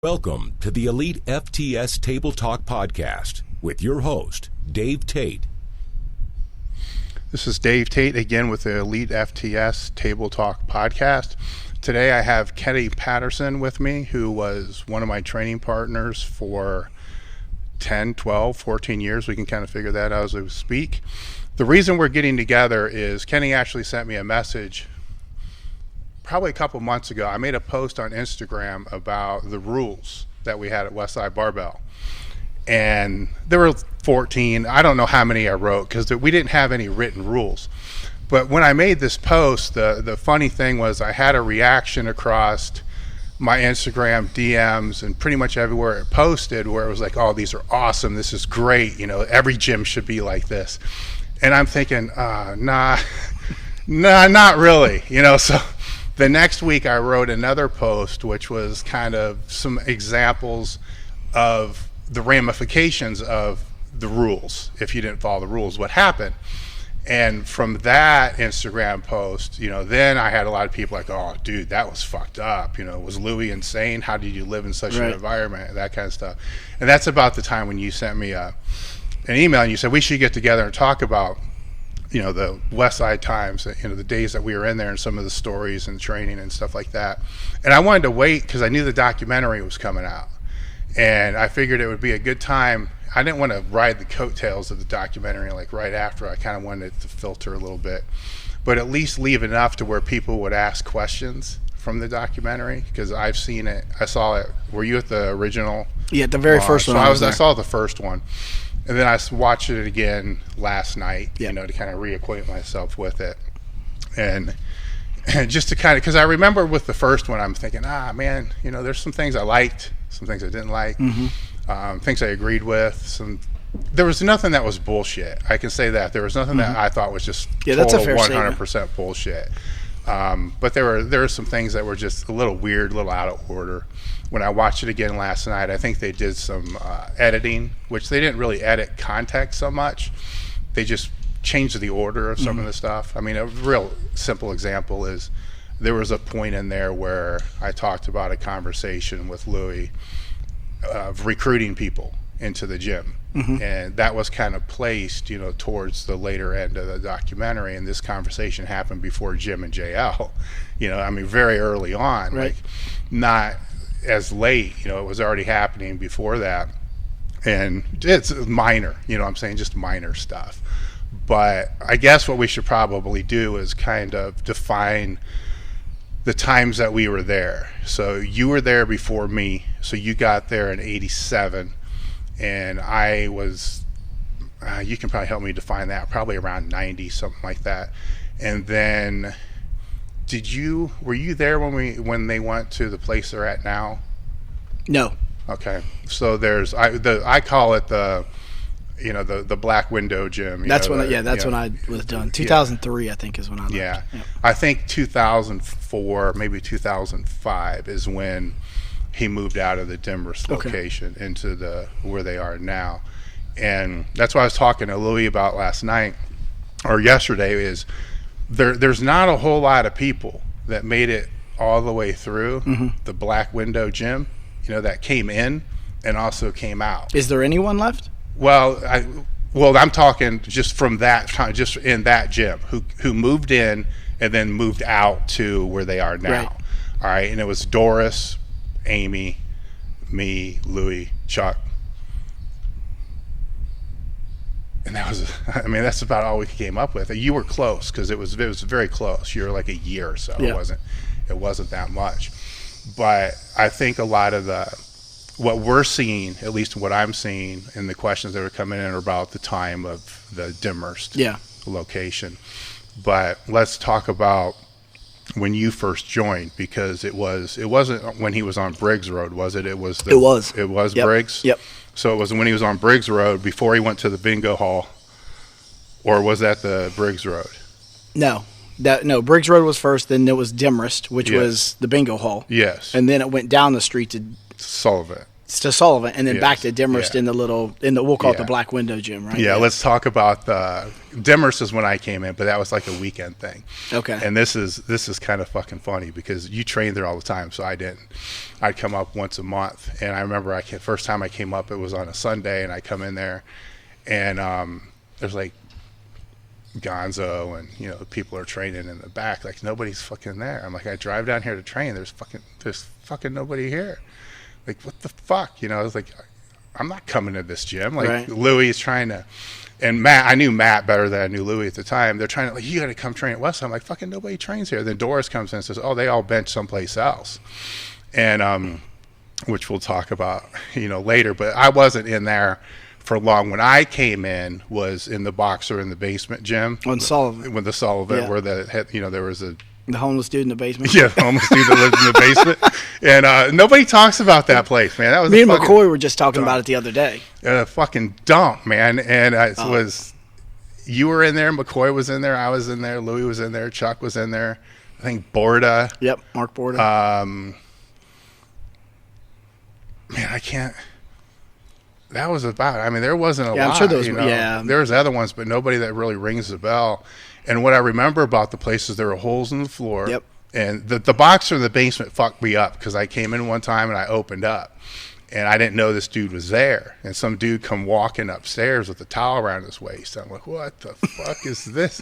Welcome to the Elite FTS Table Talk Podcast with your host, Dave Tate. This is Dave Tate again with the Elite FTS Table Talk Podcast. Today I have Kenny Patterson with me, who was one of my training partners for 10, 12, 14 years. We can kind of figure that out as we speak. The reason we're getting together is Kenny actually sent me a message probably a couple months ago. I made a post on Instagram about the rules that we had at Westside Barbell. And there were 14. I don't know how many I wrote because we didn't have any written rules. But when I made this post, the funny thing was I had a reaction across my Instagram DMs and pretty much everywhere it posted where it was like, oh, these are awesome. This is great. You know, every gym should be like this. And I'm thinking, nah, not really. You know, so the next week I wrote another post, which was kind of some examples of the ramifications of the rules. If you didn't follow the rules, what happened? And from that Instagram post, you know, then I had a lot of people like, oh, dude, that was fucked up. You know, was Louis insane? How did you live in such an environment? That kind of stuff. And that's about the time when you sent me an email and you said we should get together and talk about, you know, the Westside times, you know, the days that we were in there and some of the stories and training and stuff like that. And I wanted to wait because I knew the documentary was coming out. And I figured it would be a good time. I didn't want to ride the coattails of the documentary like right after. I kind of wanted it to filter a little bit, but at least leave enough to where people would ask questions from the documentary because I've seen it. I saw it. Were you at the original? Yeah, the very first one. So I saw the first one. And then I watched it again last night, you know, to kind of reacquaint myself with it. And just to kind of, because I remember with the first one, I'm thinking, man, you know, there's some things I liked, some things I didn't like, things I agreed with. There was nothing that was bullshit. I can say that. There was nothing that I thought was just total that's a fair 100% statement. Bullshit. But there were some things that were just a little weird, a little out of order. When I watched it again last night, I think they did some editing, which they didn't really edit context so much. They just changed the order of some of the stuff. I mean, a real simple example is there was a point in there where I talked about a conversation with Louis of recruiting people into the gym. And that was kind of placed, you know, towards the later end of the documentary. And this conversation happened before Jim and JL, you know, I mean, very early on, like not as late, you know, it was already happening before that. And it's minor, you know what I'm saying, just minor stuff. But I guess what we should probably do is kind of define the times that we were there. So you were there before me, so you got there in 87, and I was, you can probably help me define that, probably around 90, something like that. And then were you there when they went to the place they're at now? No. Okay. So I call it the black window gym. That's when I was done. 2003 I think is when I left. Yeah. I think 2004, maybe 2005 is when he moved out of the Demarest location into where they are now. And that's what I was talking to Louis about last night or yesterday is there's not a whole lot of people that made it all the way through the black window gym, you know, that came in and also came out. Is there anyone left? Well, I'm talking just from that time, just in that gym, who moved in and then moved out to where they are now. Right. All right, and it was Doris, Amy, me, Louis, Chuck. And that's about all we came up with. You were close because it was very close. You were like a year or so. Yeah. It wasn't that much. But I think a lot of what we're seeing, at least what I'm seeing in the questions that are coming in, are about the time of the Demarest location. But let's talk about when you first joined, because it wasn't when he was on Briggs Road, was it? It was Briggs? Yep. So it was when he was on Briggs Road before he went to the bingo hall, or was that the Briggs Road? No, Briggs Road was first, then it was Demarest, which was the bingo hall. Yes. And then it went down the street to Sullivan. to Sullivan, and then Yes. back to Demorest Yeah. we'll call it the Yeah. Black Window Gym, right? Yeah, let's talk about Demorest is when I came in, but that was like a weekend thing. Okay. And this is kind of fucking funny because you trained there all the time, so I didn't. I'd come up once a month, and I remember first time I came up, it was on a Sunday, and I come in there, and there's like Gonzo and people are training in the back, like nobody's fucking there. I'm like, I drive down here to train, there's fucking nobody here. Like, what the fuck? I was like, I'm not coming to this gym. Like, right. Louis is trying to, and Matt, I knew Matt better than I knew Louis at the time. They're trying to, like, you got to come train at Westside. I'm like, fucking nobody trains here. Then Doris comes in and says, oh, they all bench someplace else. And, which we'll talk about, later. But I wasn't in there for long. When I came in was in the boxer in the basement gym. On Sullivan. With the Sullivan, Yeah. where there was The homeless dude in the basement. Yeah, the homeless dude that lived in the basement. And nobody talks about that place, man. That was Me and McCoy were just talking about it the other day. A fucking dump, man. And you were in there, McCoy was in there, I was in there, Louis was in there, Chuck was in there, I think Borda. Yep, Mark Borda. Man, I can't. That was about. I mean, there wasn't a lot. I'm sure there was. Yeah, there was other ones, but nobody that really rings the bell. And what I remember about the place is there were holes in the floor. Yep. And the boxer in the basement fucked me up because I came in one time and I opened up, and I didn't know this dude was there. And some dude come walking upstairs with a towel around his waist. I'm like, what the fuck is this?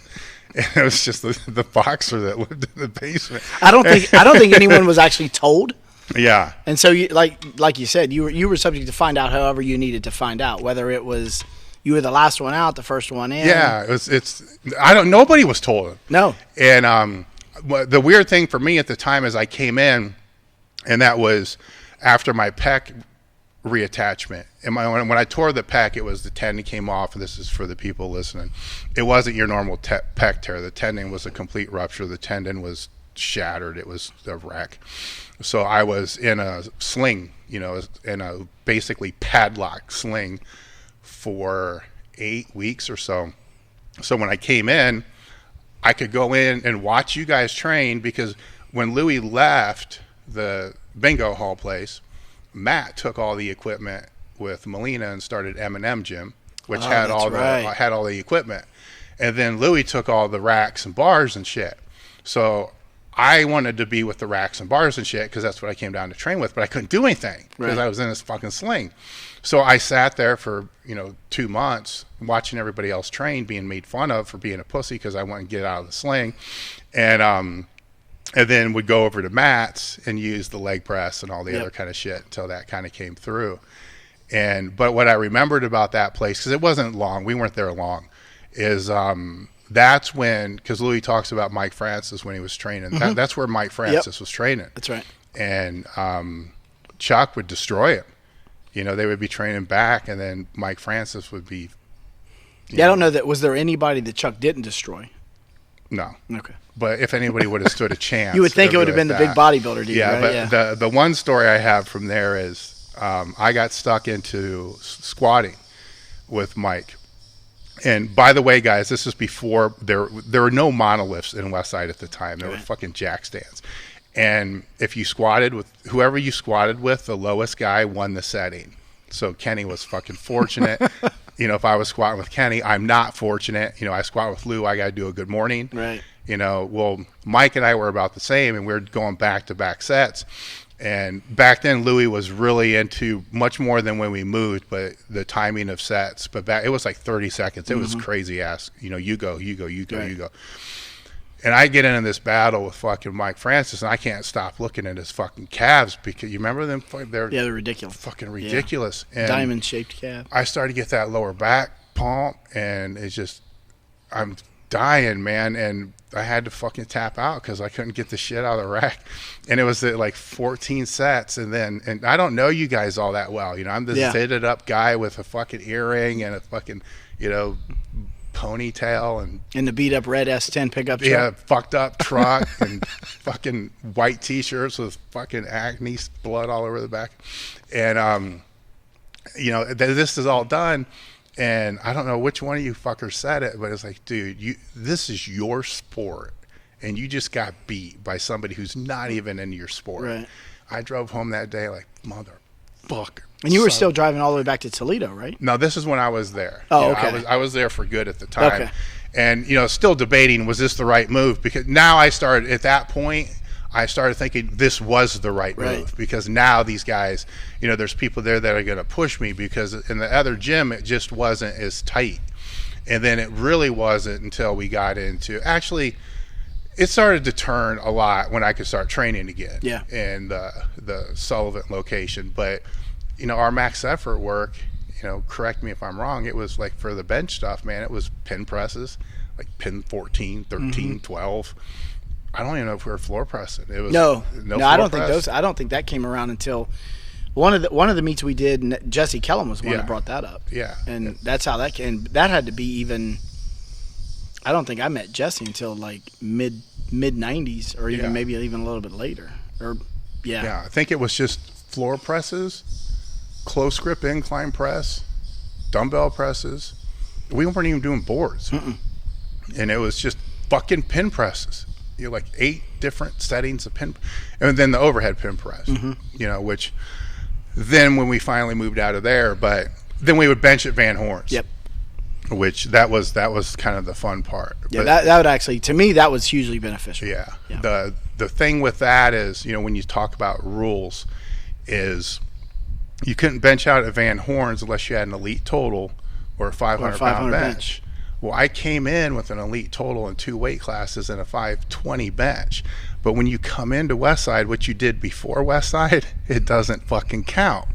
And it was just the boxer that lived in the basement. I don't think anyone was actually told. Yeah. And so, like you said, you were subject to find out however you needed to find out, whether it was you were the last one out, the first one in. Yeah, nobody was told. No. And the weird thing for me at the time is I came in, and that was after my pec reattachment. And when I tore the pec, it was the tendon came off, and this is for the people listening. It wasn't your normal pec tear. The tendon was a complete rupture. The tendon was shattered. It was a wreck. So I was in a sling, in a basically padlock sling for 8 weeks or so. So when I came in, I could go in and watch you guys train, because when Louis left the bingo hall place, Matt took all the equipment with Molina and started M&M Gym, which had all the equipment. And then Louis took all the racks and bars and shit. So I wanted to be with the racks and bars and shit because that's what I came down to train with, but I couldn't do anything because I was in this fucking sling. So I sat there for 2 months watching everybody else train, being made fun of for being a pussy because I wanted to get out of the sling, and then would go over to Matt's and use the leg press and all the other kind of shit until that kind of came through. But what I remembered about that place, because it wasn't long, we weren't there long, is that's when, because Louis talks about Mike Francis when he was training. Mm-hmm. That's where Mike Francis was training. That's right. And Chuck would destroy him. They would be training back, and then Mike Francis would be. I don't know that. Was there anybody that Chuck didn't destroy? No. Okay. But if anybody would have stood a chance, you would think it would have been the big bodybuilder dude. Yeah, right? But the one story I have from there is I got stuck into squatting with Mike. And by the way, guys, this is before there were no monoliths in Westside at the time. There were fucking jack stands. And if you squatted with whoever you squatted with, the lowest guy won the setting. So Kenny was fucking fortunate. If I was squatting with Kenny, I'm not fortunate. I squat with Lou, I got to do a good morning. Right. Well, Mike and I were about the same, and we were going back-to-back sets. And back then, Louis was really into much more than when we moved, but the timing of sets. But it was like 30 seconds. It was crazy ass. You go. And I get into this battle with fucking Mike Francis, and I can't stop looking at his fucking calves, because you remember them? They're ridiculous. Fucking ridiculous. Yeah. Diamond-shaped calf. I started to get that lower back pump, and it's just, I'm dying, man. And I had to fucking tap out because I couldn't get the shit out of the rack. And it was at like 14 sets. And I don't know you guys all that well. I'm this fitted up guy with a fucking earring and a fucking, ponytail and the beat up red S10 pickup truck. Yeah, fucked up truck and fucking white t-shirts with fucking acne blood all over the back. And, this is all done. And I don't know which one of you fuckers said it, but it's like, dude, this is your sport, and you just got beat by somebody who's not even into your sport. Right. I drove home that day like, fuck. And you were still driving all the way back to Toledo, right? No, this is when I was there. Oh, okay. I was there for good at the time. Okay. And, still debating, was this the right move? Because now at that point, I started thinking this was the right move. Because now these guys, there's people there that are going to push me, because in the other gym, it just wasn't as tight. And then it really wasn't until we got into, actually, it started to turn a lot when I could start training again. Yeah. In the Sullivan location. But, our max effort work, correct me if I'm wrong, it was like for the bench stuff, man, it was pin presses, like pin 14, 13, 12. I don't even know if we were floor pressing. It was no, I don't press. think those. I don't think that came around until one of the meets we did. And Jesse Kellum was the one that brought that up. Yeah, and that's how that came. That had to be even. I don't think I met Jesse until like mid 90s, or even maybe even a little bit later. Yeah, I think it was just floor presses, close grip incline press, dumbbell presses. We weren't even doing boards. And it was just fucking pin presses. Like 8 different settings of pin, and then the overhead pin press. Which then when we finally moved out of there, but then we would bench at Van Horn's. Yep. Which that was kind of the fun part. Yeah, but that would actually, to me, that was hugely beneficial. Yeah. The thing with that is, when you talk about rules, is you couldn't bench out at Van Horn's unless you had an elite total or a 500 pound bench. Well, I came in with an elite total in 2 weight classes and a 520 bench. But when you come into Westside, what you did before Westside, it doesn't fucking count.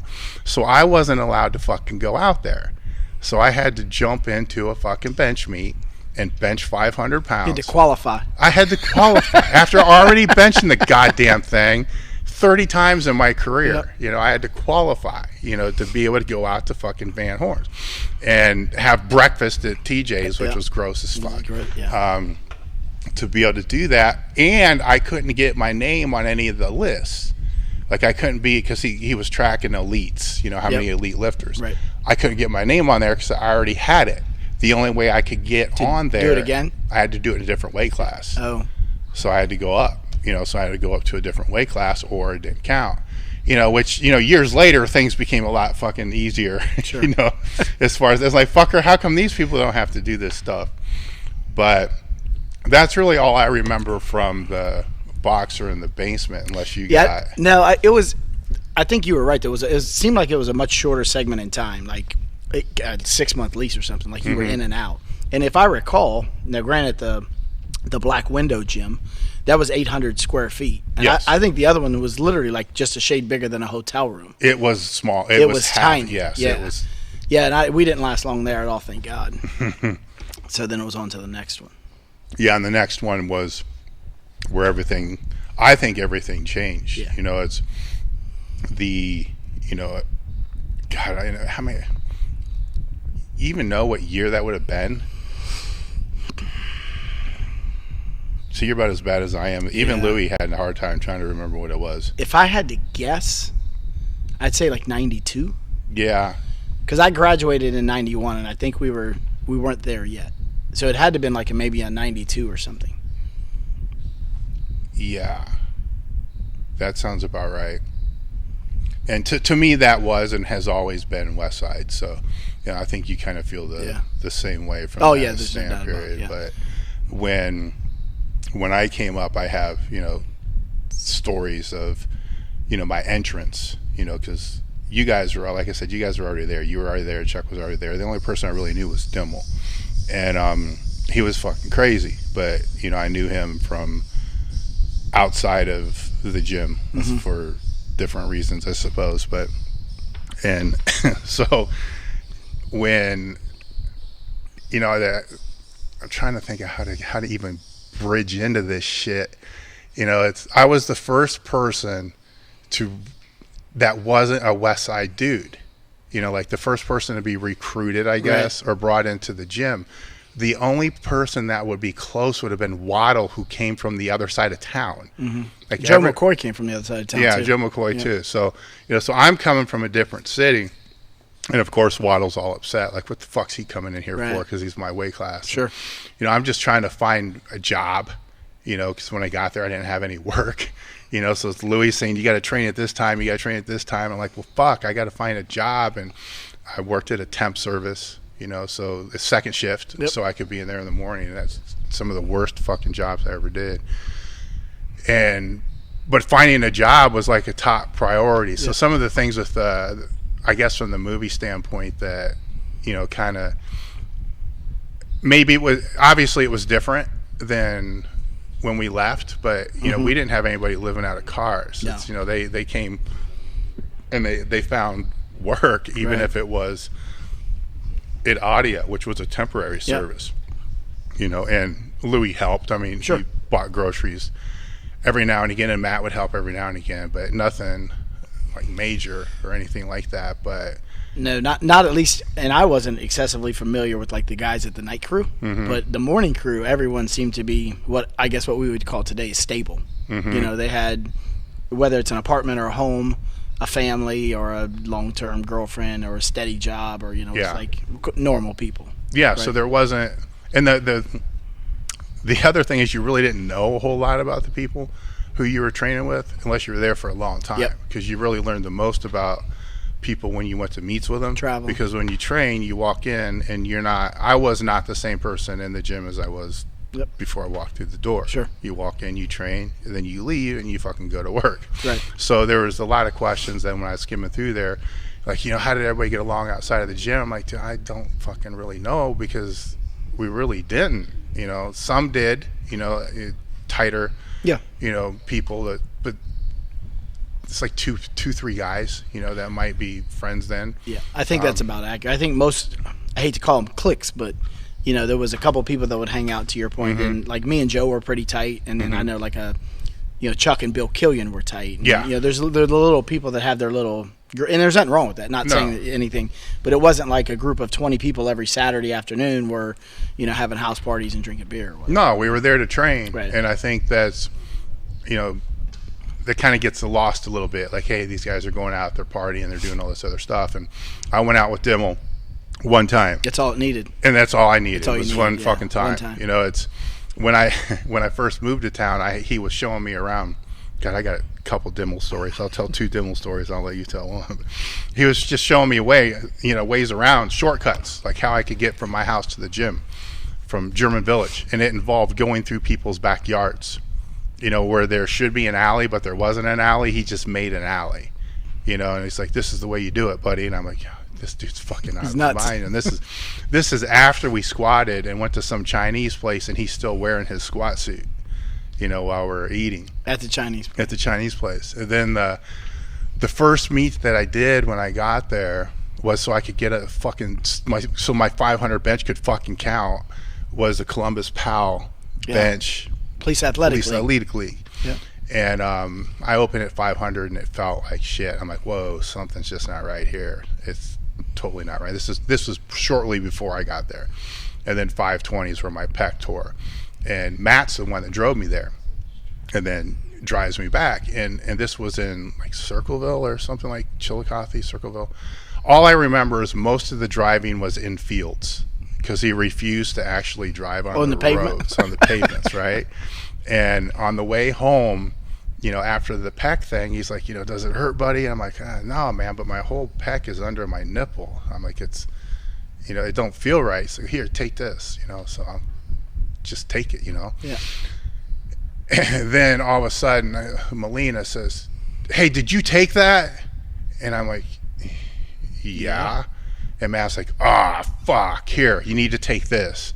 So I wasn't allowed to fucking go out there. So I had to jump into a fucking bench meet and bench 500 pounds. You had to qualify. I had to qualify after already benching the goddamn thing 30 times in my career. Yep. I had to qualify, to be able to go out to fucking Van Horn's and have breakfast at TJ's, which was gross as fuck. To be able to do that. And I couldn't get my name on any of the lists. Like I couldn't be, because he was tracking elites, how many elite lifters. Right. I couldn't get my name on there because I already had it. The only way I could get on there, do it again? I had to do it in a different weight class. Oh. So I had to go up, so I had to go up to a different weight class, or it didn't count. Which, years later, things became a lot fucking easier, Sure. As far as, it's like, fucker, how come these people don't have to do this stuff? But that's really all I remember from the boxer in the basement, unless you got... No, I think you were right. It seemed like it was a much shorter segment in time, like a 6-month lease or something, like you were in and out. And if I recall, now granted, the Black Window gym, that was 800 square feet. And yes. I think the other one was literally like just a shade bigger than a hotel room. It was small. It was tiny. Yes, yeah. It was. Yeah, and we didn't last long there at all, thank God. So then it was on to the next one. Yeah, and the next one was where I think everything changed. Yeah. It's the, God, I know how many, you even know what year that would have been? So you're about as bad as I am. Even Louis had a hard time trying to remember what it was. If I had to guess, I'd say like 92. Yeah. Because I graduated in 91, and I think we weren't there yet. So it had to have been like maybe a 92 or something. Yeah. That sounds about right. And to me, that was and has always been Westside. So, I think you kind of feel the same way from that stand period. Yeah. But when I came up, I have, stories of, my entrance, because you guys were, like I said, you guys were already there. You were already there. Chuck was already there. The only person I really knew was Dimmel. And he was fucking crazy. But, I knew him from outside of the gym for different reasons, I suppose. But, and so when, I'm trying to think of how to even bridge into this shit. I was the first person that wasn't a Westside dude. Like the first person to be recruited, I guess, or brought into the gym. The only person that would be close would have been Waddle, who came from the other side of town. Like Joe McCoy came from the other side of town. Yeah, too. Joe McCoy too. So, so I'm coming from a different city. And of course, Waddle's all upset. Like, what the fuck's he coming in here for? Because he's my weight class. Sure. I'm just trying to find a job, you know, because when I got there, I didn't have any work, you know, so it's Louis saying, you got to train at this time, you got to train at this time. I'm like, well, fuck, I got to find a job. And I worked at a temp service, you know, so the second shift, so I could be in there in the morning. And that's some of the worst fucking jobs I ever did. But finding a job was like a top priority. So some of the things with, I guess from the movie standpoint that, you know, kind of, maybe it was different than when we left, but you know, we didn't have anybody living out of cars. No. It's, you know, they came and they found work, even if it was at Audia, which was a temporary service, you know, and Louis helped. I mean, he bought groceries every now and again, and Matt would help every now and again, but nothing like major or anything like that. But no, not at least, and I wasn't excessively familiar with like the guys at the night crew, but the morning crew, everyone seemed to be what we would call today stable. You know, they had, whether it's an apartment or a home, a family or a long-term girlfriend or a steady job, or, you know, it's like normal people. Yeah, right? So there wasn't, and the other thing is you really didn't know a whole lot about the people who you were training with unless you were there for a long time, because you really learned the most about people when you went to meets with them. Travel. Because when you train, you walk in and I was not the same person in the gym as I was before I walked through the door. Sure. You walk in, you train, and then you leave and you fucking go to work. Right. So there was a lot of questions then when I was skimming through there, like, you know, how did everybody get along outside of the gym? I'm like, I don't fucking really know, because we really didn't. You know, some did, you know, tighter, you know, people but it's like two, three guys, you know, that might be friends then. Yeah, I think that's about accurate. I think most, I hate to call them cliques, but, you know, there was a couple people that would hang out, to your point, and like me and Joe were pretty tight, and then I know like you know, Chuck and Bill Killian were tight. And, you know, there's the little people that have their little, and there's nothing wrong with that, not saying anything, but it wasn't like a group of 20 people every Saturday afternoon were, you know, having house parties and drinking beer. No, we were there to train, right. And I think that's, you know, that kind of gets lost a little bit. Like, hey, these guys are going out, they're partying, they're doing all this other stuff. And I went out with Dimmel one time. That's all it needed. And that's all I needed. All it was needed, one fucking time. One time. You know, it's when I first moved to town, he was showing me around. God, I got a couple Dimmel stories. I'll tell 2 Dimmel stories. I'll let you tell one. He was just showing me ways around, shortcuts, like how I could get from my house to the gym from German Village. And it involved going through people's backyards. You know, where there should be an alley, but there wasn't an alley. He just made an alley, you know, and he's like, this is the way you do it, buddy. And I'm like, this dude's fucking out of his mind. And this is after we squatted and went to some Chinese place, and he's still wearing his squat suit, you know, while we're eating. At the Chinese place. And then the first meet that I did when I got there was so I could get so my 500 bench could fucking count, was the Columbus POW bench. Police Athletic League. Yeah. And I opened at 500 and it felt like shit. I'm like, whoa, something's just not right here. It's totally not right. This was shortly before I got there. And then 520s were my pec tore. And Matt's the one that drove me there and then drives me back. And this was in like Circleville or something, like Chillicothe, Circleville. All I remember is most of the driving was in fields, because he refused to actually drive on the roads, on the pavements, right? And on the way home, you know, after the pec thing, he's like, you know, does it hurt, buddy? And I'm like, no, man, but my whole pec is under my nipple. I'm like, it's, you know, it don't feel right. So here, take this, you know, so I'll just take it, you know? Yeah. And then all of a sudden, Melina says, hey, did you take that? And I'm like, yeah. And Matt's like, fuck, here, you need to take this.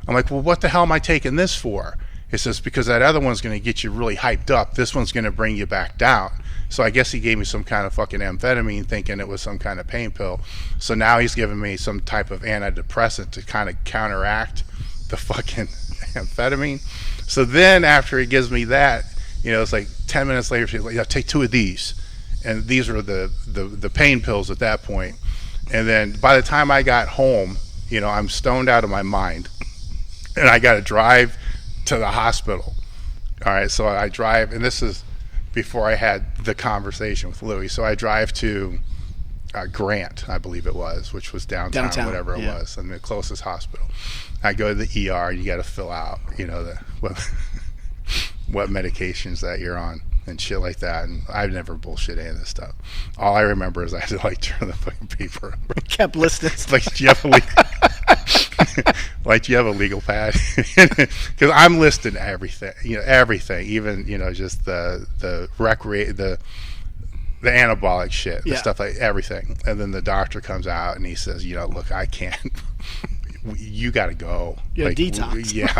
I'm like, well, what the hell am I taking this for? He says, because that other one's going to get you really hyped up. This one's going to bring you back down. So I guess he gave me some kind of fucking amphetamine, thinking it was some kind of pain pill. So now he's giving me some type of antidepressant to kind of counteract the fucking amphetamine. So then after he gives me that, you know, it's like 10 minutes later, she's like, yeah, take 2 of these. And these were the pain pills at that point. And then by the time I got home, you know, I'm stoned out of my mind, and I got to drive to the hospital. All right, so I drive, and this is before I had the conversation with Louis. So I drive to Grant, I believe it was, which was downtown whatever it was, and the closest hospital. I go to the ER, and you got to fill out, you know, what medications that you're on and shit like that. And I've never bullshit any of this stuff. All I remember is I had to like turn the fucking paper over. Kept listening. Like, do you have a do you have a legal pad? Because I'm listing everything, everything, even just the anabolic shit, the stuff, like everything. And then the doctor comes out and he says, look, I can't. You got to go. Detox.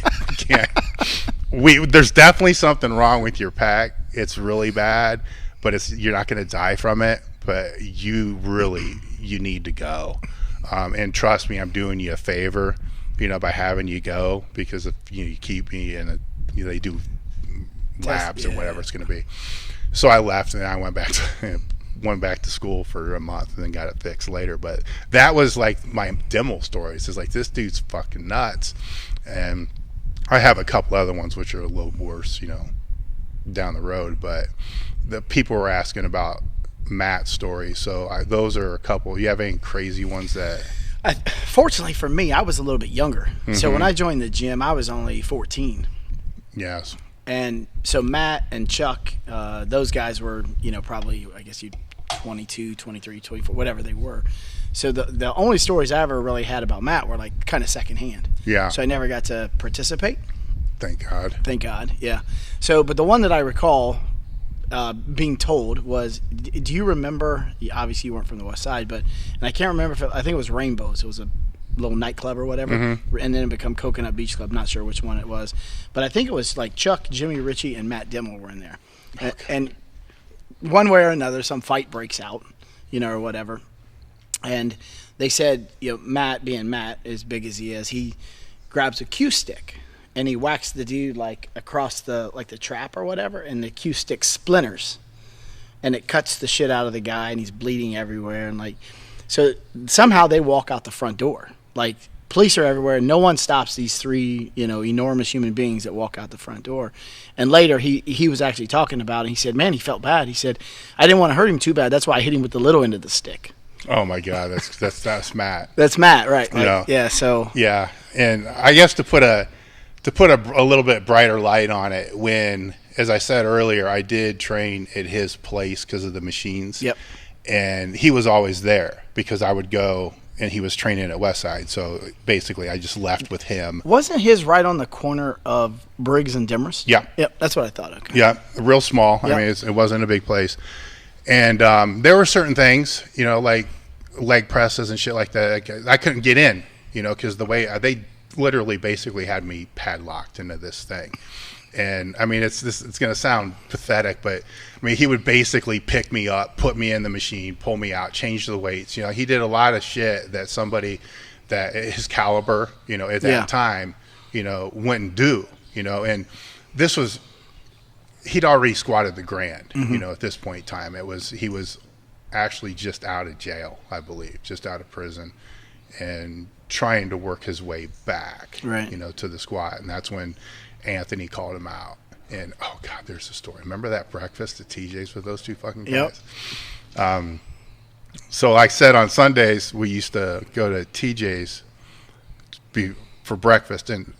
I can't. There's definitely something wrong with your pack. It's really bad, but you're not going to die from it. But you need to go. And trust me, I'm doing you a favor, by having you go, because if you keep me in they do labs or whatever it's going to be. So I left and then I went back to school for a month and then got it fixed later. But that was like my Dimmel stories. It's like, this dude's fucking nuts. And I have a couple other ones which are a little worse, down the road. But the people were asking about Matt's story, so those are a couple. You have any crazy ones that? Fortunately for me, I was a little bit younger. Mm-hmm. So when I joined the gym, I was only 14. Yes. And so Matt and Chuck, those guys were, probably, I guess 22, 23, 24, whatever they were. So the only stories I ever really had about Matt were like kind of secondhand. Yeah. So I never got to participate. Thank God. Yeah. So, but the one that I recall being told was, do you remember, obviously you weren't from the West Side, but, and I can't remember I think it was Rainbows. It was a little nightclub or whatever, mm-hmm. and then it became Coconut Beach Club. Not sure which one it was, but I think it was like Chuck, Jimmy Ritchie, and Matt Dimmel were in there. Okay. And one way or another, some fight breaks out, or whatever. And they said, Matt, being Matt, as big as he is, he grabs a cue stick and he whacks the dude like across the trap or whatever, and the cue stick splinters, and it cuts the shit out of the guy, and he's bleeding everywhere, and so somehow they walk out the front door. Like, police are everywhere, and no one stops these three, enormous human beings that walk out the front door. And later, he was actually talking about it. He said, man, he felt bad. He said, I didn't want to hurt him too bad. That's why I hit him with the little end of the stick. Oh my God, that's Matt. That's Matt, right? Yeah. So yeah, and I guess to put a little bit brighter light on it, when, as I said earlier, I did train at his place because of the machines. Yep. And he was always there because I would go, and he was training at Westside. So basically, I just left with him. Wasn't his right on the corner of Briggs and Demers? Yeah. Yep, that's what I thought. Okay. Yeah, real small. Yep. I mean, it wasn't a big place. And there were certain things, like leg presses and shit like that. I couldn't get in, because the way they literally basically had me padlocked into this thing. And I mean, it's going to sound pathetic, but I mean, he would basically pick me up, put me in the machine, pull me out, change the weights. He did a lot of shit that somebody that his caliber, at that time, wouldn't do, and this was, he'd already squatted the grand, mm-hmm. At this point in time. He was actually just out of jail, I believe, just out of prison, and trying to work his way back, right. To the squat. And that's when Anthony called him out. And oh God, there's a story. Remember that breakfast at TJ's with those two fucking guys? Yep. So like I said, on Sundays we used to go to TJ's for breakfast, and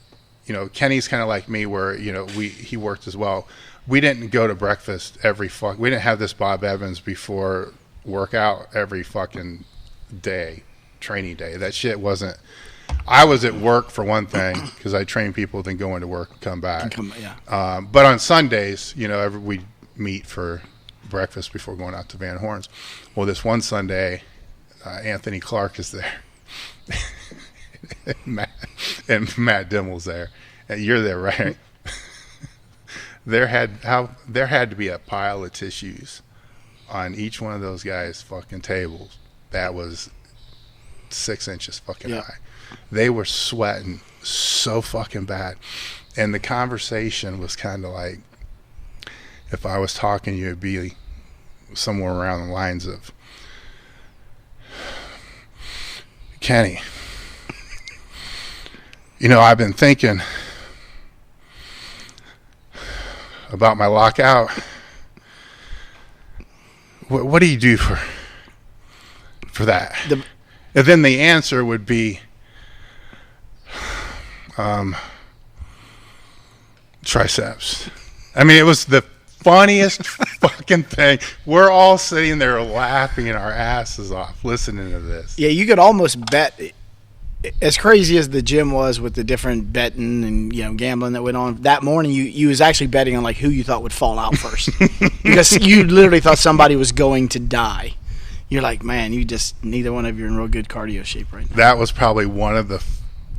Kenny's kind of like me, where he worked as well. We didn't go to breakfast we didn't have this Bob Evans before workout every fucking day, training day. That shit wasn't. I was at work for one thing, because I train people, then go into work and come back. But on Sundays, we'd meet for breakfast before going out to Van Horn's. Well, this one Sunday, Anthony Clark is there, and Matt Dimmel's there, and you're there, right? There had to be a pile of tissues on each one of those guys' fucking tables that was 6 inches fucking high. They were sweating so fucking bad, and the conversation was kind of like, if I was talking to you, it'd be somewhere around the lines of, Kenny, I've been thinking about my lockout. What do you do for that? And then the answer would be, triceps. I mean, it was the funniest fucking thing. We're all sitting there laughing our asses off listening to this. Yeah, you could almost bet. As crazy as the gym was with the different betting and gambling that went on that morning, you was actually betting on like who you thought would fall out first because you literally thought somebody was going to die. You're like, man, neither one of you are in real good cardio shape right now. That was probably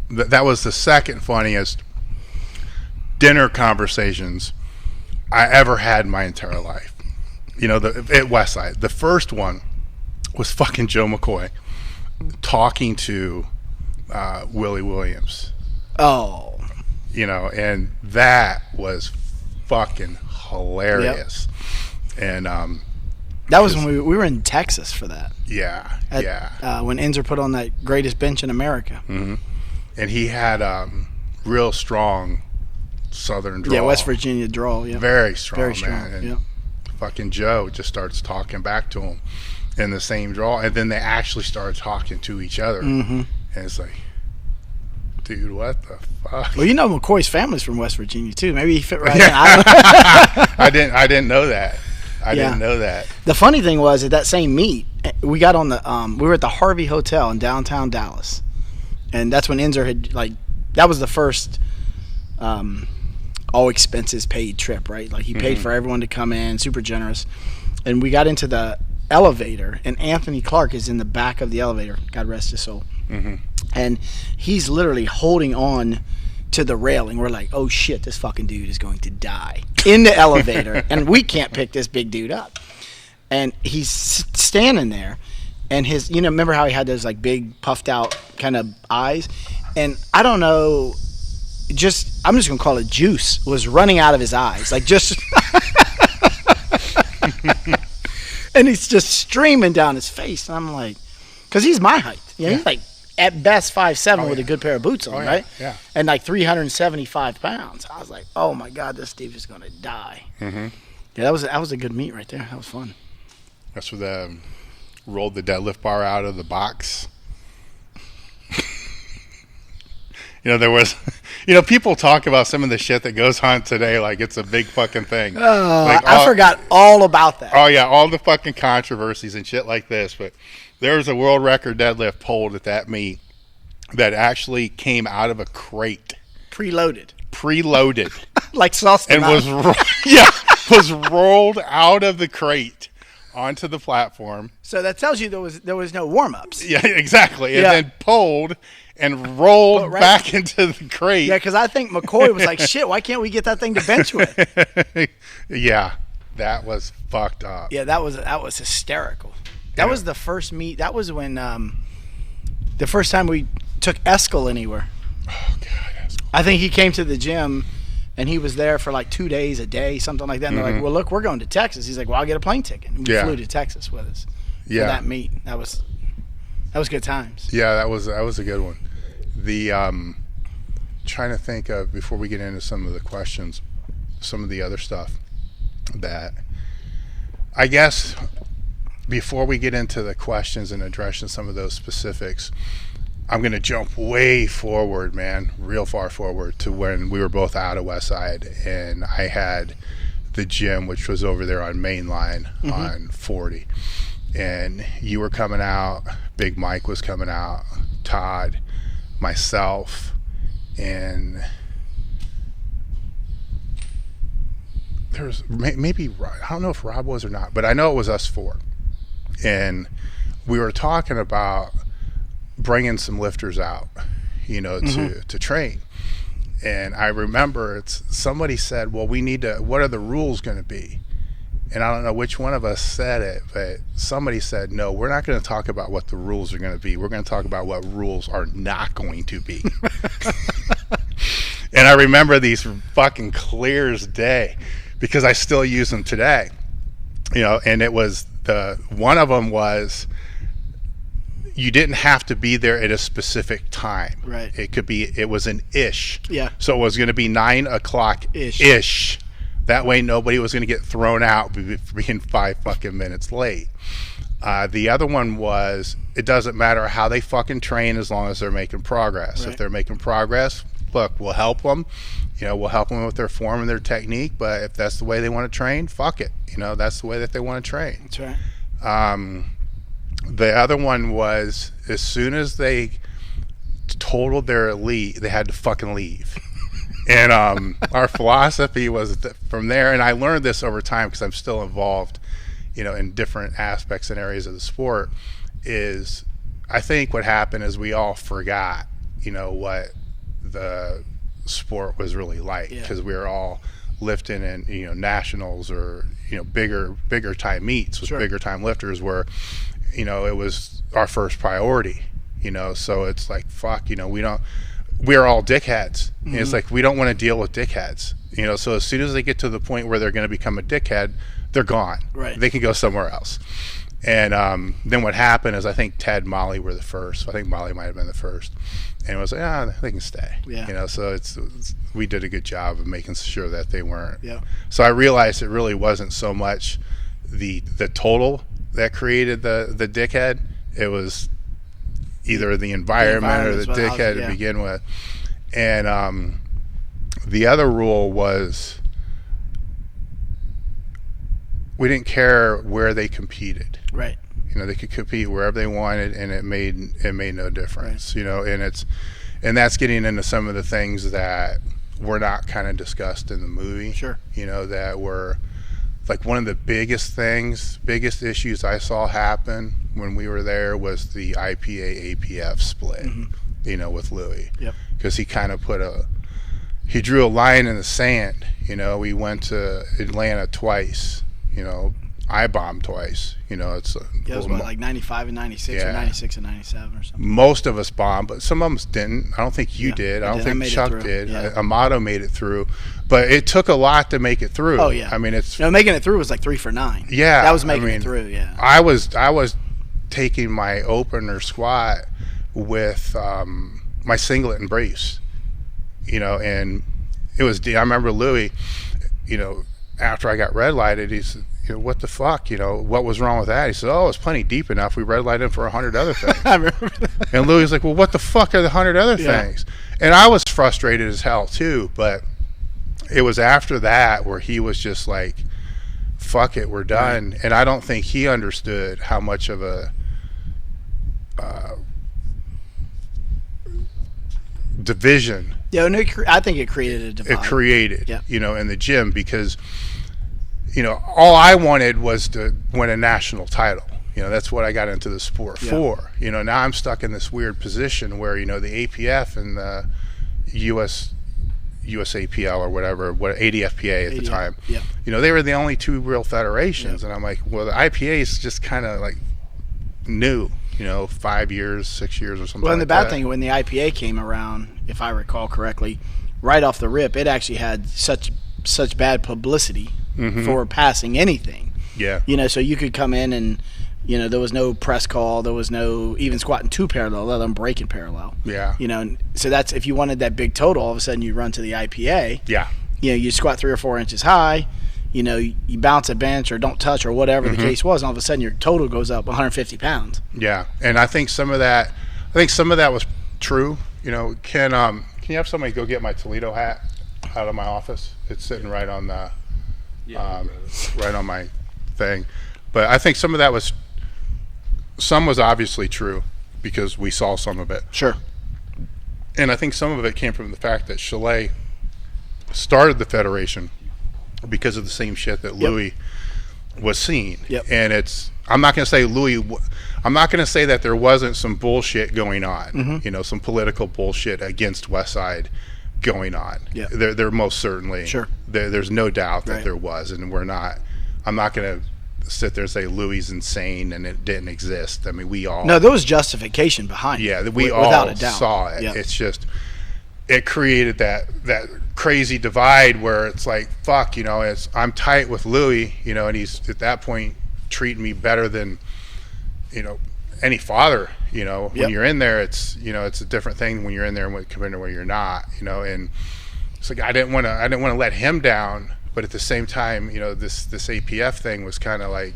that was the second funniest dinner conversations I ever had in my entire life. At Westside. The first one was fucking Joe McCoy talking to Willie Williams. Oh. And that was fucking hilarious. Yep. And that was when we were in Texas for that. Yeah. When Enzer put on that greatest bench in America. Mm-hmm. And he had real strong Southern drawl. Yeah, West Virginia drawl. Yeah. Very strong, Very strong, man. And yeah. Fucking Joe just starts talking back to him in the same draw, and then they actually started talking to each other. Mm-hmm. And it's like, dude, what the fuck? Well, McCoy's family's from West Virginia too. Maybe he fit right in. I didn't know that. I didn't know that. The funny thing was at that same meet, we got on the we were at the Harvey Hotel in downtown Dallas, and that's when Enzer had that was the first all expenses paid trip, right? Like he paid for everyone to come in, super generous, and we got into the elevator, and Anthony Clark is in the back of the elevator. God rest his soul. Mm-hmm. And he's literally holding on to the railing. We're like, oh shit, this fucking dude is going to die in the elevator, and we can't pick this big dude up. And he's standing there, and his, remember how he had those like big puffed out kind of eyes? And I don't know, I'm just gonna call it juice was running out of his eyes, like just. And he's just streaming down his face, and I'm like, because he's my height, he's like at best 5'7" with a good pair of boots on, right? Yeah. And like 375 pounds. I was like, oh my god, this dude is gonna die. Mm-hmm. Yeah, that was a good meet right there. That was fun. That's where they rolled the deadlift bar out of the box. There was, people talk about some of the shit that goes on today like it's a big fucking thing. Oh, I forgot all about that. Oh, yeah, all the fucking controversies and shit like this. But there was a world record deadlift pulled at that meet that actually came out of a crate. Preloaded. Like sauce. And was rolled out of the crate onto the platform. So that tells you there was no warm-ups. Yeah, exactly. And then pulled and rolled back into the crate. Yeah, because I think McCoy was like, shit, why can't we get that thing to bench with? Yeah, that was fucked up. Yeah, that was hysterical. That was the first meet. That was when the first time we took Eskel anywhere. Oh, God, Eskel. I think he came to the gym, and he was there for like 2 days a day, something like that. And they're like, well, look, we're going to Texas. He's like, well, I'll get a plane ticket. And we flew to Texas with us for that meet. That was good times. Yeah, that was a good one. The trying to think of, before we get into some of the questions, some of the other stuff that I guess before we get into the questions and addressing some of those specifics, I'm going to jump way forward, man, real far forward to when we were both out of Westside, and I had the gym, which was over there on Mainline on 40. And you were coming out, Big Mike was coming out, Todd, myself, and there was maybe, I don't know if Rob was or not, but I know it was us four. And we were talking about bringing some lifters out, to train. And I remember somebody said, well, we need to, what are the rules going to be? And I don't know which one of us said it, but somebody said, no, we're not going to talk about what the rules are going to be. We're going to talk about what rules are not going to be. And I remember these fucking clear as day because I still use them today. And it was one of them was, you didn't have to be there at a specific time. Right. It was an ish. Yeah. So it was going to be 9 o'clock ish. That way nobody was going to get thrown out for being 5 fucking minutes late. The other one was, it doesn't matter how they fucking train as long as they're making progress. Right. If they're making progress, look, we'll help them. We'll help them with their form and their technique. But if that's the way they want to train, fuck it. That's the way that they want to train. That's right. The other one was, as soon as they totaled their elite, they had to fucking leave. And our philosophy was from there, and I learned this over time because I'm still involved, in different aspects and areas of the sport, is I think what happened is we all forgot, what the sport was really like, because we were all lifting in, nationals or, bigger time meets with bigger time lifters where, it was our first priority, so it's like, fuck, we're all dickheads. Mm-hmm. It's like, we don't want to deal with dickheads, so as soon as they get to the point where they're going to become a dickhead, they're gone. Right. They can go somewhere else. And then what happened is, I think Ted and Molly were the first. I think Molly might have been the first. And it was like, they can stay. Yeah. So we did a good job of making sure that they weren't. Yeah. So I realized it really wasn't so much the total that created the dickhead. It was either the environment or the dickhead to begin with. And the other rule was, we didn't care where they competed. Right. They could compete wherever they wanted, and it made no difference. Right. And that's getting into some of the things that were not kind of discussed in the movie. Sure. That were like one of the biggest issues I saw happen when we were there was the IPA APF split. Mm-hmm. With Louis. Yep. Because he kind of he drew a line in the sand. We went to Atlanta twice. I bombed twice. It was like 95 and 96 or 96 and 97 or something. Most of us bombed, but some of them didn't. I don't think you did. I don't think Chuck did. Yeah. Amato made it through, but it took a lot to make it through. Oh yeah. I mean, making it through was like 3 for 9. Yeah, that was making it through. Yeah. I was taking my opener squat with my singlet and briefs. And it was. I remember Louis. After I got red lighted, he said, what the fuck? What was wrong with that? He said, oh, it's plenty deep enough. We red lighted him for 100 other things. I remember that. And Louis was like, well, what the fuck are the 100 other things? And I was frustrated as hell too, but it was after that where he was just like, fuck it, we're done. Right. And I don't think he understood how much of a division. Yeah, no, I think it created a divide. It created, in the gym, because, all I wanted was to win a national title. That's what I got into the sport for. Now I'm stuck in this weird position where, the APF and the USAPL or whatever, ADFPA at the time, they were the only 2 real federations. And I'm like, well, the IPA is just kind of like new. 5 years, 6 years or something. Well, and the bad thing, when the IPA came around, if I recall correctly, right off the rip, it actually had such bad publicity for passing anything. Yeah. So you could come in and, there was no press call, there was no even squatting 2 parallel, let alone breaking parallel. Yeah. So that's, if you wanted that big total, all of a sudden you run to the IPA. Yeah. You squat 3 or 4 inches high. You bounce a bench or don't touch or whatever the case was, and all of a sudden your total goes up 150 pounds. Yeah, and I think some of that was true. Can you have somebody go get my Toledo hat out of my office? It's sitting right on the, right on my thing. But I think some was obviously true because we saw some of it. Sure. And I think some of it came from the fact that Chalet started the federation because of the same shit that Louis was seeing. Yep. And I'm not going to say that there wasn't some bullshit going on, some political bullshit against Westside going on. Yeah. There most certainly, there's no doubt that there was, and I'm not going to sit there and say Louis insane and it didn't exist. I mean, there was justification behind it. Yeah, we all saw it. Yep. It's just, it created that crazy divide where it's like, fuck, I'm tight with Louis, and he's at that point treating me better than, any father, when you're in there, it's a different thing when you're in there and compared to where you're not, and it's like, I didn't want to let him down, but at the same time, this APF thing was kind of like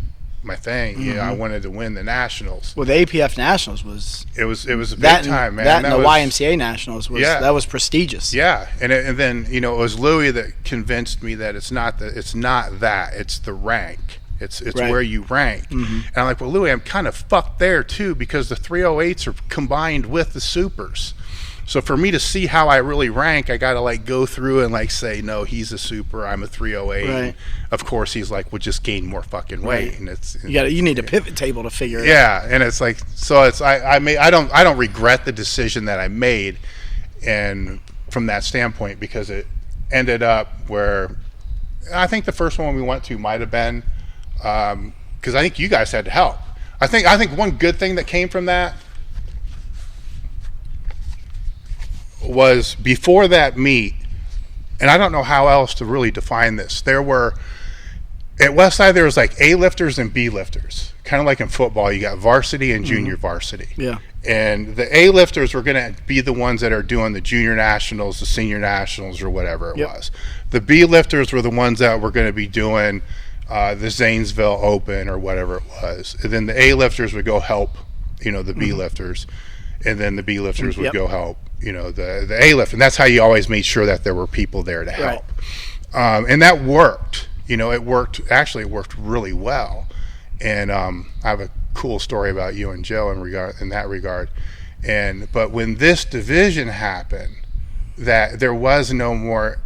my thing. You know, I wanted to win the nationals. Well, the APF nationals was it was a big time, man. That and the YMCA nationals was that was prestigious. Yeah, and then it was Louis that convinced me that it's not that. It's the rank. It's right. where you rank. And I'm like, well, Louis, I'm kind of fucked there too, because the 308s are combined with the supers. So for me to see how I really rank, I got to like go through and like say, no, he's a super, I'm a 308. Right. And of course, he's like, well, just gain more fucking weight. Right. And you need a pivot table to figure it out. Yeah, and it's like, so it's I don't regret the decision that I made, and from that standpoint, because it ended up where I think the first one we went to might have been because I think you guys had to help. I think one good thing that came from that was before that meet, and I don't know how else to really define this. There were at Westside there was like A lifters and B lifters, kind of like in football. You got varsity and junior varsity. Yeah. And the A lifters were going to be the ones that are doing the junior nationals, the senior nationals, or whatever it was. The B lifters were the ones that were going to be doing the Zanesville Open or whatever it was. And then the A lifters would go help, the B lifters, and then the B lifters would go help, the A lift. And that's how you always made sure that there were people there to help. Right. And that worked. It worked really well. And I have a cool story about you and Joe in that regard. But when this division happened, that there was no more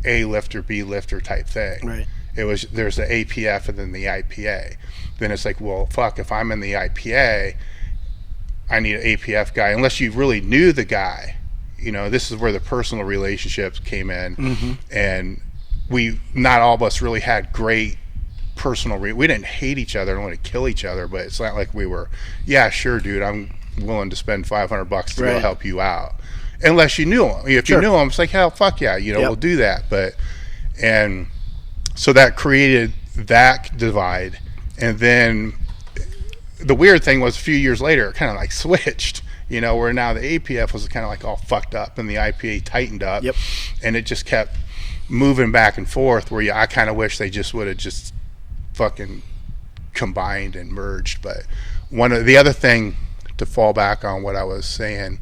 A lifter, B lifter type thing. Right. There's the APF and then the IPA. Then it's like, well, fuck, if I'm in the IPA, I need an APF guy. Unless you really knew the guy, this is where the personal relationships came in. And not all of us really had great personal we didn't hate each other and want to kill each other, but it's not like we were, yeah, sure, dude, I'm willing to spend $500 to go help you out. Unless you knew him. If you knew him, it's like, hell, fuck yeah, we'll do that. And so that created that divide. And then the weird thing was a few years later, it kind of like switched, where now the APF was kind of like all fucked up and the IPA tightened up. And it just kept moving back and forth where I kind of wish they just would have just fucking combined and merged. But the other thing to fall back on what I was saying,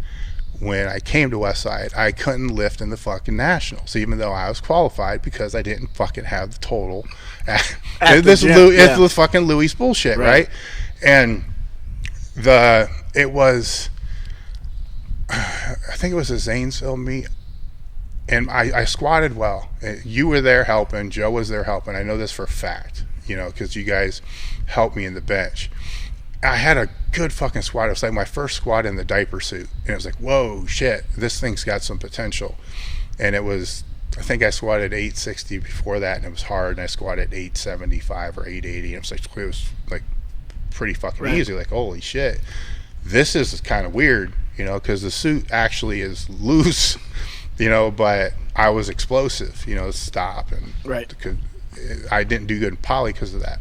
when I came to Westside, I couldn't lift in the fucking nationals, even though I was qualified, because I didn't fucking have the total. It's the fucking Louis bullshit, right? And it was, I think it was a Zanesville meet, and I squatted well. You were there helping, Joe was there helping. I know this for a fact, because you guys helped me in the bench. I had a good fucking squat. It was like my first squat in the diaper suit. And it was like, whoa, shit, this thing's got some potential. And it was, I think I squatted 860 before that, and it was hard. And I squatted 875 or 880. And it was like pretty fucking easy. Like, holy shit, this is kind of weird, because the suit actually is loose, but I was explosive, stop. And I didn't do good in poly because of that.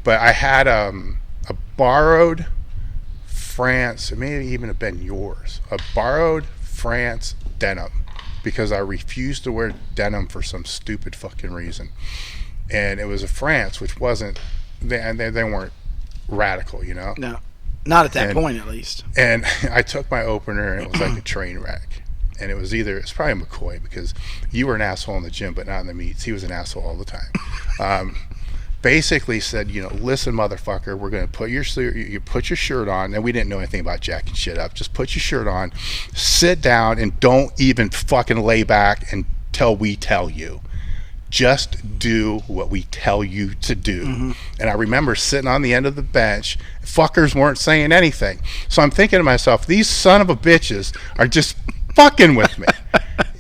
But I had a borrowed France, it may even have been yours, a borrowed France denim, because I refused to wear denim for some stupid fucking reason. And it was a France, which wasn't, they weren't radical, No, not at that point at least. And I took my opener, and it was like a train wreck. And it's probably McCoy, because you were an asshole in the gym, but not in the meets. He was an asshole all the time. Basically said, listen, motherfucker, we're going to put your shirt on, and we didn't know anything about jacking shit up. Just put your shirt on, sit down, and don't even fucking lay back until we tell you. Just do what we tell you to do. And I remember sitting on the end of the bench, fuckers weren't saying anything. So I'm thinking to myself, these son of a bitches are just fucking with me.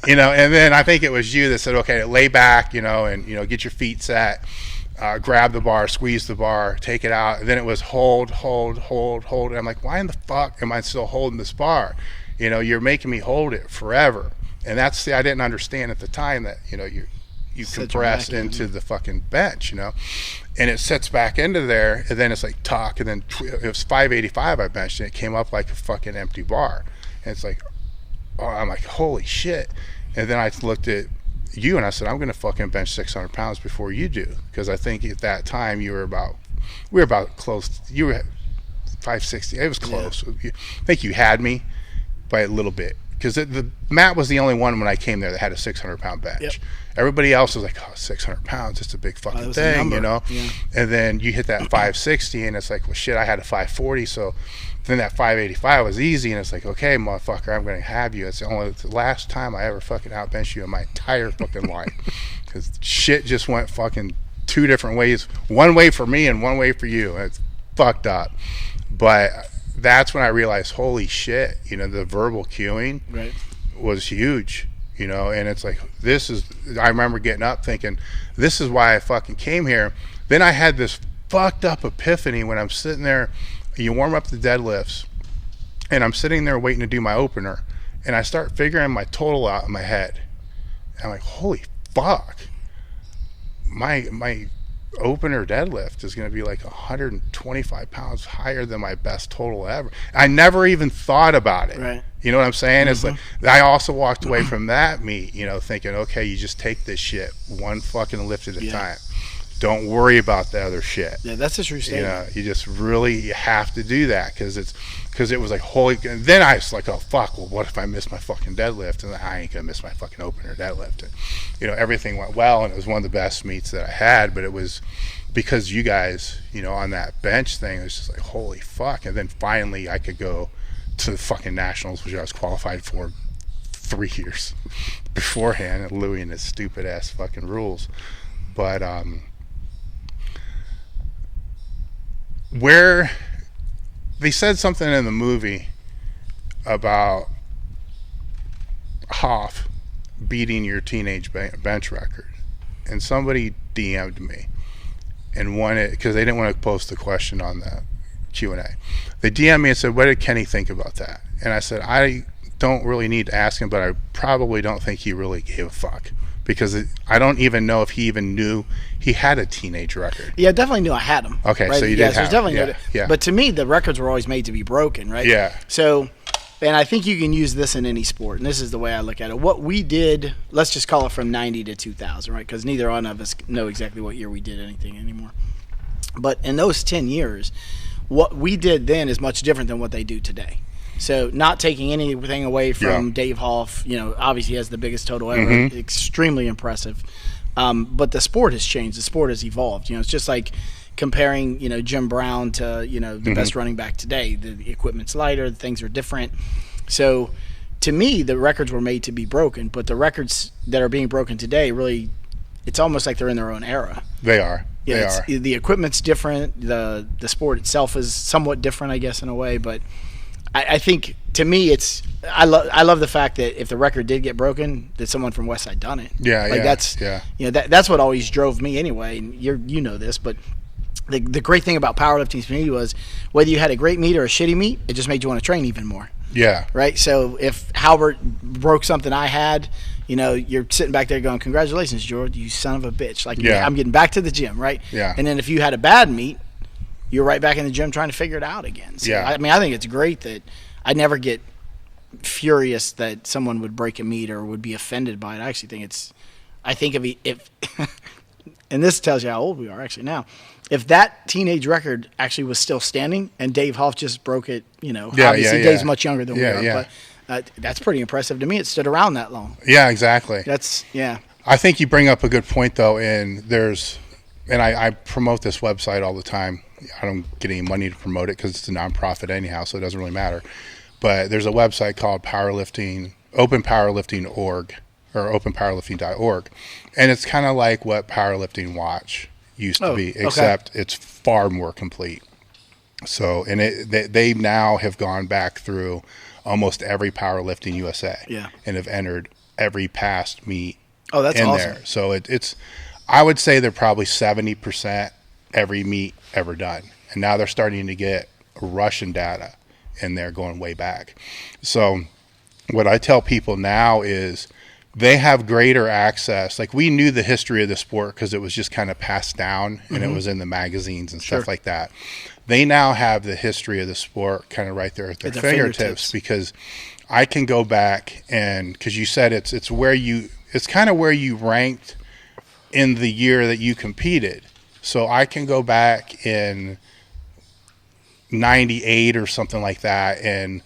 And then I think it was you that said, okay, lay back, and get your feet set. Grab the bar, squeeze the bar, take it out, and then it was hold. And I'm like, why in the fuck am I still holding this bar? You're making me hold it forever. And I didn't understand at the time that, you compress into the fucking bench, and it sets back into there, and then it's like tuck, and then it was 585 I benched, and it came up like a fucking empty bar. And it's like, oh, I'm like, holy shit. And then I looked at you and I said, I'm going to fucking bench 600 pounds before you do, because I think at that time you were about we were about close. You were 560. It was close. Yeah. I think you had me by a little bit because Matt was the only one when I came there that had a 600-pound bench. Yep. Everybody else was like, 600 pounds, it's a big fucking thing, you know? Yeah. And then you hit that 560, and it's like, well, shit, I had a 540, so then that 585 was easy, and it's like, okay, motherfucker, I'm going to have you. It's the last time I ever fucking outbenched you in my entire fucking life. Because shit just went fucking two different ways. One way for me and one way for you. It's fucked up. But that's when I realized, holy shit, you know, the verbal cueing was huge, you know, and it's like, I remember getting up thinking, this is why I fucking came here. Then I had this fucked up epiphany when I'm sitting there, you warm up the deadlifts, and I'm sitting there waiting to do my opener, and I start figuring my total out in my head. And I'm like, holy fuck, my opener deadlift is going to be like 125 pounds higher than my best total ever. I never even thought about it. Right. You know what I'm saying? It's like, I also walked away from that meet, you know, thinking, okay, you just take this shit one fucking lift at a time. Don't worry about the other shit. Yeah, that's a true statement. You know, you just really have to do that because it was like, holy. And then I was like, oh fuck. Well, what if I miss my fucking deadlift? And I ain't gonna miss my fucking opener deadlift. And, you know, everything went well, and it was one of the best meets that I had. But it was because you guys, you know, on that bench thing, it was just like, holy fuck. And then finally, I could go to the fucking nationals, which I was qualified for 3 years beforehand. And Louis and his stupid ass fucking rules, but where they said something in the movie about Hoff beating your teenage bench record, and somebody DM'd me and wanted, because they didn't want to post the question on the Q&A, they DM'd me and said, what did Kenny think about that? And I said, I don't really need to ask him, but I probably don't think he really gave a fuck, because I don't even know if he even knew he had a teenage record. Yeah, definitely knew I had him. Okay, right? so you did have definitely knew it. But to me, the records were always made to be broken, right? Yeah. So, and I think you can use this in any sport, and this is the way I look at it. What we did, let's just call it from 90 to 2000, right? Because neither one of us know exactly what year we did anything anymore. But in those 10 years, what we did then is much different than what they do today. So not taking anything away from Dave Hoff, you know, obviously he has the biggest total ever, extremely impressive. But the sport has changed. The sport has evolved. You know, it's just like comparing, you know, Jim Brown to, you know, the best running back today. The equipment's lighter, the things are different. So to me, the records were made to be broken, but the records that are being broken today really, it's almost like they're in their own era. They are. Yeah, the equipment's different. The sport itself is somewhat different, I guess, in a way, but I think, to me, I love the fact that if the record did get broken, that someone from Westside done it. That's you know, that's what always drove me anyway. And you know this, but the great thing about powerlifting to me was whether you had a great meet or a shitty meet, it just made you want to train even more. Yeah. Right. So if Halbert broke something I had, you know, you're sitting back there going, "Congratulations, George, you son of a bitch!" Like, I'm getting back to the gym, right? Yeah. And then if you had a bad meet, you're right back in the gym trying to figure it out again. So, I mean, I think it's great that I never get furious that someone would break a meet or would be offended by it. I actually think if and this tells you how old we are actually now, if that teenage record actually was still standing and Dave Hoff just broke it, you know, obviously Dave's much younger than we are, but that's pretty impressive to me. It stood around that long. Yeah, exactly. I think you bring up a good point, though, and I promote this website all the time. I don't get any money to promote it because it's a nonprofit anyhow, so it doesn't really matter. But there's a website called Openpowerliftingorg, or openpowerlifting.org, and it's kind of like what Powerlifting Watch used to be, except it's far more complete. So, and they now have gone back through almost every Powerlifting USA, and have entered every past meet. Oh, that's awesome. There. So it's, I would say they're probably 70% every meet ever done, and now they're starting to get Russian data in there going way back. So what I tell people now is they have greater access. Like, we knew the history of the sport because it was just kind of passed down and it was in the magazines and stuff like that. They now have the history of the sport kind of right there at their fingertips, because I can go back, and because you said it's kind of where you ranked in the year that you competed. So I can go back in 98 or something like that, and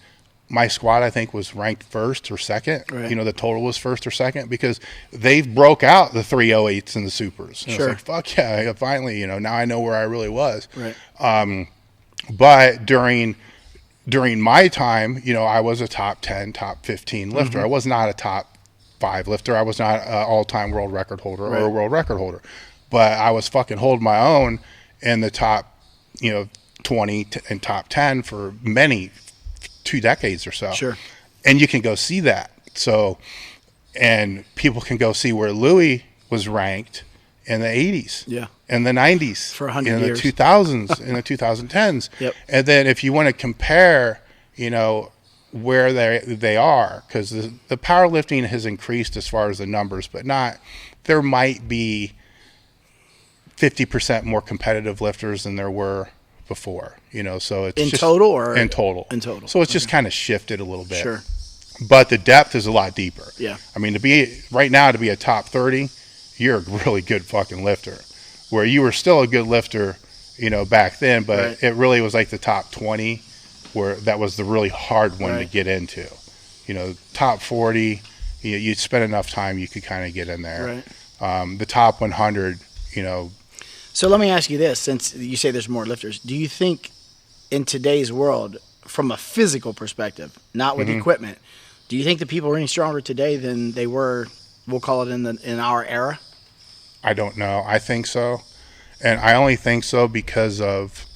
my squad, I think, was ranked first or second. Right. You know, the total was first or second because they broke out the 308s and the supers. And Sure. I was like, fuck yeah, finally, you know, now I know where I really was. Right. But during my time, you know, I was a top 10, top 15 lifter. I was not a top 5 lifter. I was not an all-time world record holder or a world record holder. But I was fucking holding my own in the top, you know, 20 and top 10 for 2 decades or so. Sure. And you can go see that. So, and people can go see where Louis was ranked in the 80s. Yeah. In the 90s. For 100 in years. the 2000s, in the 2010s. Yep. And then if you want to compare, you know, where they are, because the powerlifting has increased as far as the numbers, but not, there might be 50% more competitive lifters than there were before, you know, so it's In just total or? in total. In total. So it's just kind of shifted a little bit. Sure. But the depth is a lot deeper. Yeah. I mean, to be a top 30, you're a really good fucking lifter. Where you were still a good lifter, you know, back then, but Right. it really was like the top 20 where that was the really hard one to Right. get into. You know, top 40, you'd spend enough time, you could kind of get in there. Right. The top 100, you know. So let me ask you this, since you say there's more lifters, do you think in today's world, from a physical perspective, not with equipment, do you think the people are any stronger today than they were, we'll call it in our era? I don't know. I think so. And I only think so because of,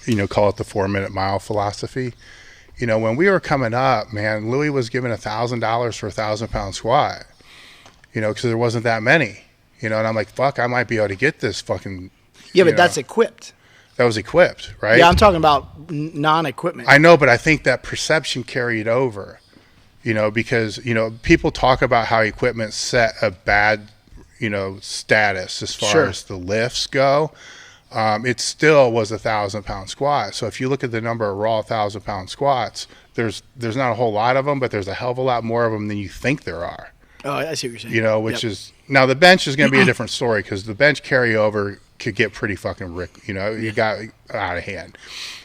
you know, call it the 4-minute mile philosophy. You know, when we were coming up, man, Louis was given $1,000 for a 1,000-pound squat, you know, because there wasn't that many, you know, and I'm like, fuck, I might be able to get this fucking. Yeah, but know, that's equipped. that was equipped, right? Yeah, I'm talking about non-equipment. I know, but I think that perception carried over, you know, because, you know, people talk about how equipment set a bad, you know, status as far Sure. as the lifts go. It still was a 1,000-pound squat. So if you look at the number of raw 1,000-pound squats, there's not a whole lot of them, but there's a hell of a lot more of them than you think there are. Oh, I see what you're saying. You know, which is now the bench is going to be a different story because the bench carryover could get pretty fucking you know, you got out of hand.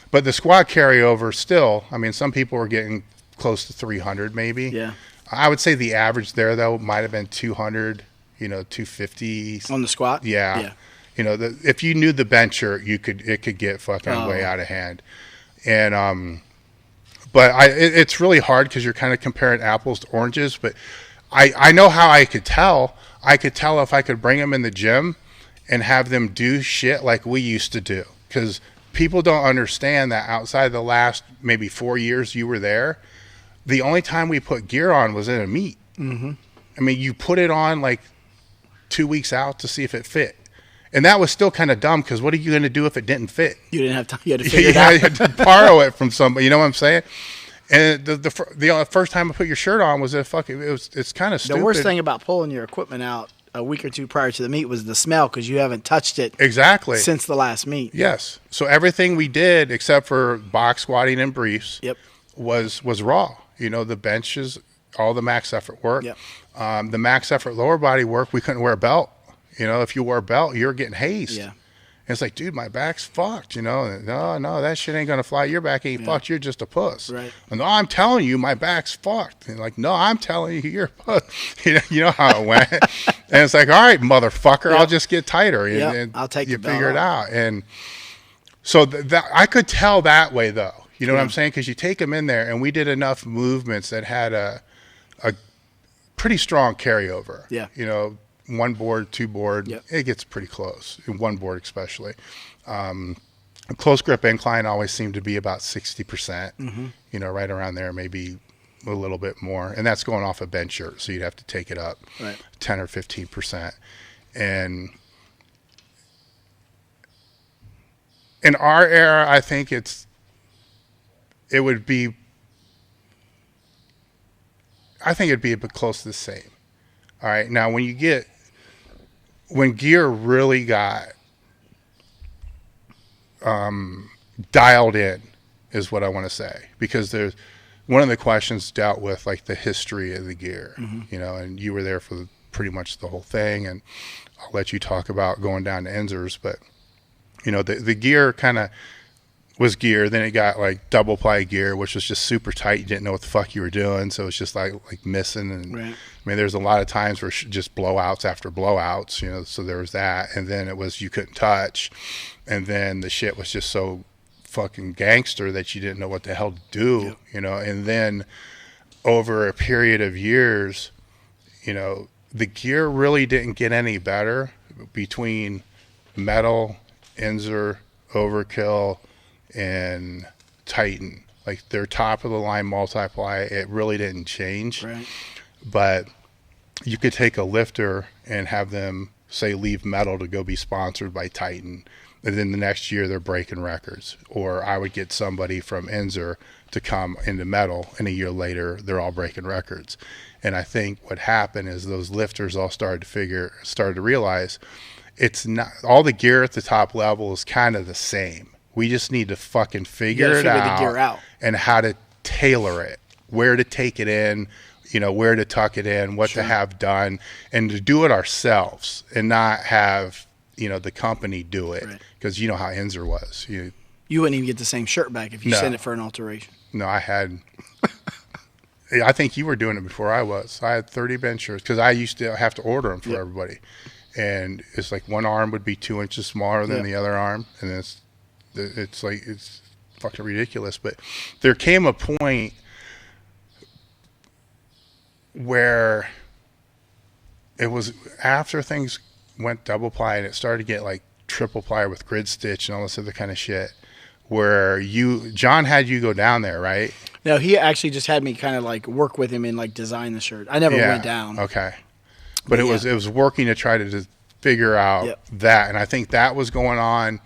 But the squat carryover still, I mean, some people were getting close to 300 maybe. Yeah. I would say the average there though might have been 200, you know, 250 On the squat? Yeah. Yeah. You know, if you knew the bencher, it could get fucking way out of hand. And but it's really hard because you're kind of comparing apples to oranges. But I know how I could tell. I could tell if I could bring them in the gym and have them do shit like we used to do. Because people don't understand that outside the last maybe 4 years you were there, the only time we put gear on was in a meet. Mm-hmm. I mean, you put it on like 2 weeks out to see if it fit. And that was still kind of dumb because what are you going to do if it didn't fit? You didn't have time. You had to figure it Yeah, out. you had to borrow it from somebody. You know what I'm saying? And the first time I put your shirt on was it's kind of stupid. The worst thing about pulling your equipment out a week or two prior to the meet was the smell because you haven't touched it exactly since the last meet. Yes. So everything we did except for box squatting and briefs Yep. was raw. You know, the benches, all the max effort work. Yep. The max effort lower body work, we couldn't wear a belt. You know, if you wore a belt, you're getting hazed. Yeah. And it's like, dude, my back's fucked. You know, no, that shit ain't gonna fly. Your back ain't fucked. You're just a puss. Right. And, no, I'm telling you, my back's fucked. And like, no, I'm telling you, you're a puss. You know how it went. And it's like, all right, motherfucker, Yep. I'll just get tighter. Yep. And I'll take you the belt figure it off. out. And so that I could tell that way though. You know what I'm saying? Because you take them in there, and we did enough movements that had a pretty strong carryover. Yeah. You know, 1 board, 2 board, Yep. it gets pretty close. In 1 board especially. A close grip incline always seemed to be about 60%. You know, right around there, maybe a little bit more. And that's going off a bench shirt, so you'd have to take it up Right. 10 or 15%. And in our era, I think it'd be a bit close to the same. All right. Now, when gear really got dialed in is what I want to say, because there's one of the questions dealt with like the history of the gear, you know, and you were there for pretty much the whole thing. And I'll let you talk about going down to Enzer's, but You know, the gear kind of was gear. Then it got like double ply gear, which was just super tight. You didn't know what the fuck you were doing. So it's just like missing. And Right. I mean, there's a lot of times where just blowouts after blowouts, you know, so there was that. And then it was, you couldn't touch. And then the shit was just so fucking gangster that you didn't know what the hell to do, Yep. you know. And then over a period of years, you know, the gear really didn't get any better between Metal, Inzer, Overkill, and Titan. Like their top of the line multiply, it really didn't change. Right. But you could take a lifter and have them say leave Metal to go be sponsored by Titan, and then the next year they're breaking records. Or I would get somebody from Inzer to come into Metal, and a year later they're all breaking records. And I think what happened is those lifters all started to realize it's not all the gear at the top level is kind of the same. We just need to fucking figure it out, the gear out and how to tailor it, where to take it in, you know, where to tuck it in, what to have done, and to do it ourselves and not have, you know, the company do it. Because you know how Inzer was. You wouldn't even get the same shirt back if you sent it for an alteration. No, I had. I think you were doing it before I was. I had 30 bench shirts because I used to have to order them for everybody. And it's like one arm would be 2 inches smaller than the other arm. And it's like, it's fucking ridiculous. But there came a point where it was after things went double ply and it started to get like triple ply with grid stitch and all this other kind of shit, where John had you go down there, right? No, he actually just had me kind of like work with him and like design the shirt. I never went down. Okay. But it was working to try to just figure out that. And I think that was going on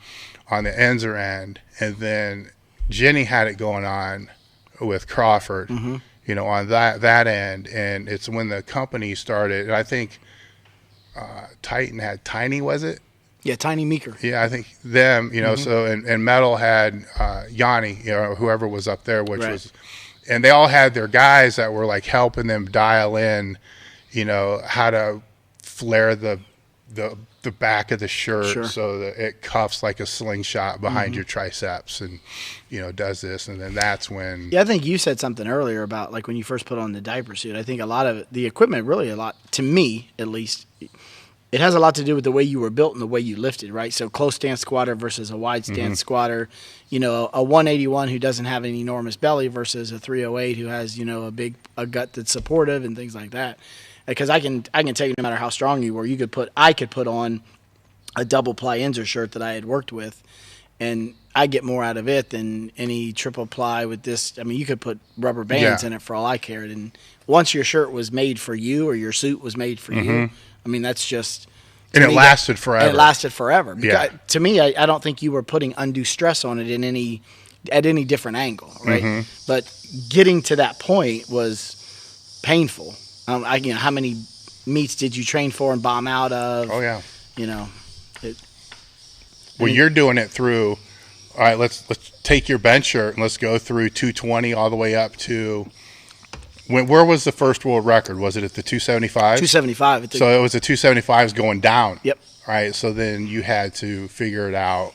the Enzer end. And then Jenny had it going on with Crawford, you know, on that end. And it's when the company started. And I think Titan had Tiny, was it? Yeah, Tiny Meeker. Yeah, I think them, you know, so, and Metal had Yanni, you know, whoever was up there, which was, and they all had their guys that were like helping them dial in, you know, how to flare the back of the shirt so that it cuffs like a slingshot behind your triceps and, you know, does this. And then that's when. Yeah, I think you said something earlier about like when you first put on the diaper suit. I think a lot of it, the equipment really a lot, to me at least, it has a lot to do with the way you were built and the way you lifted, right? So close stance squatter versus a wide stance squatter, you know, a 181 who doesn't have an enormous belly versus a 308 who has, you know, a gut that's supportive and things like that. Because I can tell you, no matter how strong you were, I could put on a double ply Inzer shirt that I had worked with, and I get more out of it than any triple ply with this. I mean, you could put rubber bands in it for all I cared. And once your shirt was made for you or your suit was made for you, I mean, that's just. And it lasted forever. And it lasted forever. Because to me, I don't think you were putting undue stress on it at any different angle, right? But getting to that point was painful. You know, how many meets did you train for and bomb out of? Oh yeah. You know. You're doing it through. All right, let's take your bench shirt and let's go through 220 all the way up to. Where was the first world record? Was it at the 275? 275. So it was the 275s going down. Yep. All right, so then you had to figure it out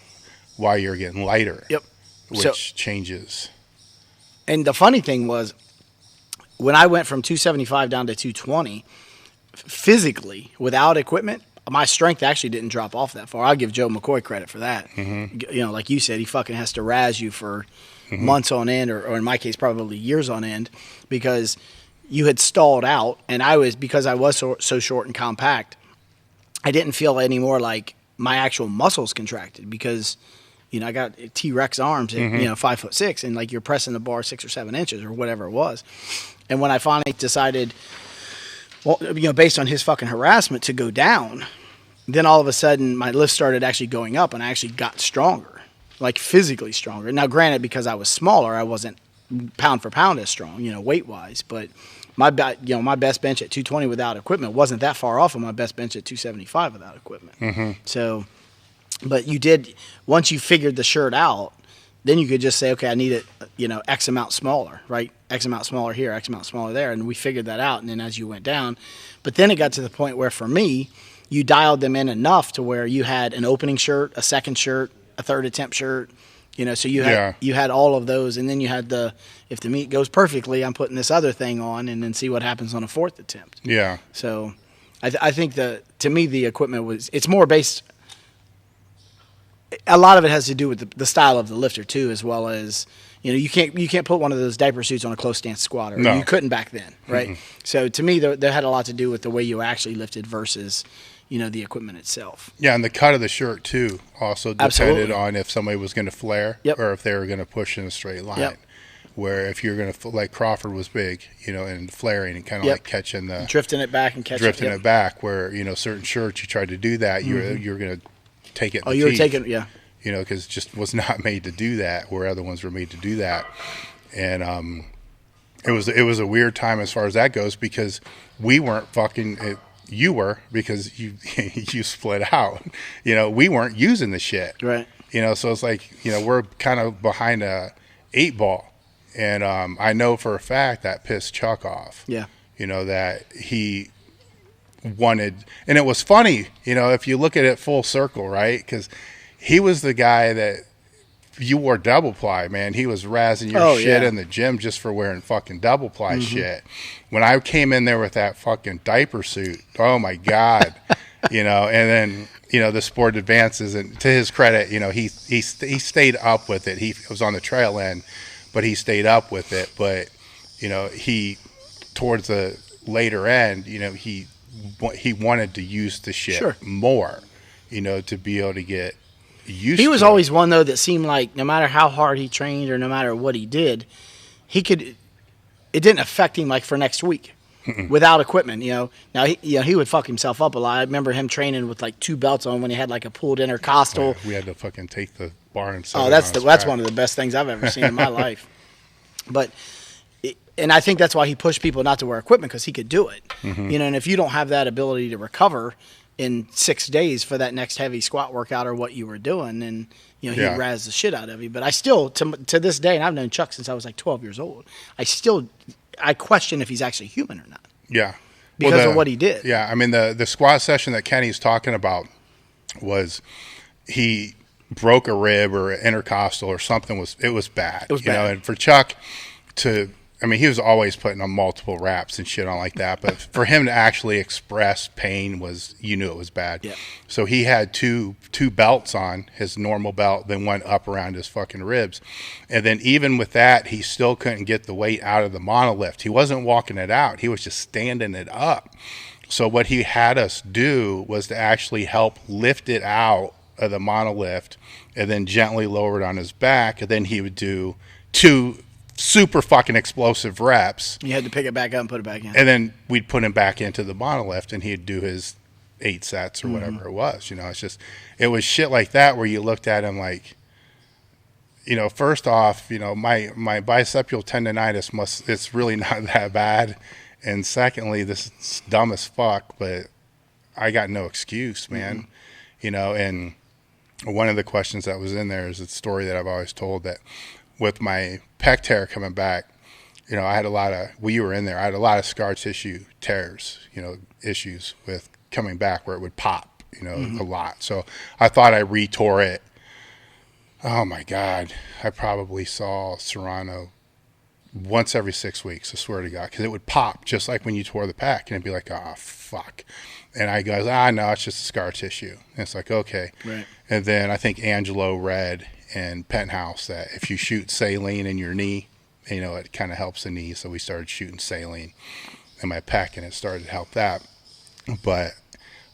while you're getting lighter. Yep. Which changes. And the funny thing was, when I went from 275 down to 220, physically, without equipment, my strength actually didn't drop off that far. I'll give Joe McCoy credit for that. You know, like you said, he fucking has to razz you for months on end, or in my case, probably years on end, because you had stalled out, and because I was so short and compact, I didn't feel any more like my actual muscles contracted because, you know, I got T-Rex arms at, you know, 5'6", and like you're pressing the bar 6 or 7 inches or whatever it was. And when I finally decided, well, you know, based on his fucking harassment, to go down, then all of a sudden my lift started actually going up, and I actually got stronger, like physically stronger. Now, granted, because I was smaller, I wasn't pound for pound as strong, you know, weight wise, but my best bench at 220 without equipment wasn't that far off of my best bench at 275 without equipment. So, but you did, once you figured the shirt out, then you could just say, okay, I need it, you know, X amount smaller, right? X amount smaller here, X amount smaller there. And we figured that out. And then as you went down, but then it got to the point where for me, you dialed them in enough to where you had an opening shirt, a second shirt, a third attempt shirt. So you had all of those, and then you had if the meet goes perfectly, I'm putting this other thing on, and then see what happens on a fourth attempt. Yeah. So I think to me the equipment it's more based. A lot of it has to do with the style of the lifter too, as well as you can't put one of those diaper suits on a close stance squatter. No. You couldn't back then, right? Mm-hmm. So to me, that had a lot to do with the way you actually lifted versus the equipment itself. Yeah, and the cut of the shirt too also depended on if somebody was going to flare or if they were going to push in a straight line. Yep. Where if you're going to, like Crawford was big, and flaring and kind of like catching drifting it back and catching it back. Where certain shirts you tried to do that, you're going to take it. Oh, you were taking because it just was not made to do that. Where other ones were made to do that, and it was a weird time as far as that goes because we weren't fucking. You were because you you split out. We weren't using the shit. Right. So it's like we're kind of behind a 8 ball. And I know for a fact that pissed Chuck off. Yeah. That he wanted, and it was funny, if you look at it full circle, right? Because he was the guy that you wore double ply, man. He was razzing your shit in the gym just for wearing fucking double ply shit. When I came in there with that fucking diaper suit, oh my God, and then the sport advances, and to his credit, he stayed up with it. He was on the trail end. But he stayed up with it. But, he, towards the later end, he wanted to use the shit more, to be able to get used to it. He was always one, though, that seemed like no matter how hard he trained or no matter what he did, it didn't affect him like for next week without equipment, Now, he would fuck himself up a lot. I remember him training with like 2 belts on when he had like a pulled intercostal. Yeah, we had to fucking take the bar and that's one of the best things I've ever seen in my life. But and I think that's why he pushed people not to wear equipment because he could do it. And if you don't have that ability to recover in 6 days for that next heavy squat workout or what you were doing, then he'd razz the shit out of you. But I still to this day, and I've known Chuck since I was like 12 years old, I question if he's actually human or not. Yeah. Because of what he did. Yeah, I mean the squat session that Kenny's talking about was he broke a rib or an intercostal or something. It was bad. It was bad. And for Chuck he was always putting on multiple wraps and shit on like that, but for him to actually express pain you knew it was bad. Yeah. So he had two belts on, his normal belt, then went up around his fucking ribs. And then even with that, he still couldn't get the weight out of the monolift. He wasn't walking it out. He was just standing it up. So what he had us do was to actually help lift it out of the monolift and then gently lower it on his back. And then he would do 2 super fucking explosive reps. You had to pick it back up and put it back in. And then we'd put him back into the monolift and he'd do his 8 sets or whatever it was. It's just, it was shit like that where you looked at him like, first off, my bicepial tendonitis it's really not that bad. And secondly, this is dumb as fuck, but I got no excuse, man. And one of the questions that was in there is a story that I've always told that with my pec tear coming back, I had a lot of, you were in there, I had a lot of scar tissue tears, issues with coming back where it would pop, a lot. So I thought I retore it. Oh my God. I probably saw Serrano once every 6 weeks, I swear to God, because it would pop just like when you tore the pec and it'd be like, oh, fuck. And I goes, no, it's just scar tissue. And it's like, okay. Right. And then I think Angelo read in Penthouse that if you shoot saline in your knee, it kind of helps the knee. So we started shooting saline in my pec and it started to help that. But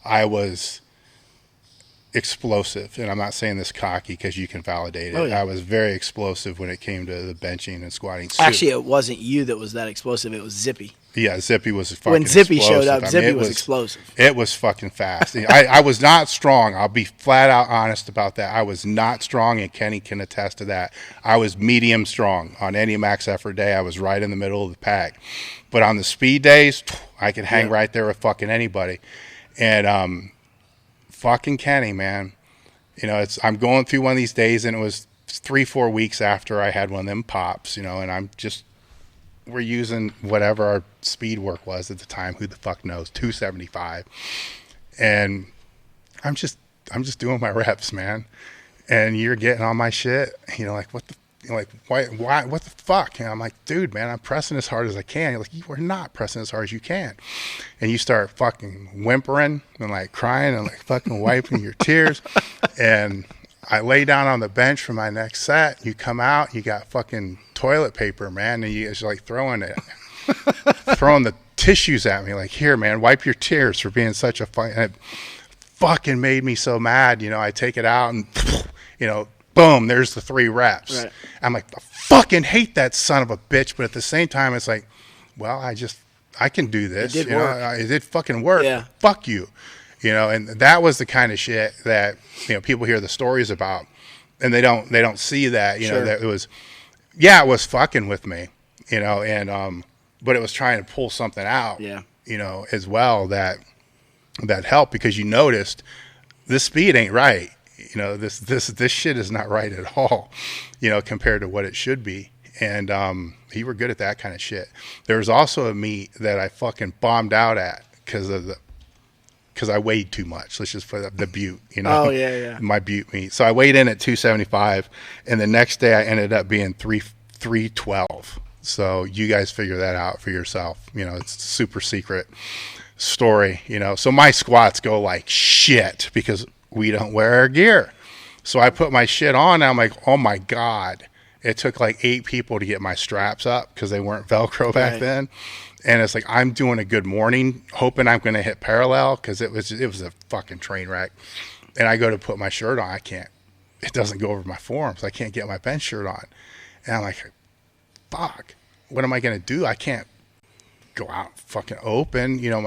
I was explosive, and I'm not saying this cocky because you can validate it. Oh, yeah. I was very explosive when it came to the benching and squatting. Actually, it wasn't you that was that explosive. It was Zippy. Yeah, Zippy was fucking when Zippy explosive. showed up, Zippy was explosive. It was fucking fast. I was not strong. I'll be flat out honest about that. I was not strong, and Kenny can attest to that. I was medium strong. On any max effort day, I was right in the middle of the pack. But on the speed days, I could hang right there with fucking anybody. And fucking Kenny, man. I'm going through one of these days, and it was 3-4 weeks after I had one of them pops, and I'm just, we're using whatever our speed work was at the time. Who the fuck knows? 275. And I'm just doing my reps, man. and you're getting on my shit. You know, like, what the, you know, like, why, what the fuck? And I'm like, dude, man, I'm pressing as hard as I can. You're like, you are not pressing as hard as you can. And you start fucking whimpering and like crying and like fucking wiping your tears. And I lay down on the bench for my next set. You come out, you got fucking toilet paper, man, and you just like throwing the tissues at me. Like, here, man, wipe your tears for being such a fucking. It fucking made me so mad. You know, I take it out and, you know, boom, there's the 3 reps. Right. I'm like, I fucking hate that son of a bitch. But at the same time, it's like, well, I can do this. It did work. It did fucking work. Yeah. Fuck you. You know, and that was the kind of shit that, you know, people hear the stories about, and they don't see that, you know, that it was fucking with me, you know, and, but it was trying to pull something out, you know, as well, that helped, because you noticed the speed ain't right. You know, this shit is not right at all, you know, compared to what it should be. And you were good at that kind of shit. There was also a meet that I fucking bombed out at because I weighed too much. Let's just put the butte, you know. Oh, yeah. My butte meet. So I weighed in at 275, and the next day I ended up being 312. So you guys figure that out for yourself. You know, it's a super secret story, you know. So my squats go like shit because we don't wear our gear. So I put my shit on, and I'm like, oh my God. It took like 8 people to get my straps up because they weren't Velcro back then. And it's like, I'm doing a good morning, hoping I'm going to hit parallel, because it was a fucking train wreck. And I go to put my shirt on. It doesn't go over my forearms. I can't get my bench shirt on. And I'm like, fuck, what am I going to do? I can't go out fucking open. You know,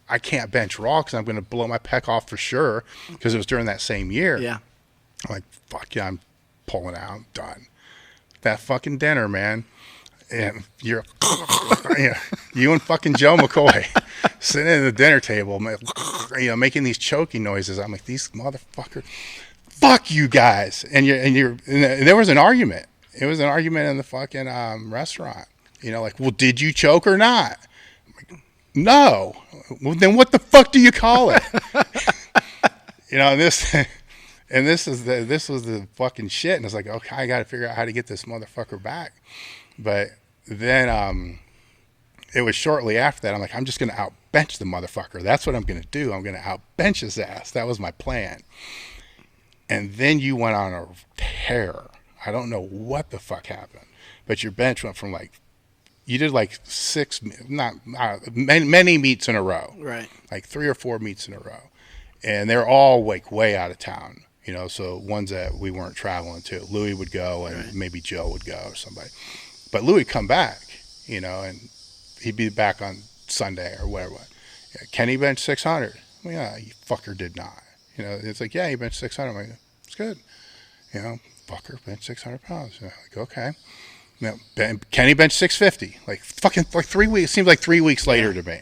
I can't bench raw because I'm going to blow my pec off for sure, because it was during that same year. Yeah. I'm like, fuck yeah, I'm pulling out. I'm done. That fucking dinner, man. And you and fucking Joe McCoy sitting at the dinner table, you know, making these choking noises. I'm like, these motherfuckers, fuck you guys. And there was an argument. It was an argument in the fucking restaurant. You know, like, well, did you choke or not? I'm like, no. Well, then what the fuck do you call it? You know, and this was the fucking shit. And it's like, okay, I got to figure out how to get this motherfucker back. But then it was shortly after that, I'm like, I'm just going to outbench the motherfucker. That's what I'm going to do. I'm going to outbench his ass. That was my plan. And then you went on a tear. I don't know what the fuck happened, but your bench went from like, you did like many meets in a row. Right. Like 3 or 4 meets in a row. And they're all like way out of town. You know, so ones that we weren't traveling to. Louis would go, and maybe Joe would go or somebody. But Louis would come back, you know, and he'd be back on Sunday or whatever. Yeah, Kenny benched 600. Well, yeah, you fucker did not. You know, it's like, yeah, he benched 600. I'm like, it's good. You know, fucker benched 600 pounds. You know, like, okay. You know, Kenny benched 650. Like, fucking, like 3 weeks. It seems like 3 weeks later to me.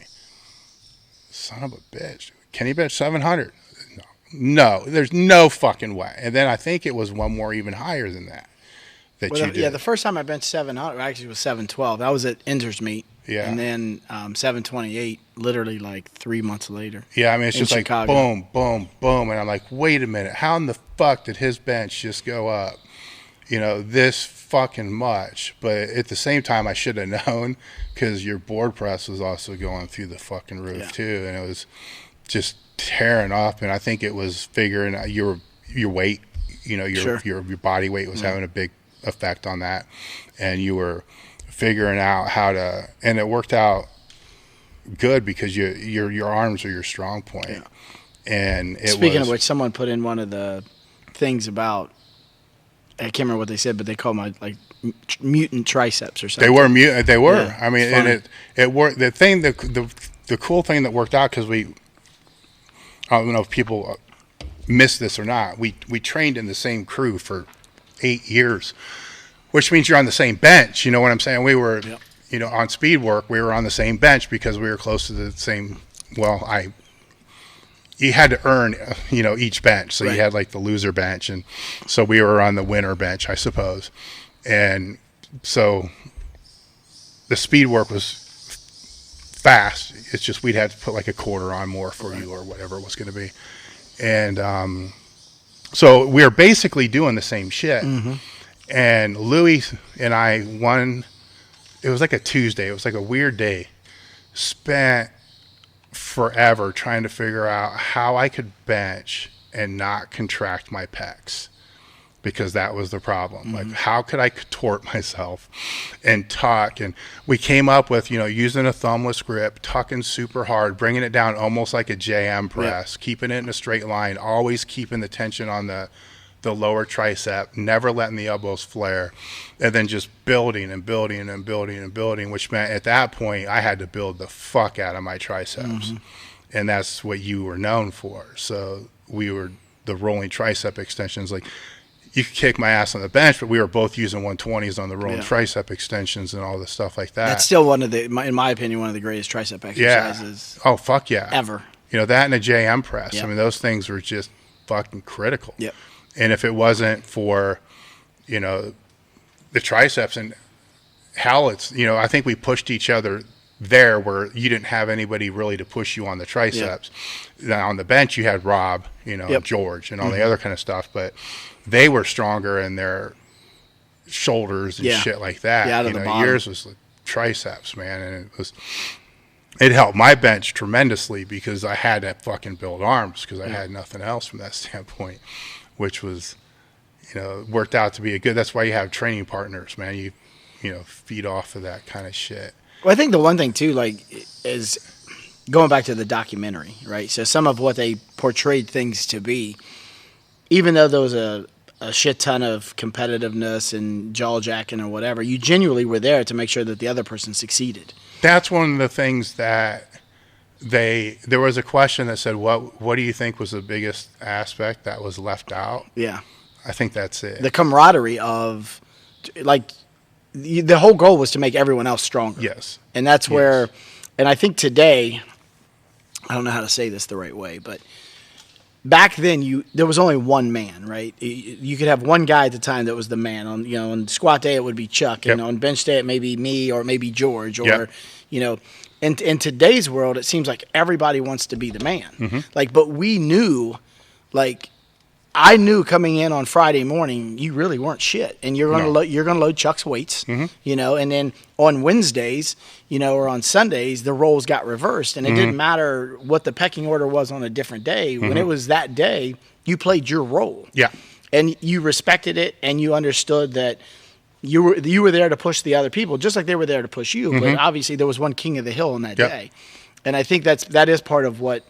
Son of a bitch. Kenny benched 700. No, there's no fucking way. And then I think it was one more even higher than that. You did. Yeah, the first time I benched 700 actually was 712. That was at Ender's meet. Yeah. And then 728 literally like 3 months later. Yeah, I mean, it's just Chicago. Like boom, boom, boom. And I'm like, wait a minute. How in the fuck did his bench just go up, you know, this fucking much? But at the same time, I should have known, because your board press was also going through the fucking roof too. And it was just tearing up, and I think it was figuring out your weight, you know, your body weight was having a big effect on that, and you were figuring out how to, and it worked out good because your arms are your strong point. And speaking of which, someone put in one of the things about, I can't remember what they said, but they called my like mutant triceps or something. They were mutant. They were. Yeah, I mean, and it worked. The thing, the cool thing that worked out, because I don't know if people miss this or not. We trained in the same crew for 8 years, which means you're on the same bench. You know what I'm saying? We were, you know, on speed work, we were on the same bench because we were close to the same. Well, you had to earn, you know, each bench. So you had like the loser bench, and so we were on the winner bench, I suppose. And so the speed work was fast. It's just we'd have to put like a quarter on more for you or whatever it was going to be. And So we were basically doing the same shit. And Louis and I it was like a Tuesday. It was like a weird day. Spent forever trying to figure out how I could bench and not contract my pecs, because that was the problem. Like, how could I contort myself and tuck? And we came up with, using a thumbless grip, tucking super hard, bringing it down almost like a JM press, keeping it in a straight line, always keeping the tension on the lower tricep, never letting the elbows flare, and then just building and building and building and building, which meant at that point I had to build the fuck out of my triceps. And that's what you were known for. So we were the rolling tricep extensions. Like, you could kick my ass on the bench, but we were both using 120s on the rolling tricep extensions and all the stuff like that. That's still in my opinion, one of the greatest tricep exercises. Oh, fuck yeah. Ever. That and a JM press. I mean, those things were just fucking critical. Yep. And if it wasn't for, the triceps, and hell, it's, I think we pushed each other there where you didn't have anybody really to push you on the triceps. Now on the bench, you had Rob, George and all the other kind of stuff, but they were stronger in their shoulders and shit like that. Yeah, out of the bottom. Yours was like triceps, man. And it helped my bench tremendously because I had to fucking build arms because I had nothing else from that standpoint, which was, worked out to be that's why you have training partners, man. You feed off of that kind of shit. Well, I think the one thing too, is going back to the documentary, right? So some of what they portrayed things to be, even though there was a shit ton of competitiveness and jaw jacking or whatever, you genuinely were there to make sure that the other person succeeded. That's one of the things that there was a question that said, what do you think was the biggest aspect that was left out? Yeah. I think that's it. The camaraderie of, the whole goal was to make everyone else stronger. Yes. And that's where, and I think today, I don't know how to say this the right way, but back then there was only one man, right? You could have one guy at the time that was the man. On squat day it would be Chuck, and on bench day it may be me or maybe George, or in today's world it seems like everybody wants to be the man. But we knew, I knew coming in on Friday morning, you really weren't shit, and you're gonna load Chuck's weights, and then on Wednesdays, or on Sundays, the roles got reversed, and it didn't matter what the pecking order was on a different day. When it was that day, you played your role, and you respected it, and you understood that you were there to push the other people, just like they were there to push you. But obviously, there was one king of the hill on that day, and I think that is part of what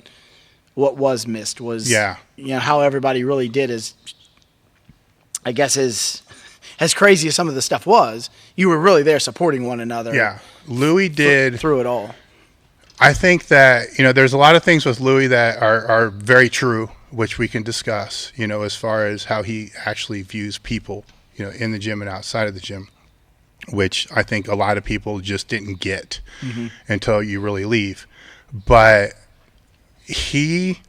was missed was how everybody really did is, I guess, as crazy as some of the stuff was, you were really there supporting one another. Yeah. Louis did through it all. I think that, there's a lot of things with Louis that are very true, which we can discuss, as far as how he actually views people, in the gym and outside of the gym, which I think a lot of people just didn't get until you really leave. But he,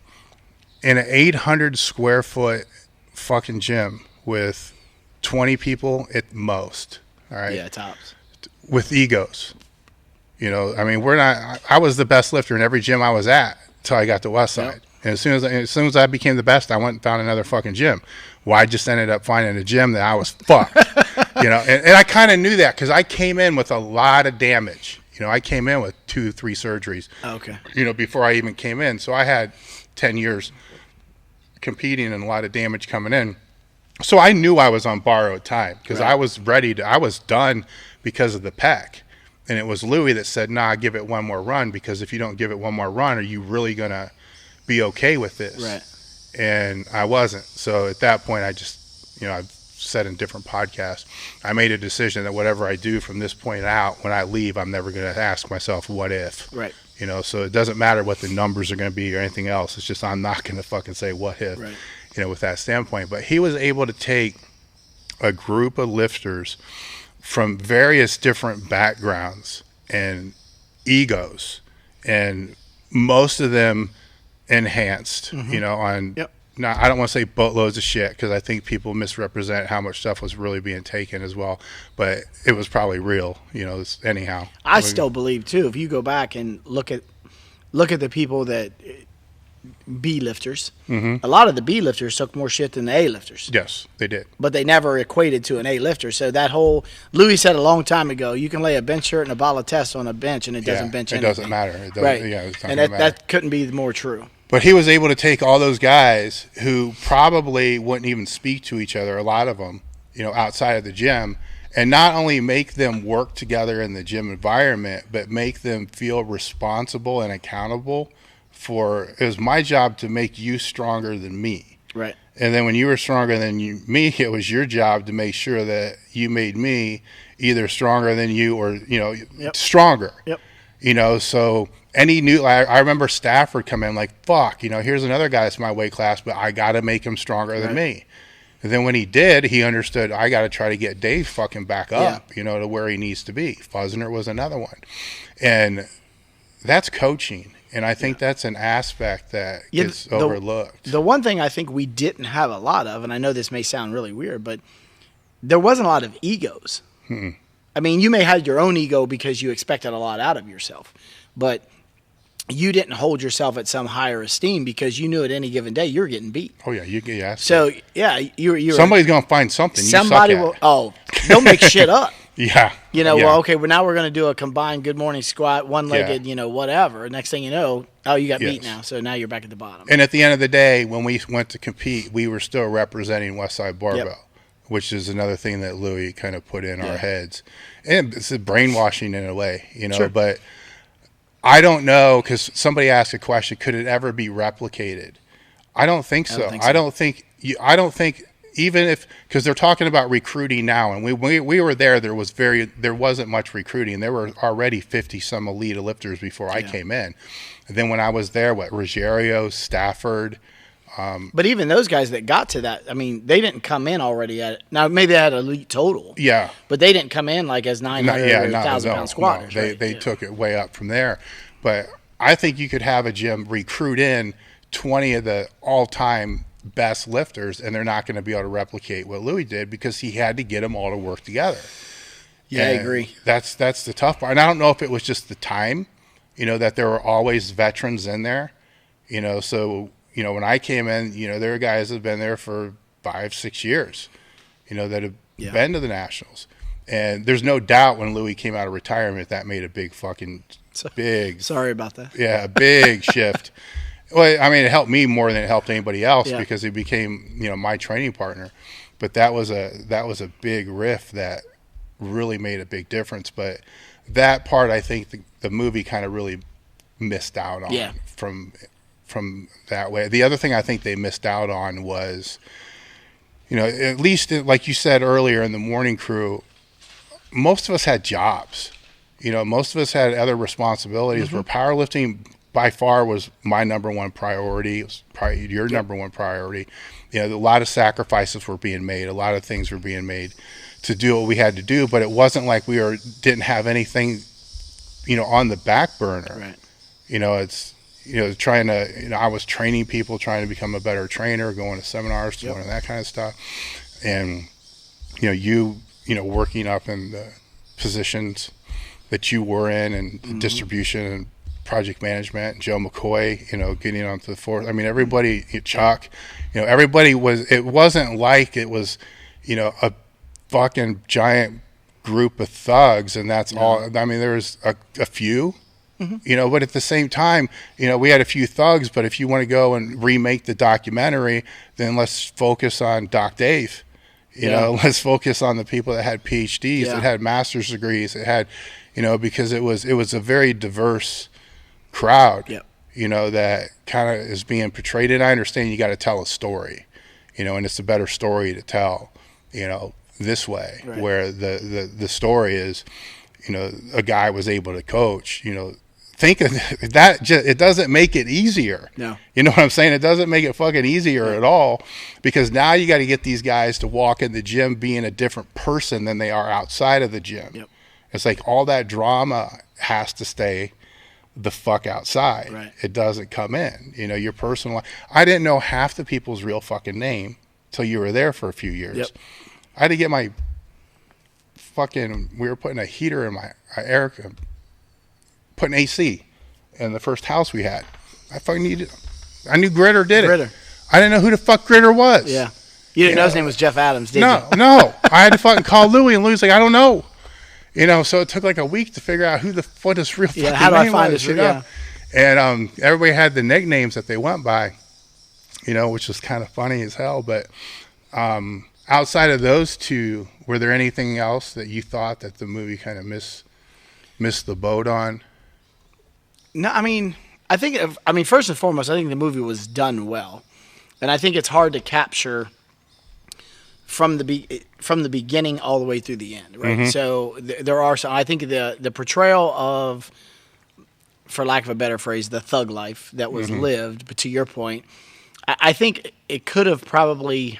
in an 800 square foot fucking gym with 20 people at most, all right? Yeah, tops. With egos. I was the best lifter in every gym I was at until I got to Westside. Yep. And as soon as I became the best, I went and found another fucking gym. Well, I just ended up finding a gym that I was fucked. And I kind of knew that because I came in with a lot of damage. I came in with 2-3 surgeries. Okay. Before I even came in. So I had 10 years competing and a lot of damage coming in. So I knew I was on borrowed time because I was I was done because of the pec. And it was Louis that said, nah, give it one more run, because if you don't give it one more run, are you really going to be okay with this? Right. And I wasn't. So at that point, I just, I've said in different podcasts, I made a decision that whatever I do from this point out, when I leave, I'm never going to ask myself, what if? Right. So it doesn't matter what the numbers are going to be or anything else. It's just I'm not going to fucking say what if, with that standpoint. But he was able to take a group of lifters from various different backgrounds and egos, and most of them enhanced, on now, I don't want to say boatloads of shit because I think people misrepresent how much stuff was really being taken as well, but it was probably real, anyhow. I still believe too, if you go back and look at the people that B lifters. A lot of the B lifters took more shit than the A lifters. Yes, they did. But they never equated to an A lifter. So that whole Louis said a long time ago, you can lay a bench shirt and a bottle of test on a bench, and it doesn't bench anything. It doesn't matter. It doesn't, right? Yeah, it's not and gonna matter. that couldn't be more true. But he was able to take all those guys who probably wouldn't even speak to each other, a lot of them, outside of the gym, and not only make them work together in the gym environment, but make them feel responsible and accountable for, it was my job to make you stronger than me. Right. And then when you were stronger than me, it was your job to make sure that you made me either stronger than you or, stronger. Yep. So any new, I remember Stafford come in like, fuck, here's another guy that's my weight class, but I got to make him stronger than me. And then when he did, he understood, I got to try to get Dave fucking back up, to where he needs to be. Fuzzner was another one. And that's coaching. And I think that's an aspect that gets overlooked. The one thing I think we didn't have a lot of, and I know this may sound really weird, but there wasn't a lot of egos. I mean, you may have your own ego because you expected a lot out of yourself, but you didn't hold yourself at some higher esteem because you knew at any given day you're getting beat. Oh yeah, you So yeah, you're somebody's gonna find something. Somebody will. Oh, they'll make shit up. Yeah. Well, okay, well, now we're going to do a combined good morning squat, one-legged, whatever. Next thing you know, you got beat now, so now you're back at the bottom. And at the end of the day, when we went to compete, we were still representing Westside Barbell, which is another thing that Louis kind of put in our heads. And it's brainwashing in a way, Sure. But I don't know, because somebody asked a question, could it ever be replicated? I don't think so. I don't think even if, because they're talking about recruiting now, and we were there, there wasn't much recruiting. There were already 50 some elite lifters before I came in. And then when I was there, Ruggiero, Stafford. But even those guys that got to that, I mean, they didn't come in already at it. Now maybe they had elite total. Yeah. But they didn't come in like as 900 or 1,000 pound squatters. No. They took it way up from there. But I think you could have a gym recruit in 20 of the all-time best lifters, and they're not going to be able to replicate what Louis did because he had to get them all to work together. Yeah, and I agree. That's the tough part. And I don't know if it was just the time, that there were always veterans in there, so, when I came in, there were guys that have been there for 5-6 years, that have been to the Nationals. And there's no doubt when Louis came out of retirement, that made a big Sorry about that. Yeah, a big shift. Well, I mean, it helped me more than it helped anybody else because he became, my training partner. But that was a big riff that really made a big difference. But that part, I think the movie kind of really missed out on from that way. The other thing I think they missed out on was, at least like you said earlier in the morning crew, most of us had jobs. Most of us had other responsibilities. Where powerlifting by far was my number one priority. It was probably your number one priority. A lot of sacrifices were being made. A lot of things were being made to do what we had to do, but it wasn't like we didn't have anything, on the back burner. Right. It's, trying to, I was training people, trying to become a better trainer, going to seminars, doing that kind of stuff. And, working up in the positions that you were in and distribution and project management, Joe McCoy, getting onto the floor. I mean, everybody, Chuck, everybody it wasn't like it was, a fucking giant group of thugs and that's all. I mean, there was a few, but at the same time, we had a few thugs, but if you want to go and remake the documentary, then let's focus on Doc Dave. Let's focus on the people that had PhDs, that had master's degrees, that had, because it was a very diverse crowd, that kind of is being portrayed. And I understand you got to tell a story, and it's a better story to tell, this way, where the story is, a guy was able to coach, think of that. It doesn't make it easier. No. You know what I'm saying? It doesn't make it fucking easier at all, because now you got to get these guys to walk in the gym being a different person than they are outside of the gym. Yep. It's like all that drama has to stay the fuck outside. Right. It doesn't come in. Your personal life. I didn't know half the people's real fucking name till you were there for a few years. Yep. I had to get my we were putting a heater in my putting AC in the first house we had. I fucking needed I knew Gritter did Gritter. it. I didn't know who the fuck Gritter was. Yeah. You didn't know his name was Jeff Adams, did you? No. I had to fucking call Louie, and Louie's like, I don't know. So it took like a week to figure out what his real fucking name was. How do I find his real? And everybody had the nicknames that they went by, which was kind of funny as hell. But outside of those two, were there anything else that you thought that the movie kind of missed the boat on? No, I think first and foremost, I think the movie was done well, and I think it's hard to capture from the beginning all the way through the end, right? Mm-hmm. So there are some. I think the portrayal of, for lack of a better phrase, the thug life that was lived. But to your point, I think it could have probably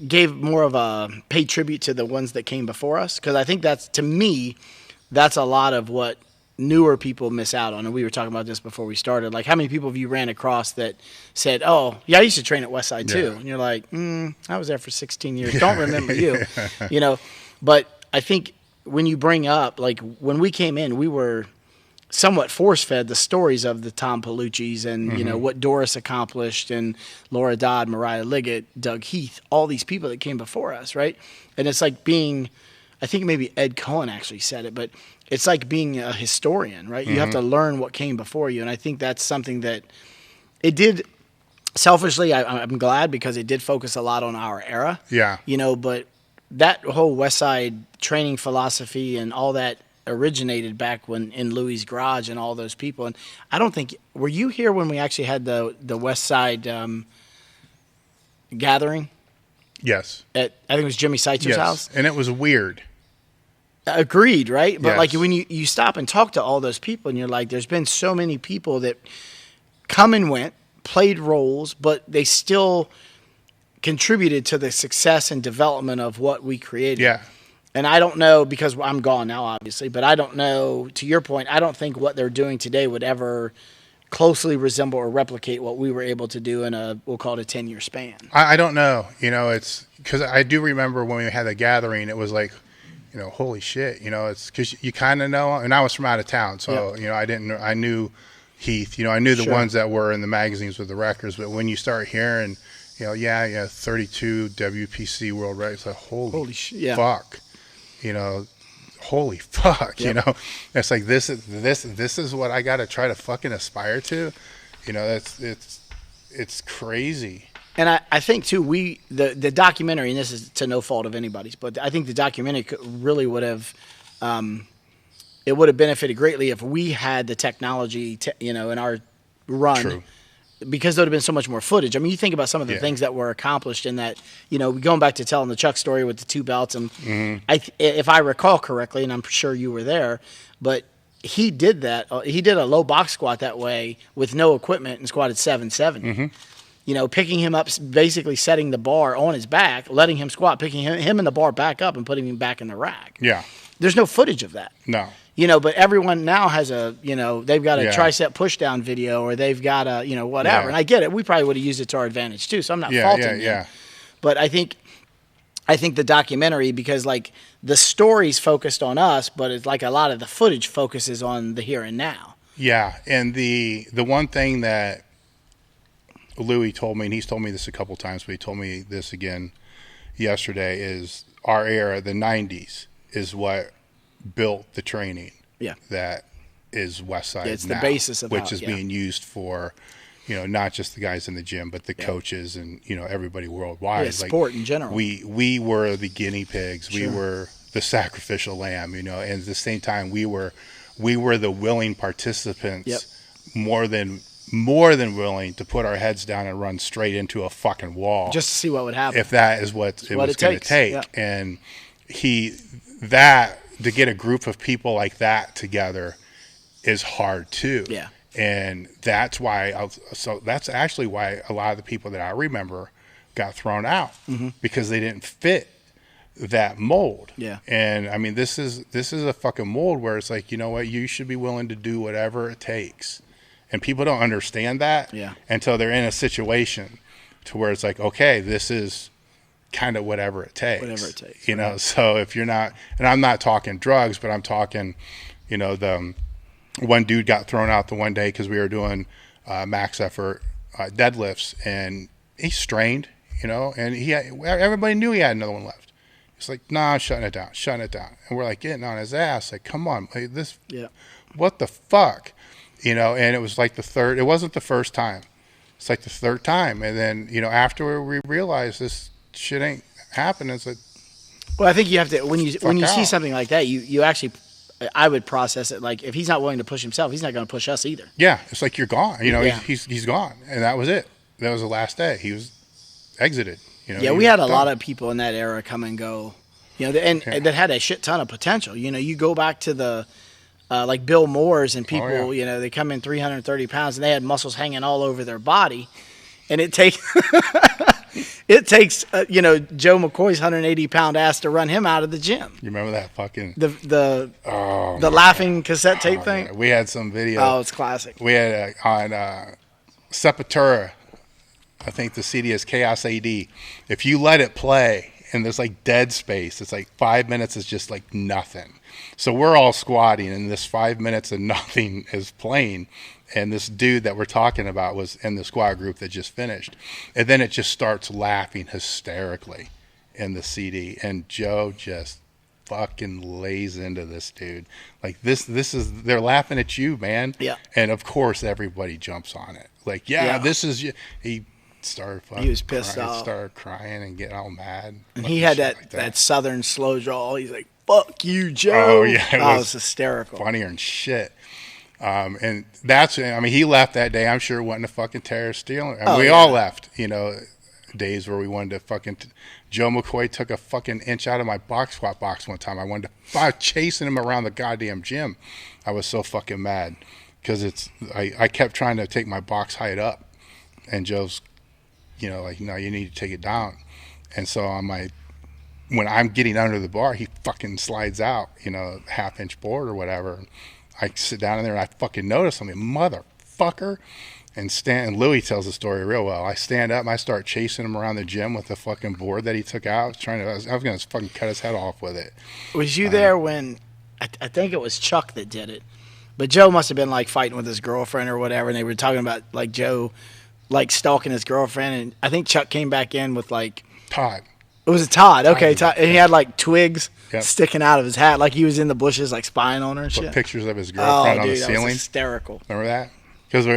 gave more of a paid tribute to the ones that came before us, because I think that's a lot of what newer people miss out on. And we were talking about this before we started. Like, how many people have you ran across that said, oh, yeah, I used to train at Westside too. And you're like, I was there for 16 years. Don't remember you. But I think when you bring up, like, when we came in, we were somewhat force-fed the stories of the Tom Palucci's and, what Doris accomplished, and Laura Dodd, Mariah Liggett, Doug Heath, all these people that came before us, right? And it's like I think maybe Ed Cohen actually said it, but it's like being a historian, right? You have to learn what came before you. And I think that's something that it did, selfishly, I'm glad, because it did focus a lot on our era. Yeah. But that whole Westside training philosophy and all that originated back when in Louie's garage and all those people. And I don't think, were you here when we actually had the Westside gathering? Yes. I think it was Jimmy Seitzer's house. And it was weird. Agreed, right? But like when you stop and talk to all those people, and you're like, there's been so many people that come and went, played roles, but they still contributed to the success and development of what we created. Yeah. And I don't know, because I'm gone now, obviously, but I don't know, to your point, I don't think what they're doing today would ever closely resemble or replicate what we were able to do in we'll call it a 10-year span. I don't know. It's because I do remember when we had the gathering, it was like, holy shit, it's because you kind of know, and I was from out of town. So, I knew Heath, I knew the ones that were in the magazines with the records, but when you start hearing, 32 WPC world records, like, holy fuck, holy fuck, it's like, this is what I got to try to fucking aspire to. It's crazy. And I think too, the documentary, and this is to no fault of anybody's, but I think the documentary really would have, it would have benefited greatly if we had the technology, in our run. True. Because there would have been so much more footage. You think about some of the things that were accomplished in that, going back to telling the Chuck story with the 2 belts. And if I recall correctly, and I'm sure you were there, but he did that. He did a low box squat that way with no equipment and squatted 770. Picking him up, basically setting the bar on his back, letting him squat, picking him and the bar back up and putting him back in the rack. Yeah. There's no footage of that. No. But everyone now has they've got a tricep push down video, or they've got a, whatever. Yeah. And I get it. We probably would have used it to our advantage too. So I'm not faulting them. But I think the documentary, because like the story's focused on us, but it's like a lot of the footage focuses on the here and now. Yeah. And the one thing that Louie told me, and he's told me this a couple times, but he told me this again yesterday, is our era, the 90s, is what built the training that is Westside now. It's the basis of which is being used for, not just the guys in the gym, but the coaches and, everybody worldwide. Yeah, sport in general. We were the guinea pigs. Sure. We were the sacrificial lamb, and at the same time we were the willing participants, more than willing to put our heads down and run straight into a fucking wall just to see what would happen, if that is what it was going to take. Yep. And to get a group of people like that together is hard too. Yeah. And that's why that's actually why a lot of the people that I remember got thrown out, because they didn't fit that mold. Yeah. And this is a fucking mold where it's like, you should be willing to do whatever it takes. And people don't understand that until they're in a situation to where it's like, okay, this is kind of whatever it takes. Whatever it takes. Right. So if you're not, and I'm not talking drugs, but I'm talking, the one dude got thrown out the one day because we were doing max effort deadlifts, and he strained, and everybody knew he had another one left. He's like, nah, shutting it down. And we're like getting on his ass, like, come on, what the fuck? And it was like it wasn't the first time. It's like the third time. And then, after we realized this shit ain't happening, it's like, well, I think you have to, when you see something like that, you actually, I would process it like, if he's not willing to push himself, he's not going to push us either. Yeah. It's like, you're gone. He's gone. And that was it. That was the last day. He was exited. We had a lot of people in that era come and go, and that had a shit ton of potential. You go back to the, like Bill Moore's and people, they come in 330 pounds and they had muscles hanging all over their body. And it takes, Joe McCoy's 180-pound ass to run him out of the gym. You remember that fucking the laughing cassette tape thing? Yeah. We had some video. Oh, it's classic. We had on Sepultura, I think the CD is Chaos AD. If you let it play and there's like dead space, it's like 5 minutes is just like nothing. So we're all squatting and this 5 minutes of nothing is playing. And this dude that we're talking about was in the squat group that just finished. And then it just starts laughing hysterically in the CD. And Joe just fucking lays into this dude. Like this is, they're laughing at you, man. Yeah. And of course everybody jumps on it. Like, this is, he started fucking, he was pissed off. Started crying and getting all mad. And he had that southern slow drawl. He's like, fuck you, Joe. Oh, yeah. It was hysterical. Funnier than shit. And that's, he left that day. I'm sure it wasn't a fucking terrorist stealing. We all left, days where we wanted to fucking, Joe McCoy took a fucking inch out of my box squat box one time. I was chasing him around the goddamn gym. I was so fucking mad because I kept trying to take my box height up and Joe's, like, no, you need to take it down. And so when I'm getting under the bar, he fucking slides out, half-inch board or whatever. I sit down in there and I fucking notice him, motherfucker. And Louis tells the story real well. I stand up and I start chasing him around the gym with the fucking board that he took out. I was going to fucking cut his head off with it. Was you there when, I think it was Chuck that did it, but Joe must have been like fighting with his girlfriend or whatever, and they were talking about like Joe like stalking his girlfriend, and I think Chuck came back in with like Todd. It was a Todd. Okay, Todd. And he had like twigs sticking out of his hat, like he was in the bushes, like spying on her and shit. Put pictures of his girlfriend on the ceiling. That was hysterical. Remember that? Because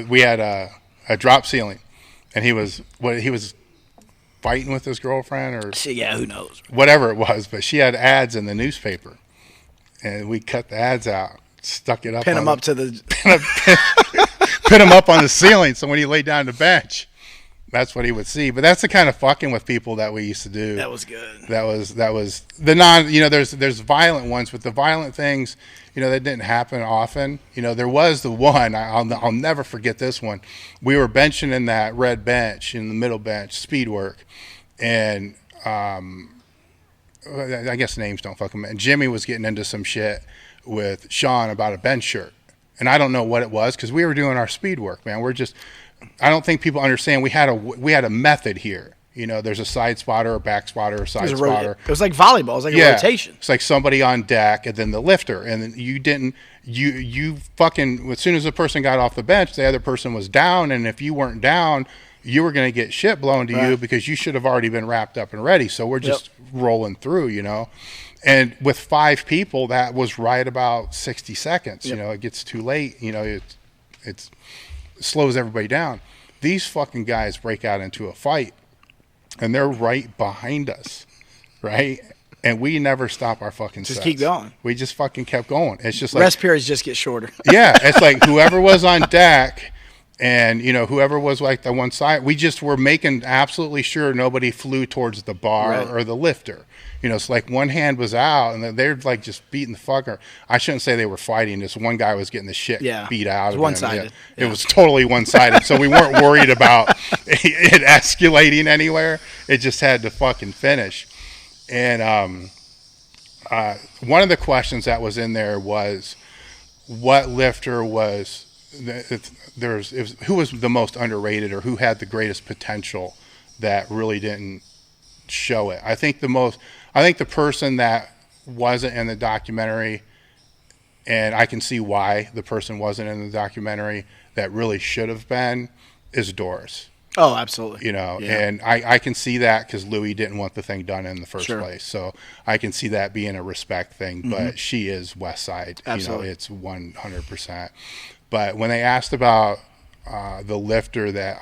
we had a drop ceiling, and he was fighting with his girlfriend or who knows? Whatever it was, but she had ads in the newspaper, and we cut the ads out, stuck it up, pin him up to the pin him up on the ceiling, so when he laid down the bench, that's what he would see. But that's the kind of fucking with people that we used to do. That was good. That was the non. There's violent ones, but the violent things, that didn't happen often. There was the one. I'll never forget this one. We were benching in that red bench in the middle bench, speed work, and I guess names don't fucking matter. And Jimmy was getting into some shit with Sean about a bench shirt, and I don't know what it was because we were doing our speed work, man. I don't think people understand we had a method here. There's a side spotter, a back spotter, a side spotter. It was like volleyball. It was like a rotation. It's like somebody on deck and then the lifter. And then you fucking, as soon as the person got off the bench, the other person was down. And if you weren't down, you were going to get shit blown to you because you should have already been wrapped up and ready. So we're just rolling through, And with 5 people, that was right about 60 seconds. It gets too late. It slows everybody down. These fucking guys break out into a fight, and they're right behind us, right? And we never stop our fucking sets. Keep going. We just fucking kept going. It's just like rest periods just get shorter. Yeah, it's like whoever was on deck and whoever was like the one side, we just were making absolutely sure nobody flew towards the bar or the lifter. It's like one hand was out and they're like just beating the fucker. I shouldn't say they were fighting. Just one guy was getting the shit beat out of him. One-sided. It was totally one-sided. So we weren't worried about it escalating anywhere. It just had to fucking finish. And one of the questions that was in there was what lifter was who was the most underrated or who had the greatest potential that really didn't show it. I think the person that wasn't in the documentary and I can see why the person wasn't in the documentary that really should have been, is Doris. Oh, absolutely. You know, and I can see that because Louis didn't want the thing done in the first Sure. place. So I can see that being a respect thing, but she is Westside. Absolutely. You know, it's 100%. But when they asked about the lifter that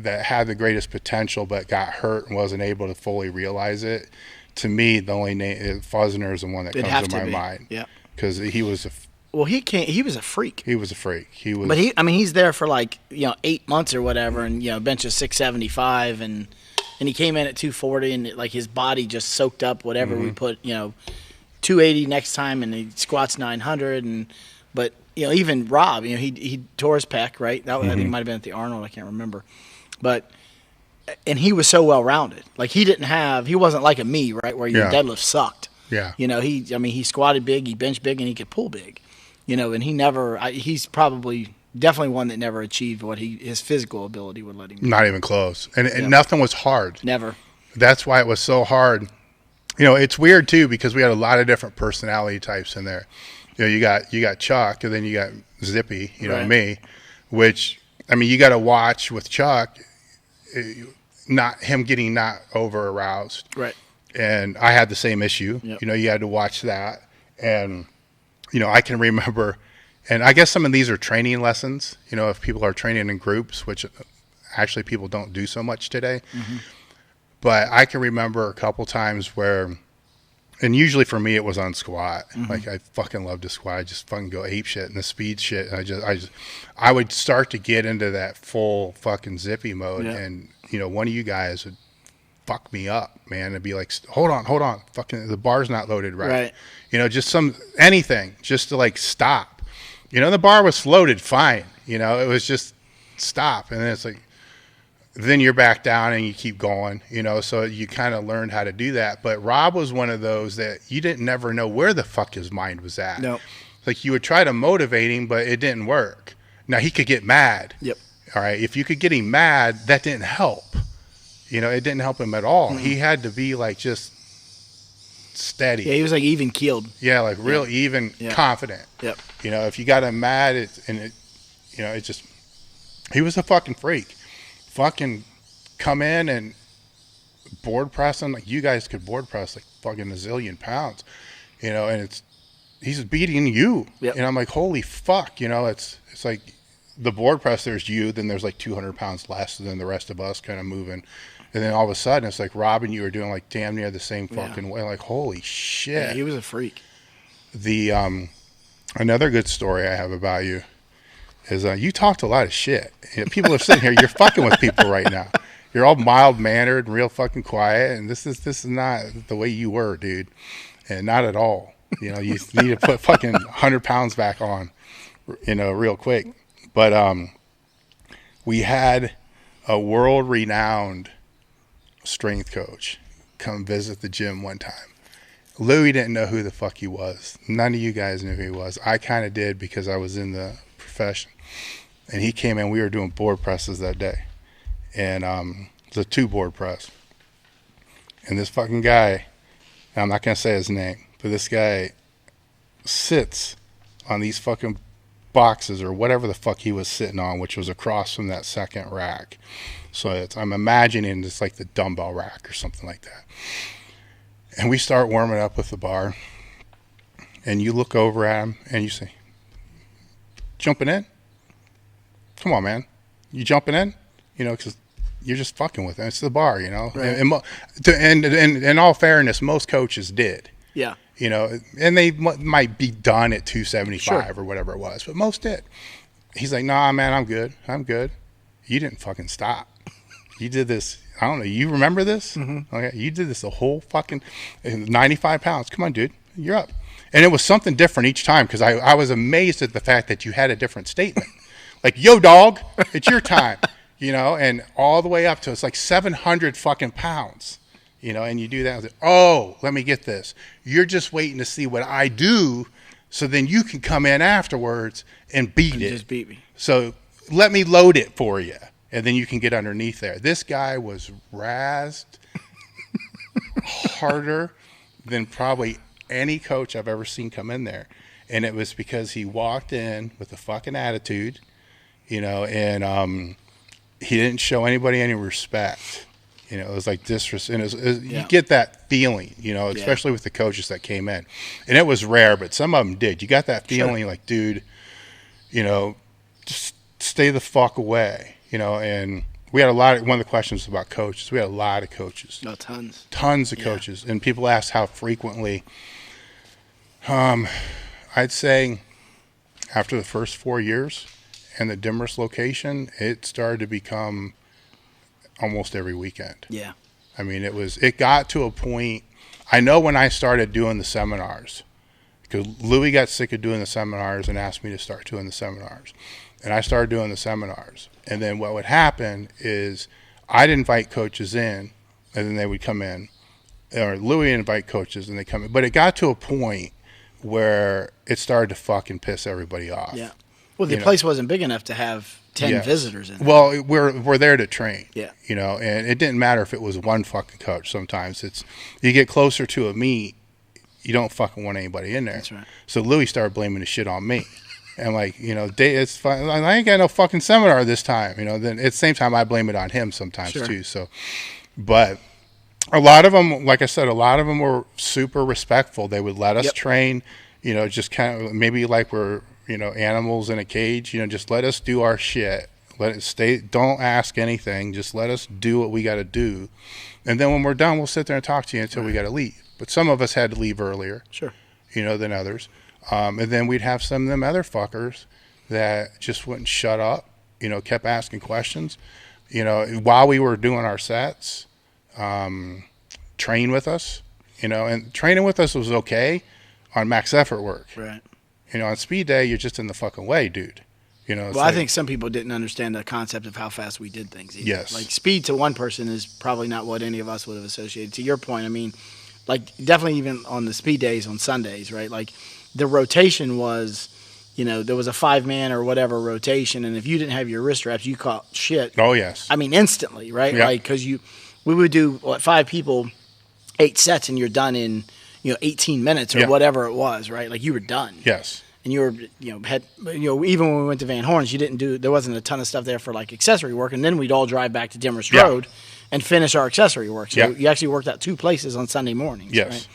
had the greatest potential but got hurt and wasn't able to fully realize it, to me, the only name, Fuzzner is the one that comes to my mind. Yeah. Because he was he was a freak. He was a freak. He was. But he's there for 8 months or whatever, and benches 675, and he came in at 240, and his body just soaked up whatever we put, 280 next time, and he squats 900, but even Rob, he tore his pec, right? That I think it might have been at the Arnold, I can't remember, and he was so well rounded. He wasn't like a me, right, where your deadlift sucked. Yeah. He squatted big, he benched big, and he could pull big. And he's probably definitely one that never achieved what his physical ability would let him do. Not even close. And nothing was hard. Never. That's why it was so hard. It's weird too, because we had a lot of different personality types in there. You got Chuck, and then you got Zippy, Right. me, which, you got to watch with Chuck, not him getting not over aroused. Right. And I had the same issue. Yep. You had to watch that. And, I can remember, and I guess some of these are training lessons, if people are training in groups, which actually people don't do so much today. But I can remember a couple times where, and usually for me it was on squat. I fucking love to squat. I just fucking go ape shit and the speed shit. And I would start to get into that full fucking Zippy mode. Yeah. And, one of you guys would fuck me up, man. It'd be like, hold on, fucking the bar's not loaded right. Just anything just to stop. The bar was floated fine. It was just stop. And then it's then you're back down and you keep going, so you kind of learned how to do that. But Rob was one of those that you didn't never know where the fuck his mind was at. No. You would try to motivate him, but it didn't work. Now he could get mad. Yep. All right. If you could get him mad, that didn't help. It didn't help him at all. He had to be just steady. Yeah, he was even keeled. Yeah, real even, confident. Yep. If you got him mad, he was a fucking freak. Fucking come in and board press him. You guys could board press fucking a zillion pounds, and he's beating you. Yep. And I'm like, holy fuck, it's the board press, there's you, then there's 200 pounds less than the rest of us kind of moving. And then all of a sudden it's Rob and you are doing damn near the same fucking way. Holy shit. Yeah, he was a freak. The another good story I have about you is you talked a lot of shit. People are sitting here, you're fucking with people right now. You're all mild-mannered and real fucking quiet, and this is not the way you were, dude. And not at all. You need to put fucking 100 pounds back on, real quick. But we had a world-renowned strength coach come visit the gym one time. Louis didn't know who the fuck he was. None of you guys knew who he was. I kind of did because I was in the profession. And he came in, we were doing board presses that day. And it was a 2-board press. And this fucking guy, I'm not going to say his name, but this guy sits on these fucking boxes or whatever the fuck he was sitting on, which was across from that second rack. So I'm imagining it's the dumbbell rack or something like that. And we start warming up with the bar. And you look over at him and you say, jumping in? Come on, man. You jumping in? Because you're just fucking with him. It's the bar, Right. And in all fairness, most coaches did. Yeah. And they might be done at 275 or whatever it was, but most did. He's like, nah, man, I'm good. You didn't fucking stop. You did this. I don't know. You remember this? Mm-hmm. Okay. You did this the whole fucking 95 pounds. Come on, dude. You're up. And it was something different each time because I was amazed at the fact that you had a different statement. Yo, dog, it's your time. And all the way up to, it's 700 fucking pounds. And you do that. Oh, let me get this. You're just waiting to see what I do so then you can come in afterwards and beat it. Just beat me. So let me load it for you, and then you can get underneath there. This guy was razzed harder than probably any coach I've ever seen come in there. And it was because he walked in with a fucking attitude, and he didn't show anybody any respect. It was like disrespect. You get that feeling, especially with the coaches that came in. And it was rare, but some of them did. You got that feeling like, dude, just stay the fuck away, and we had one of the questions about coaches. We had a lot of coaches. No, tons. Tons of coaches. And people asked how frequently. I'd say after the first 4 years and the Demorest location, it started to become almost every weekend. Yeah. I mean, it got to a point. I know when I started doing the seminars, because Louis got sick of doing the seminars and asked me to start doing the seminars. And I started doing the seminars. And then what would happen is I'd invite coaches in, and then they would come in. Or Louis would invite coaches, and they come in. But it got to a point where it started to fucking piss everybody off. Yeah. Well, the place wasn't big enough to have 10 visitors in there. Well, we're there to train. Yeah. And it didn't matter if it was one fucking coach. Sometimes you get closer to a meet, you don't fucking want anybody in there. That's right. So Louis started blaming the shit on me. And it's fine. I ain't got no fucking seminar this time. Then at the same time I blame it on him sometimes too. So, but a lot of them, like I said, were super respectful. They would let us train, just kind of maybe like we're, animals in a cage, just let us do our shit. Let it stay. Don't ask anything. Just let us do what we got to do. And then when we're done, we'll sit there and talk to you until we got to leave. But some of us had to leave earlier, than others. And then we'd have some of them other fuckers that just wouldn't shut up, kept asking questions, while we were doing our sets. Train with us, and training with us was okay on max effort work. Right. On speed day, you're just in the fucking way, dude. I think some people didn't understand the concept of how fast we did things either. Yes. Like speed to one person is probably not what any of us would have associated. To your point, I mean, like definitely even on the speed days on Sundays, right? Like the rotation was, there was a 5-man or whatever rotation, and if you didn't have your wrist wraps, you caught shit. Oh, yes. I mean, instantly, right? Yep. Like, because we would do, 5 people, 8 sets, and you're done in, 18 minutes or whatever it was, right? Like, you were done. Yes. And you were, even when we went to Van Horn's, there wasn't a ton of stuff there for, like, accessory work, and then we'd all drive back to Demorest Road and finish our accessory work. So you actually worked out 2 places on Sunday mornings, right?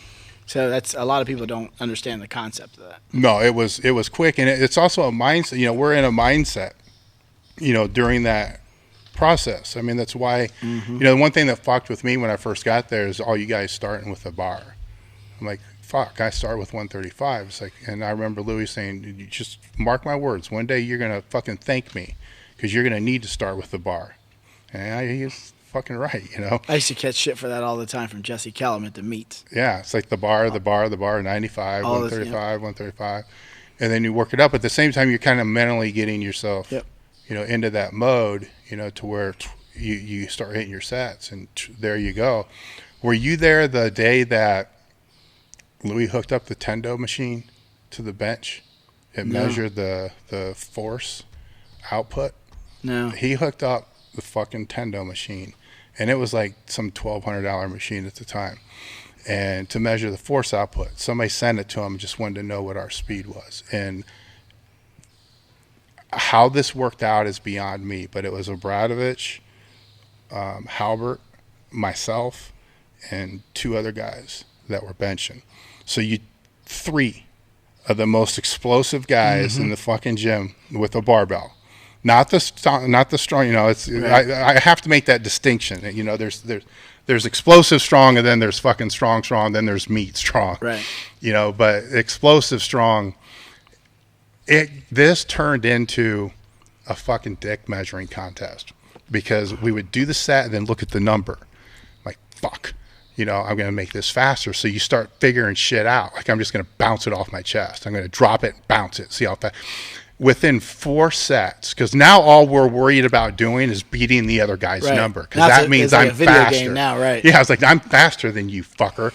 So that's a lot of people don't understand the concept of that. No, it was quick, and it's also a mindset. We're in a mindset, during that process. I mean, that's why, the one thing that fucked with me when I first got there is all you guys starting with a bar. I'm like, fuck, I start with 135. It's like, and I remember Louis saying, you just mark my words. One day you're going to fucking thank me because you're going to need to start with the bar. And he's fucking right, I used to catch shit for that all the time from Jesse Callum at the meets. Yeah, it's like the bar, 95, 135, 135. And then you work it up. At the same time, you're kind of mentally getting yourself, into that mode, to where you start hitting your sets, and there you go. Were you there the day that Louis hooked up the Tendo machine to the bench? It measured the force output. No. He hooked up the fucking Tendo machine, and it was like some $1,200 machine at the time. And to measure the force output, somebody sent it to him, just wanted to know what our speed was. And how this worked out is beyond me, but it was Obradovich, Halbert, myself, and 2 other guys that were benching. So 3 of the most explosive guys in the fucking gym with a barbell. Not the strong. It's right. I have to make that distinction. There's explosive strong, and then there's fucking strong, then there's meat strong. Right. But explosive strong. This turned into a fucking dick measuring contest, because we would do the set and then look at the number, like fuck. I'm going to make this faster. So you start figuring shit out. Like, I'm just going to bounce it off my chest. I'm going to drop it, bounce it, see how fast. Within 4 sets, because now all we're worried about doing is beating the other guy's number, because that means I'm like a video faster. Game now, right? Yeah, I was like, I'm faster than you, fucker.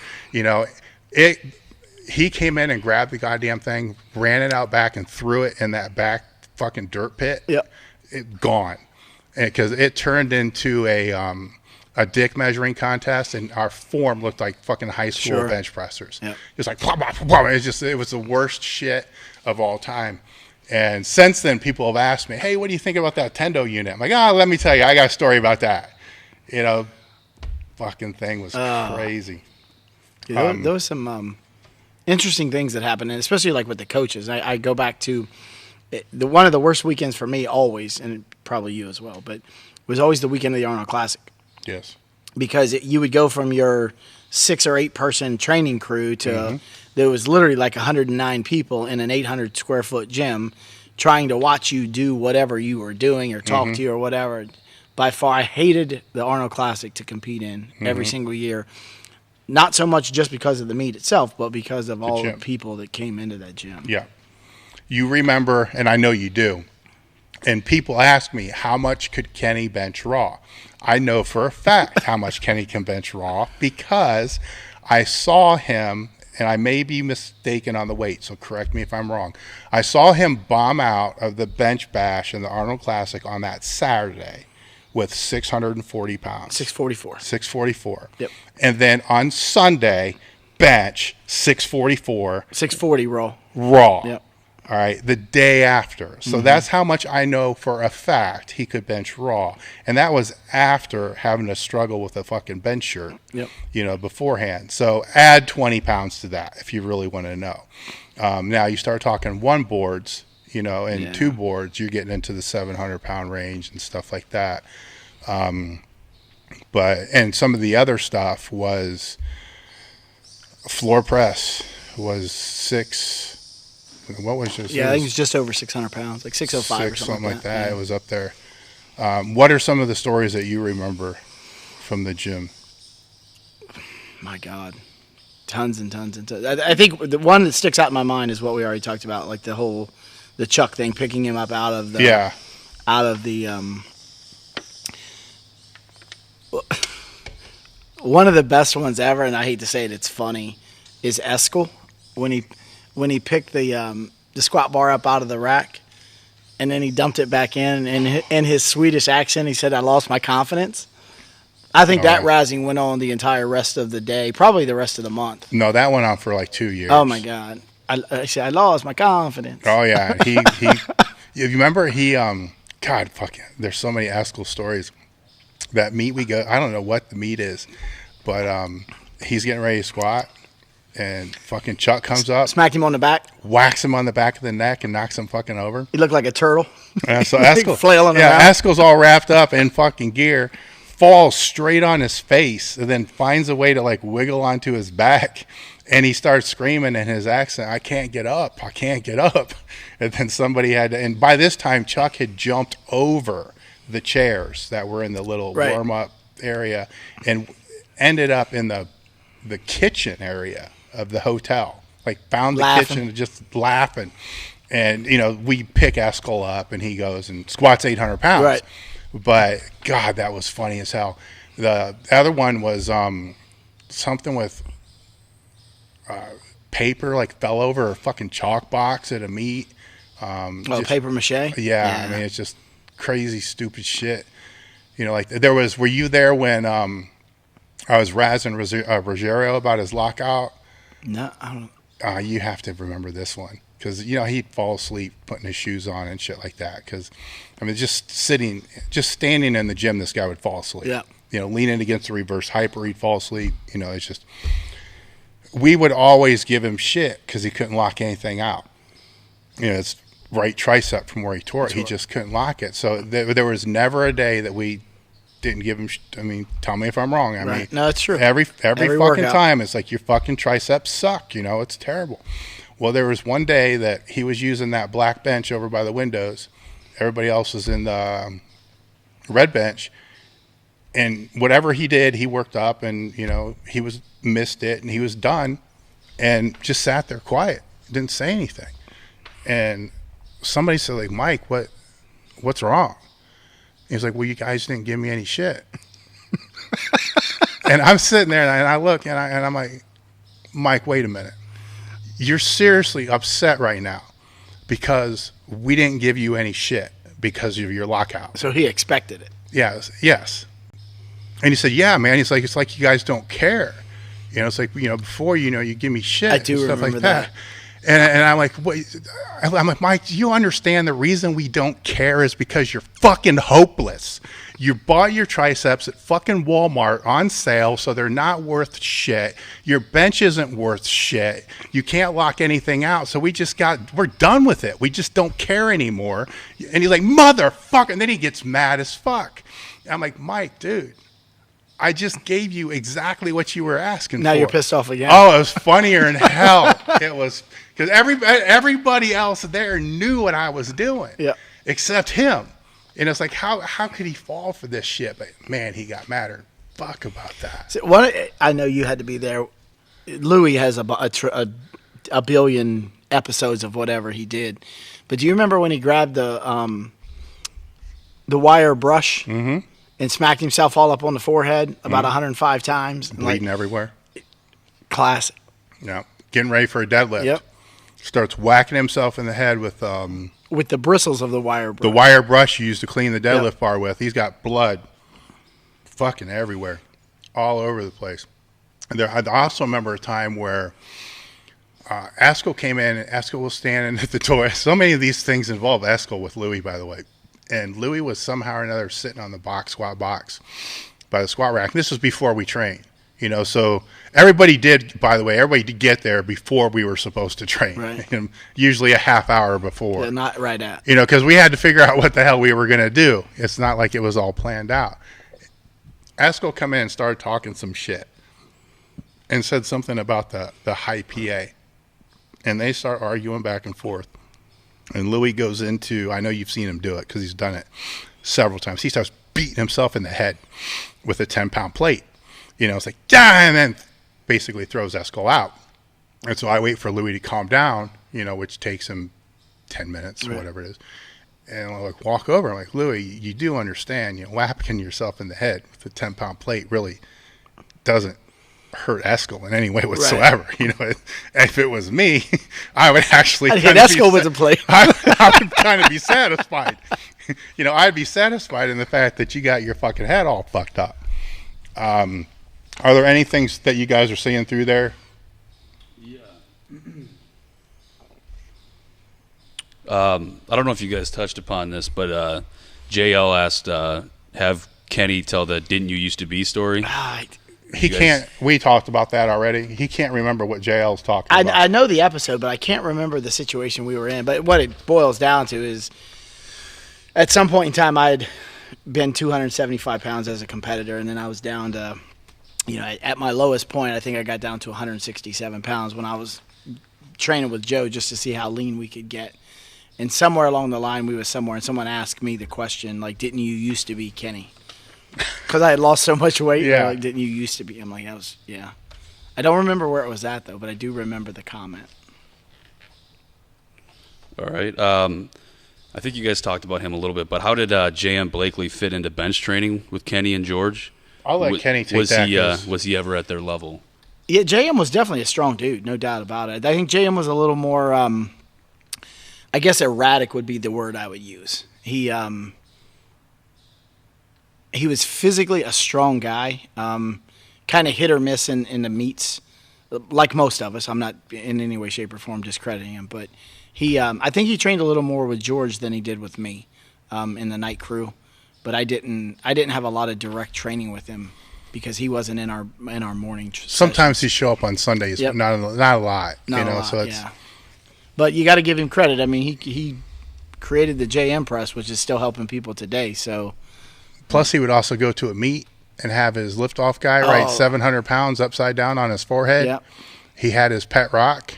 He came in and grabbed the goddamn thing, ran it out back, and threw it in that back fucking dirt pit. Yep. Gone, because it turned into a dick measuring contest, and our form looked like fucking high school bench pressers. Yep. Just like, blah, blah, blah. It was the worst shit of all time. And since then, people have asked me, hey, what do you think about that Tendo unit? I'm like, let me tell you, I got a story about that. You know, fucking thing was crazy. Yeah, there was some interesting things that happened, and especially like with the coaches. I go back to one of the worst weekends for me always, and probably you as well, but was always the weekend of the Arnold Classic. Yes. Because you would go from your 6 or 8 person training crew to there was literally like 109 people in an 800 square foot gym trying to watch you do whatever you were doing or talk to you or whatever. By far, I hated the Arnold Classic to compete in every single year. Not so much just because of the meet itself, but because of all the people that came into that gym. Yeah. You remember, and I know you do, and people ask me, how much could Kenny bench raw? I know for a fact how much Kenny can bench raw because I saw him, and I may be mistaken on the weight, so correct me if I'm wrong. I saw him bomb out of the bench bash in the Arnold Classic on that Saturday with 640 pounds. 644. 644. Yep. And then on Sunday, bench 644. 640 raw. Raw. Yep. All right, the day after. So that's how much I know for a fact he could bench raw. And that was after having to struggle with a fucking bench shirt, beforehand. So add 20 pounds to that if you really want to know. Now you start talking 1 boards, and 2 boards, you're getting into the 700-pound range and stuff like that. And some of the other stuff was floor press was 6. What was just? Yeah, I think it was just over 600 pounds, like 605 or something like that. Yeah. It was up there. What are some of the stories that you remember from the gym? My God, tons and tons and tons. I think the one that sticks out in my mind is what we already talked about, like the Chuck thing, picking him up out of the one of the best ones ever, and I hate to say it, it's funny, is Eskel when he picked the squat bar up out of the rack, and then he dumped it back in his Swedish accent, he said, "I lost my confidence." I think that rising went on the entire rest of the day, probably the rest of the month. No, that went on for like 2 years. Oh my God. I said, "I lost my confidence." Oh yeah. He you remember God, fuck it. There's so many Eskel stories. That meet we go, I don't know what the meet is, but he's getting ready to squat. And fucking Chuck comes up, smacked him on the back, whacks him on the back of the neck, and knocks him fucking over. He looked like a turtle. Yeah, so Eskel, flailing around. Eskel's all wrapped up in fucking gear, falls straight on his face, and then finds a way to like wiggle onto his back, and he starts screaming in his accent, "I can't get up, I can't get up." And then somebody had to, and by this time Chuck had jumped over the chairs that were in the little warm-up area and ended up in the kitchen area of the hotel, like found the kitchen just laughing. And we pick Eskel up and he goes and squats 800 pounds, right? But God, that was funny as hell. The other one was something with paper like fell over a fucking chalk box at a meet. Paper mache. Yeah, I mean, it's just crazy stupid shit. Like there was, were you there when I was razzing Rogero about his lockout? No, I don't. You have to remember this one because he'd fall asleep putting his shoes on and shit like that. Because I mean, just standing in the gym, this guy would fall asleep. Yeah. Leaning against the reverse hyper, he'd fall asleep. It's just we would always give him shit because he couldn't lock anything out. It's right tricep from where he tore it. He just couldn't lock it. So there was never a day that we didn't give him. I mean, tell me if I'm wrong. I mean, no, it's true. Every fucking workout. time, it's like your fucking triceps suck. It's terrible. Well, there was one day that he was using that black bench over by the windows. Everybody else was in the red bench, and whatever he did, he worked up, and he missed it, and he was done, and just sat there quiet, didn't say anything, and somebody said, like, "Mike, what's wrong?" He was like, "Well, you guys didn't give me any shit." And I'm sitting there and I look and I'm like, "Mike, wait a minute. You're seriously upset right now because we didn't give you any shit because of your lockout." So he expected it. Yes. And he said, yeah, man. He's like, it's like you guys don't care. It's like, before, you give me shit. I do and stuff remember like that. And I'm like, what? I'm like, Mike, do you understand the reason we don't care is because you're fucking hopeless. You bought your triceps at fucking Walmart on sale, so they're not worth shit. Your bench isn't worth shit. You can't lock anything out. So we're done with it. We just don't care anymore. And he's like, motherfucker. And then he gets mad as fuck. And I'm like, Mike, dude, I just gave you exactly what you were asking now for. You're pissed off again. Oh, it was funnier in hell. It was because everybody else there knew what I was doing, except him. And it's like, how could he fall for this shit? But man, he got madder. Fuck about that. So I know you had to be there. Louis has a billion episodes of whatever he did, but do you remember when he grabbed the wire brush and smacked himself all up on the forehead about 105 times, bleeding everywhere? Classic. Yeah, getting ready for a deadlift. Yep. Starts whacking himself in the head with the bristles of the wire brush. The wire brush you used to clean the deadlift bar with. He's got blood fucking everywhere, all over the place. And I also remember a time where Askell came in, and Askell was standing at the door. So many of these things involve Askell with Louis, by the way. And Louis was somehow or another sitting on the squat box by the squat rack. This was before we trained. So everybody did get there before we were supposed to train. Right. Usually a half hour before. Yeah, not right at. Because we had to figure out what the hell we were going to do. It's not like it was all planned out. Askell come in and started talking some shit and said something about the high PA. And they start arguing back and forth. And Louis goes into, I know you've seen him do it because he's done it several times. He starts beating himself in the head with a 10-pound plate. It's like, and then basically throws Askell out. And so I wait for Louis to calm down, which takes him 10 minutes or whatever it is. And I walk over. I'm like, Louis, you do understand, whacking yourself in the head with a 10-pound plate really doesn't hurt Askell in any way whatsoever. Right. If it was me, I would actually hit Askell with a plate. I would kind of be satisfied. I'd be satisfied in the fact that you got your fucking head all fucked up. Are there any things that you guys are seeing through there? Yeah. I don't know if you guys touched upon this, but JL asked, have Kenny tell the "didn't you used to be" story. He can't. We talked about that already. He can't remember what JL's talking about. I know the episode, but I can't remember the situation we were in. But what it boils down to is, at some point in time, I had been 275 pounds as a competitor, and then I was down to, at my lowest point, I think I got down to 167 pounds when I was training with Joe just to see how lean we could get. And somewhere along the line, we were somewhere, and someone asked me the question, like, didn't you used to be Kenny? Because I had lost so much weight. Yeah. Like, didn't you used to be? I'm like, yeah. I don't remember where it was at, though, but I do remember the comment. All right. I think you guys talked about him a little bit, but how did J.M. Blakely fit into bench training with Kenny and George? I'll let Kenny take that. Was he ever at their level? Yeah, J.M. was definitely a strong dude, no doubt about it. I think J.M. was a little more, I guess erratic would be the word I would use. He was physically a strong guy, kind of hit or miss in the meets, like most of us. I'm not in any way, shape, or form discrediting him, but I think he trained a little more with George than he did with me in the night crew. But I didn't have a lot of direct training with him because he wasn't in our morning. Sometimes sessions. he show up on Sundays, but not a lot. Not a lot, so it's. Yeah. But you got to give him credit. I mean, he created the JM press, which is still helping people today. So. Plus, he would also go to a meet and have his lift-off guy write 700 pounds upside down on his forehead. Yep. He had his pet rock.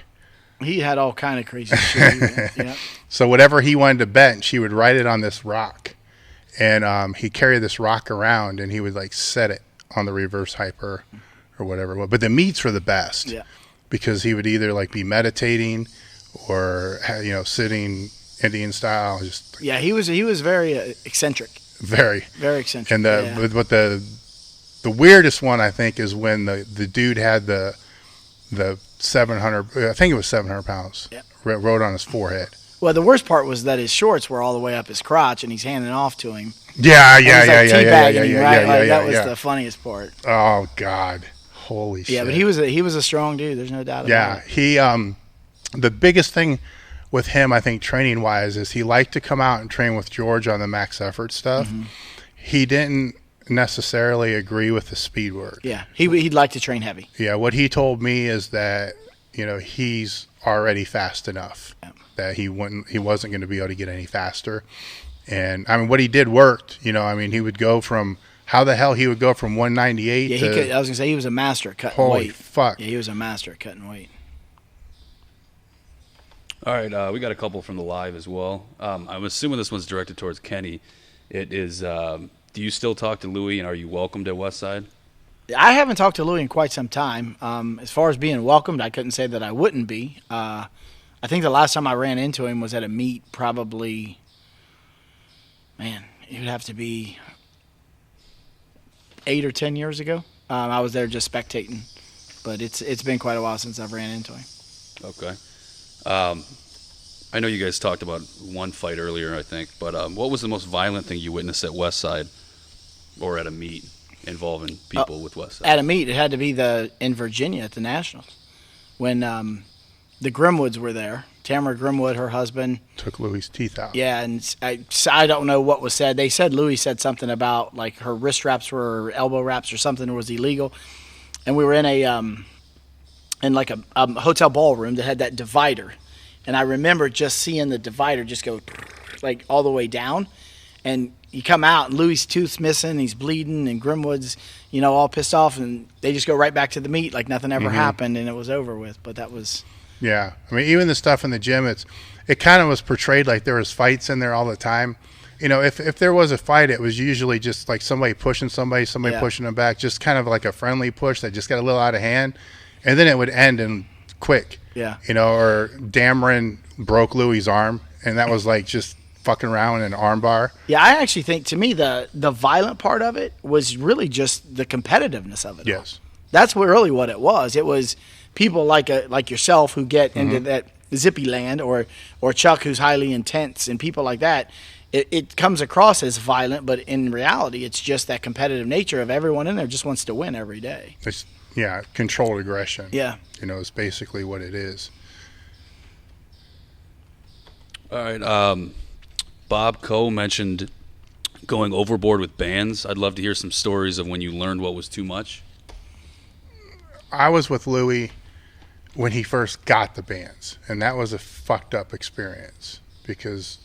He had all kind of crazy shit. Yep. So whatever he wanted to bench, he would write it on this rock. And he'd carry this rock around, and he would, set it on the reverse hyper or whatever. But the meets were the best. Yeah. Because he would either, be meditating or, sitting Indian style. He was very eccentric. Very eccentric. And but the weirdest one I think is when the dude had the 700. I think it was 700 pounds. Yeah. Wrote on his forehead Well, the worst part was that his shorts were all the way up his crotch, and he's handing off to him. Yeah. That was the funniest part. Oh God, holy shit. Yeah, but he was a strong dude. There's no doubt about it. Yeah, he the biggest thing with him, I think, training wise, is he liked to come out and train with George on the max effort stuff. Mm-hmm. He didn't necessarily agree with the speed work. Yeah, he'd like to train heavy. Yeah, what he told me is that he's already fast enough that he wasn't going to be able to get any faster. And I mean, what he did worked. He would go from how the hell he would go from 198. Yeah, I was gonna say he was a master at cutting weight. Holy fuck! Yeah, he was a master at cutting weight. All right, we got a couple from the live as well. I'm assuming this one's directed towards Kenny. It is, do you still talk to Louie, and are you welcomed at Westside? I haven't talked to Louie in quite some time. As far as being welcomed, I couldn't say that I wouldn't be. I think the last time I ran into him was at a meet probably, it would have to be 8 or 10 years ago. I was there just spectating. But it's been quite a while since I've ran into him. Okay. I know you guys talked about one fight earlier, I think, but what was the most violent thing you witnessed at Westside or at a meet involving people with Westside? At a meet, it had to be in Virginia at the Nationals when the Grimwoods were there. Tamara Grimwood, her husband, took Louie's teeth out. Yeah, and I don't know what was said. They said Louie said something about like her wrist wraps or elbow wraps or something was illegal, and we were in a hotel ballroom that had that divider. And I remember just seeing the divider just go like all the way down. And you come out and Louie's tooth's missing, he's bleeding, and Grimwood's, all pissed off, and they just go right back to the meet like nothing ever happened and it was over with. But that was... Yeah. I mean, even the stuff in the gym, it kind of was portrayed like there was fights in there all the time. If there was a fight, it was usually just like somebody pushing somebody pushing them back, just kind of like a friendly push that just got a little out of hand. And then it would end in quick. Yeah. Or Dameron broke Louie's arm, and that was like just fucking around in an arm bar. Yeah, I actually think, to me, the violent part of it was really just the competitiveness of it. Yes. That's really what it was. It was people like yourself who get into that zippy land, or Chuck, who's highly intense, and people like that. It comes across as violent, but in reality, it's just that competitive nature of everyone in there just wants to win every day. Yeah, controlled aggression. Yeah. Is basically what it is. All right. Bob Coe mentioned going overboard with bands. I'd love to hear some stories of when you learned what was too much. I was with Louie when he first got the bands, and that was a fucked up experience because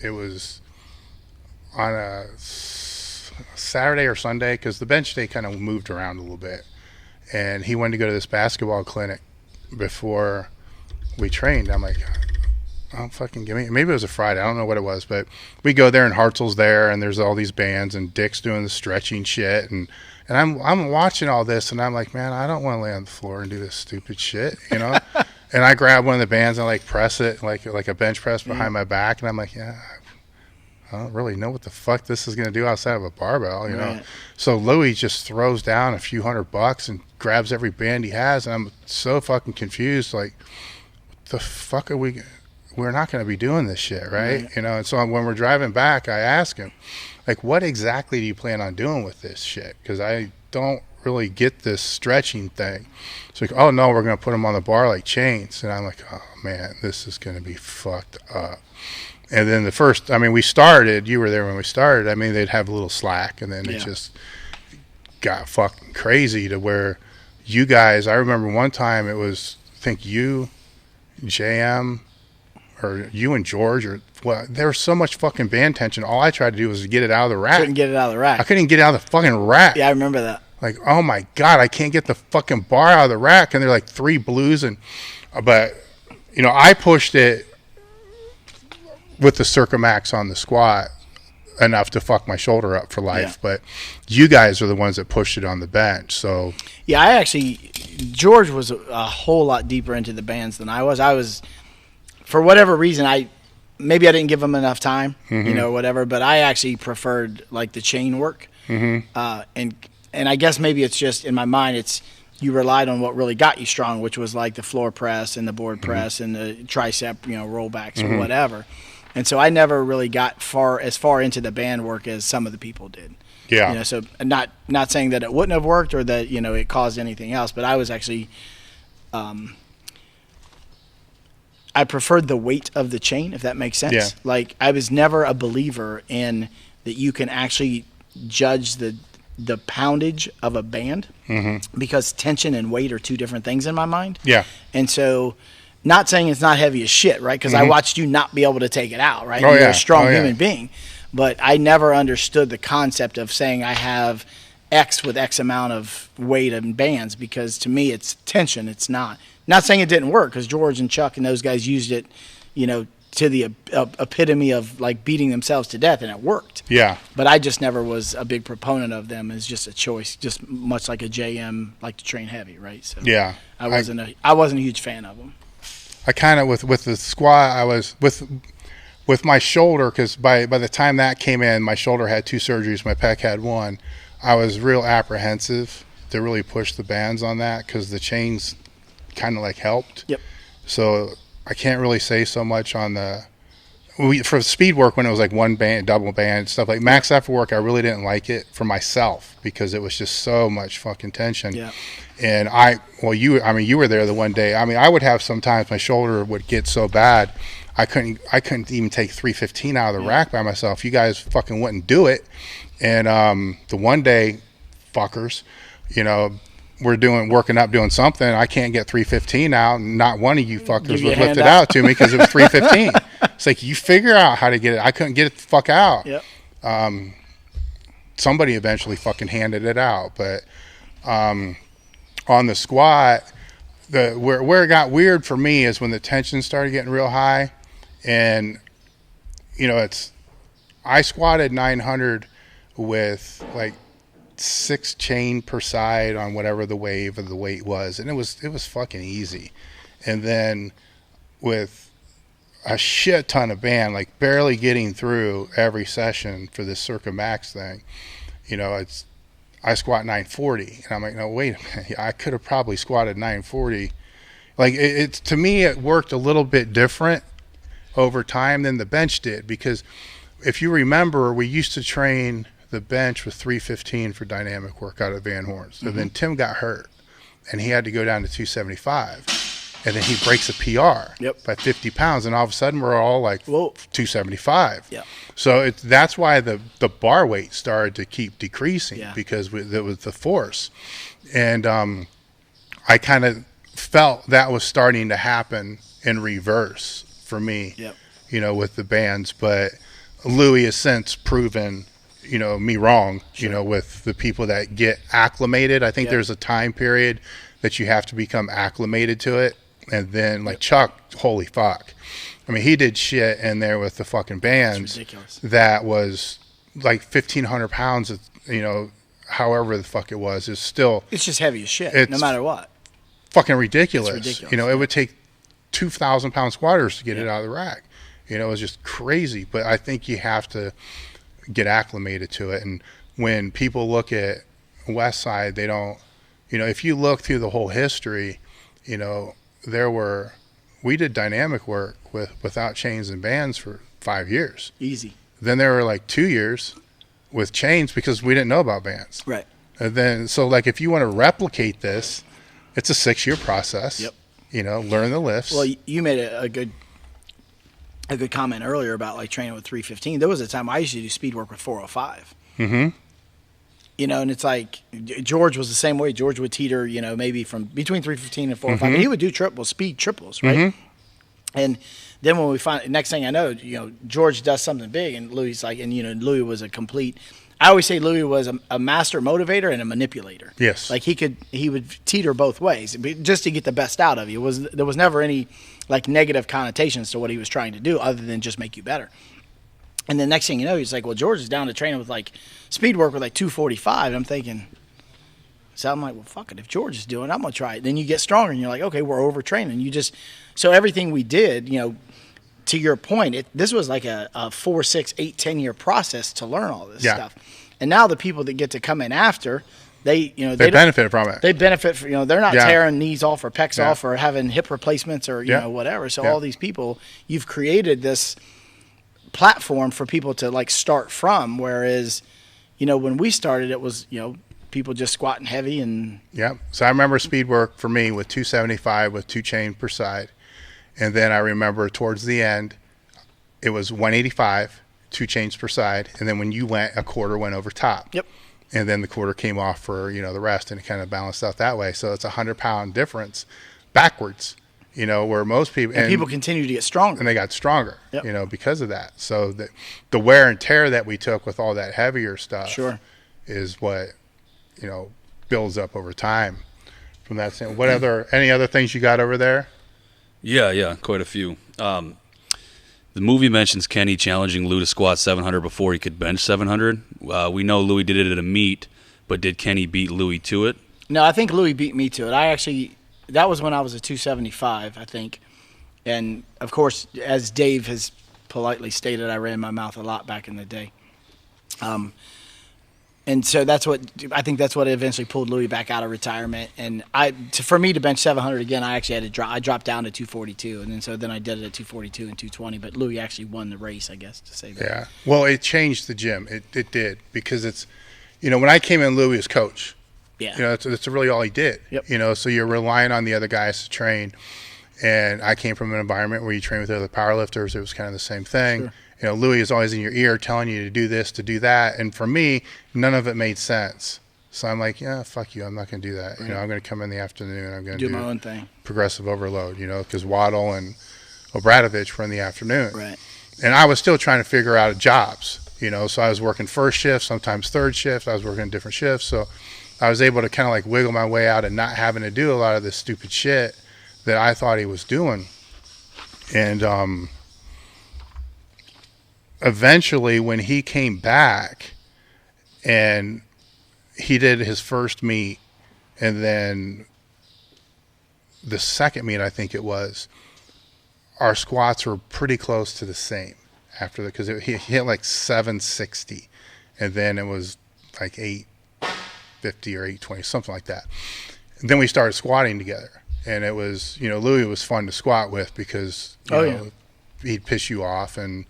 it was on a Saturday or Sunday, because the bench day kind of moved around a little bit. And he wanted to go to this basketball clinic before we trained. I'm like, oh, fucking give me. Maybe it was a Friday. I don't know what it was. But we go there, and Hartzell's there, and there's all these bands, and Dick's doing the stretching shit. And I'm watching all this, and I'm like, man, I don't want to lay on the floor and do this stupid shit, And I grab one of the bands and, like, press it, like a bench press behind my back. And I'm like, yeah, I don't really know what the fuck this is going to do outside of a barbell, Right. So Louie just throws down a few $100 and grabs every band he has, and I'm so fucking confused. Like, what the fuck are we're not going to be doing this shit, right? And so when we're driving back, I ask him, like, what exactly do you plan on doing with this shit? Because I don't really get this stretching thing. So like, oh no, we're going to put them on the bar like chains. And I'm like, oh man, this is going to be fucked up. And then we started, you were there when we started, they'd have a little slack, and then it just got fucking crazy to where you guys, I remember one time it was, I think you, JM, or you and George, there was so much fucking band tension. All I tried to do was get it out of the rack. Couldn't get it out of the rack. I couldn't get it out of the fucking rack. Yeah, I remember that. Like, oh my God, I can't get the fucking bar out of the rack. And they're like 3 blues. But I pushed it with the Circa Max on the squat enough to fuck my shoulder up for life. But you guys are the ones that pushed it on the bench. So yeah, George was a whole lot deeper into the bands than I was. For whatever reason, maybe I didn't give him enough time, whatever, but I actually preferred like the chain work. And I guess maybe it's just in my mind, you relied on what really got you strong, which was like the floor press and the board press and the tricep, rollbacks or whatever. And so I never really got as far into the band work as some of the people did. Yeah. So not saying that it wouldn't have worked or that, it caused anything else, but I was actually, I preferred the weight of the chain, if that makes sense. Yeah. Like, I was never a believer in that you can actually judge the poundage of a band because tension and weight are two different things in my mind. Yeah. And so, not saying it's not heavy as shit, right? Because I watched you not be able to take it out, right? Oh, You're yeah. a strong Oh, yeah. human being. But I never understood the concept of saying I have X with X amount of weight and bands, because to me it's tension. It's not saying it didn't work, because George and Chuck and those guys used it, to the epitome of like beating themselves to death, and it worked. Yeah. But I just never was a big proponent of them as just a choice, just much like a JM like to train heavy, right? So Yeah. I wasn't a huge fan of them. I kind of with the squat, I was with my shoulder, because by the time that came in, my shoulder had 2 surgeries, my pec had 1. I was real apprehensive to really push the bands on that, because the chains kind of like helped. Yep. So I can't really say so much on for speed work when it was like 1 band, double band, stuff like max effort work. I really didn't like it for myself because it was just so much fucking tension. Yeah. And you were there the one day. I mean, I would have sometimes my shoulder would get so bad, I couldn't even take 315 out of the rack by myself. You guys fucking wouldn't do it. And the one day, fuckers, we're working up doing something. I can't get 315 out, and not one of you fuckers would lift it out to me because it was 315. It's like, you figure out how to get it. I couldn't get it the fuck out. Yep. Somebody eventually fucking handed it out, but on the squat, where it got weird for me is when the tension started getting real high, and I squatted 900 with like 6 chain per side on whatever the wave of the weight was, and it was fucking easy. And then with a shit ton of band, like barely getting through every session for this Circa Max thing, I squat 940, and I'm like, no, wait a minute, I could have probably squatted 940. Like it's to me, it worked a little bit different over time than the bench did, because if you remember, we used to train the bench with 315 for dynamic work out of Van Horn. So then Tim got hurt, and he had to go down to 275, and then he breaks a PR by 50 pounds, and all of a sudden we're all like 275. Yeah. So that's why the bar weight started to keep decreasing, because it was the force. And I kind of felt that was starting to happen in reverse for me, with the bands. But Louis has since proven, me wrong, with the people that get acclimated. I think there's a time period that you have to become acclimated to it. And then like Chuck, holy fuck. I mean, he did shit in there with the fucking bands that was like 1,500 pounds, however the fuck it was. It's just heavy as shit, no matter what. Fucking ridiculous. It's ridiculous. It would take 2,000 pound squatters to get it out of the rack. It was just crazy. But I think you have to get acclimated to it. And when people look at Westside, they don't, if you look through the whole history, we did dynamic work without chains and bands for 5 years. Easy. Then there were like 2 years with chains because we didn't know about bands. Right. And then, so like if you want to replicate this, it's a 6-year process. Yep. Learn the lifts. Well, you made a good comment earlier about like training with 315. There was a time I used to do speed work with 405. Mm-hmm. And it's like George was the same way. George would teeter, maybe from between 315 and 405. Mm-hmm. And he would do speed triples, right? Mm-hmm. And then when we find, next thing I know, George does something big, and Louis like, and Louis was a complete. I always say Louis was a master motivator and a manipulator. Yes. Like he would teeter both ways just to get the best out of you. There was never any like negative connotations to what he was trying to do other than just make you better. And the next thing you know, he's like, well, George is down to training with like speed work with like 245. I'm thinking, so I'm like, well, fuck it. If George is doing it, I'm going to try it. Then you get stronger and you're like, okay, we're overtraining. So everything we did, to your point, this was like a 4, 6, 8, 10 year process to learn all this stuff. And now the people that get to come in after, they benefit from it. They benefit from, they're not Yeah. tearing knees off or pecs Yeah. off or having hip replacements or whatever. So all these people, you've created this platform for people to like start from. Whereas, when we started, it was people just squatting heavy and Yeah. So I remember speed work for me with 275 with 2 chains per side, and then I remember towards the end, it was 185, 2 chains per side, and then when you went, a quarter went over top. Yep. And then the quarter came off for the rest, and it kind of balanced out that way. So it's a 100-pound difference backwards. Where most people and people continue to get stronger, and they got stronger. Yep. Because of that. So the wear and tear that we took with all that heavier stuff, Sure, is what builds up over time. From that standpoint, any other things you got over there? Yeah, quite a few. The movie mentions Kenny challenging Lou to squat 700 before he could bench 700. We know Louis did it at a meet, but did Kenny beat Louis to it? No, I think Louis beat me to it. That was when I was a 275, I think. And, of course, as Dave has politely stated, I ran my mouth a lot back in the day. And so I think that's what eventually pulled Louis back out of retirement. And for me to bench 700 again, I actually had to I dropped down to 242. And then I did it at 242 and 220. But Louis actually won the race, I guess, to say that. Yeah. Well, it changed the gym. It did. Because it's, when I came in, Louis was coach. Yeah. That's really all he did. Yep. So you're relying on the other guys to train. And I came from an environment where you train with other powerlifters. It was kind of the same thing. Sure. Louis is always in your ear telling you to do this, to do that. And for me, none of it made sense. So I'm like, yeah, fuck you. I'm not going to do that. Right. I'm going to come in the afternoon. I'm going to do my own thing. Progressive overload, because Waddle and Obradovich were in the afternoon. Right. And I was still trying to figure out jobs, so I was working first shift, sometimes third shift. I was working different shifts. So I was able to kind of like wiggle my way out and not having to do a lot of this stupid shit that I thought he was doing. And eventually when he came back and he did his first meet, and then the second meet, I think it was, our squats were pretty close to the same after because he hit like 760, and then it was like 850 or 820, something like that. And then we started squatting together, and it was, Louis was fun to squat with because he'd piss you off, and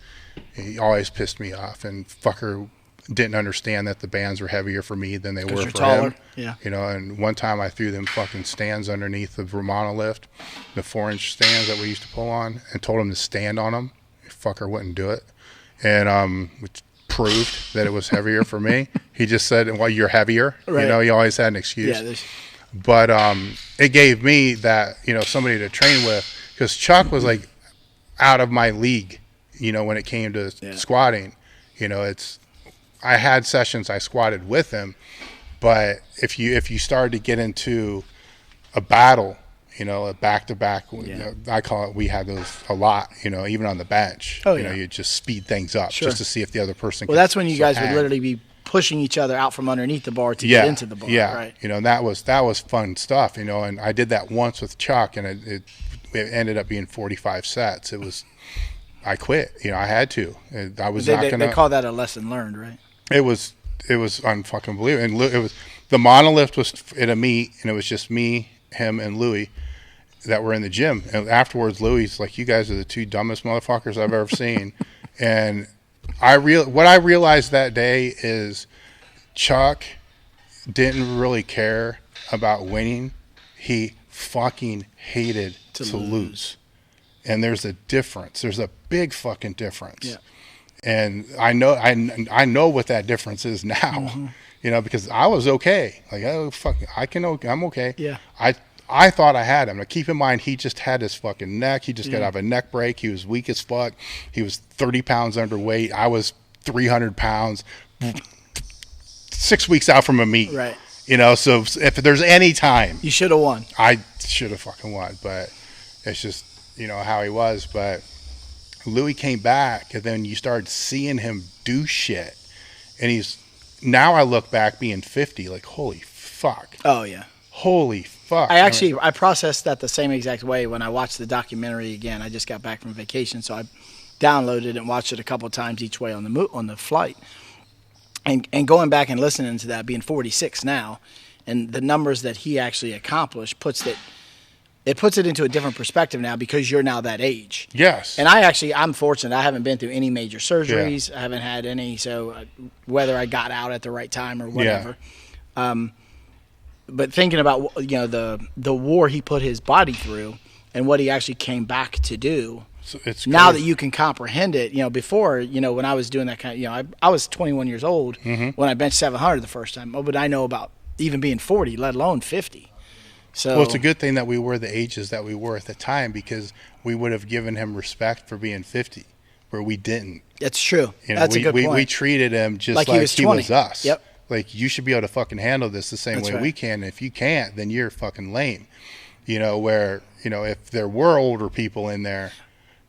he always pissed me off, and fucker didn't understand that the bands were heavier for me than they were for taller. him. Yeah. And one time I threw them fucking stands underneath the monolift, the 4-inch stands that we used to pull on, and told him to stand on them. Fucker wouldn't do it. And which proved that it was heavier for me. He just said, well, you're heavier. Right. He always had an excuse. Yeah. But it gave me that, somebody to train with, because Chuck was like out of my league, when it came to squatting. I had sessions I squatted with him, but if you started to get into a battle, a back-to-back, I call it, we had those a lot, even on the bench. You just speed things up just to see if the other person Well, that's when you guys would literally be pushing each other out from underneath the bar to get into the bar. Yeah, right. And that was fun stuff, and I did that once with Chuck, and it ended up being 45 sets. I quit. I had to. I was not going to. They call that a lesson learned, right? It was unfucking believable. And it was, the monolift was at a meet, and it was just me, him, and Louis that were in the gym. And afterwards, Louis like, you guys are the two dumbest motherfuckers I've ever seen. And what I realized that day is Chuck didn't really care about winning. He fucking hated to lose. And there's a difference. There's a big fucking difference. Yeah. And I know what that difference is now, because I was okay. Like, oh, fuck, I'm okay. Yeah. I thought I had him. Now, keep in mind, he just had his fucking neck. He just got out of a neck break. He was weak as fuck. He was 30 pounds underweight. I was 300 pounds. 6 weeks out from a meet. Right. So if there's any time. You should have won. I should have fucking won, but it's just, how he was. But Louis came back, and then you started seeing him do shit. And now I look back being 50, like, holy fuck. Oh, yeah. Holy fuck. I processed that the same exact way when I watched the documentary again. I just got back from vacation, so I downloaded it and watched it a couple of times each way on the flight. And going back and listening to that, being 46 now, and the numbers that he actually accomplished puts it into a different perspective now because you're now that age. Yes. And I'm fortunate. I haven't been through any major surgeries. Yeah. I haven't had any. So whether I got out at the right time or whatever. Yeah. But thinking about, the war he put his body through and what he actually came back to do. So it's now that you can comprehend it, before, when I was doing that kind of, I was 21 years old when I benched 700 the first time. What would I know about even being 40, let alone 50? So, well, it's a good thing that we were the ages that we were at the time because we would have given him respect for being 50, where we didn't. That's true. That's a good point. We treated him just like he was us. Yep. Like, you should be able to fucking handle this the same way we can. If you can't, then you're fucking lame. Where, if there were older people in there,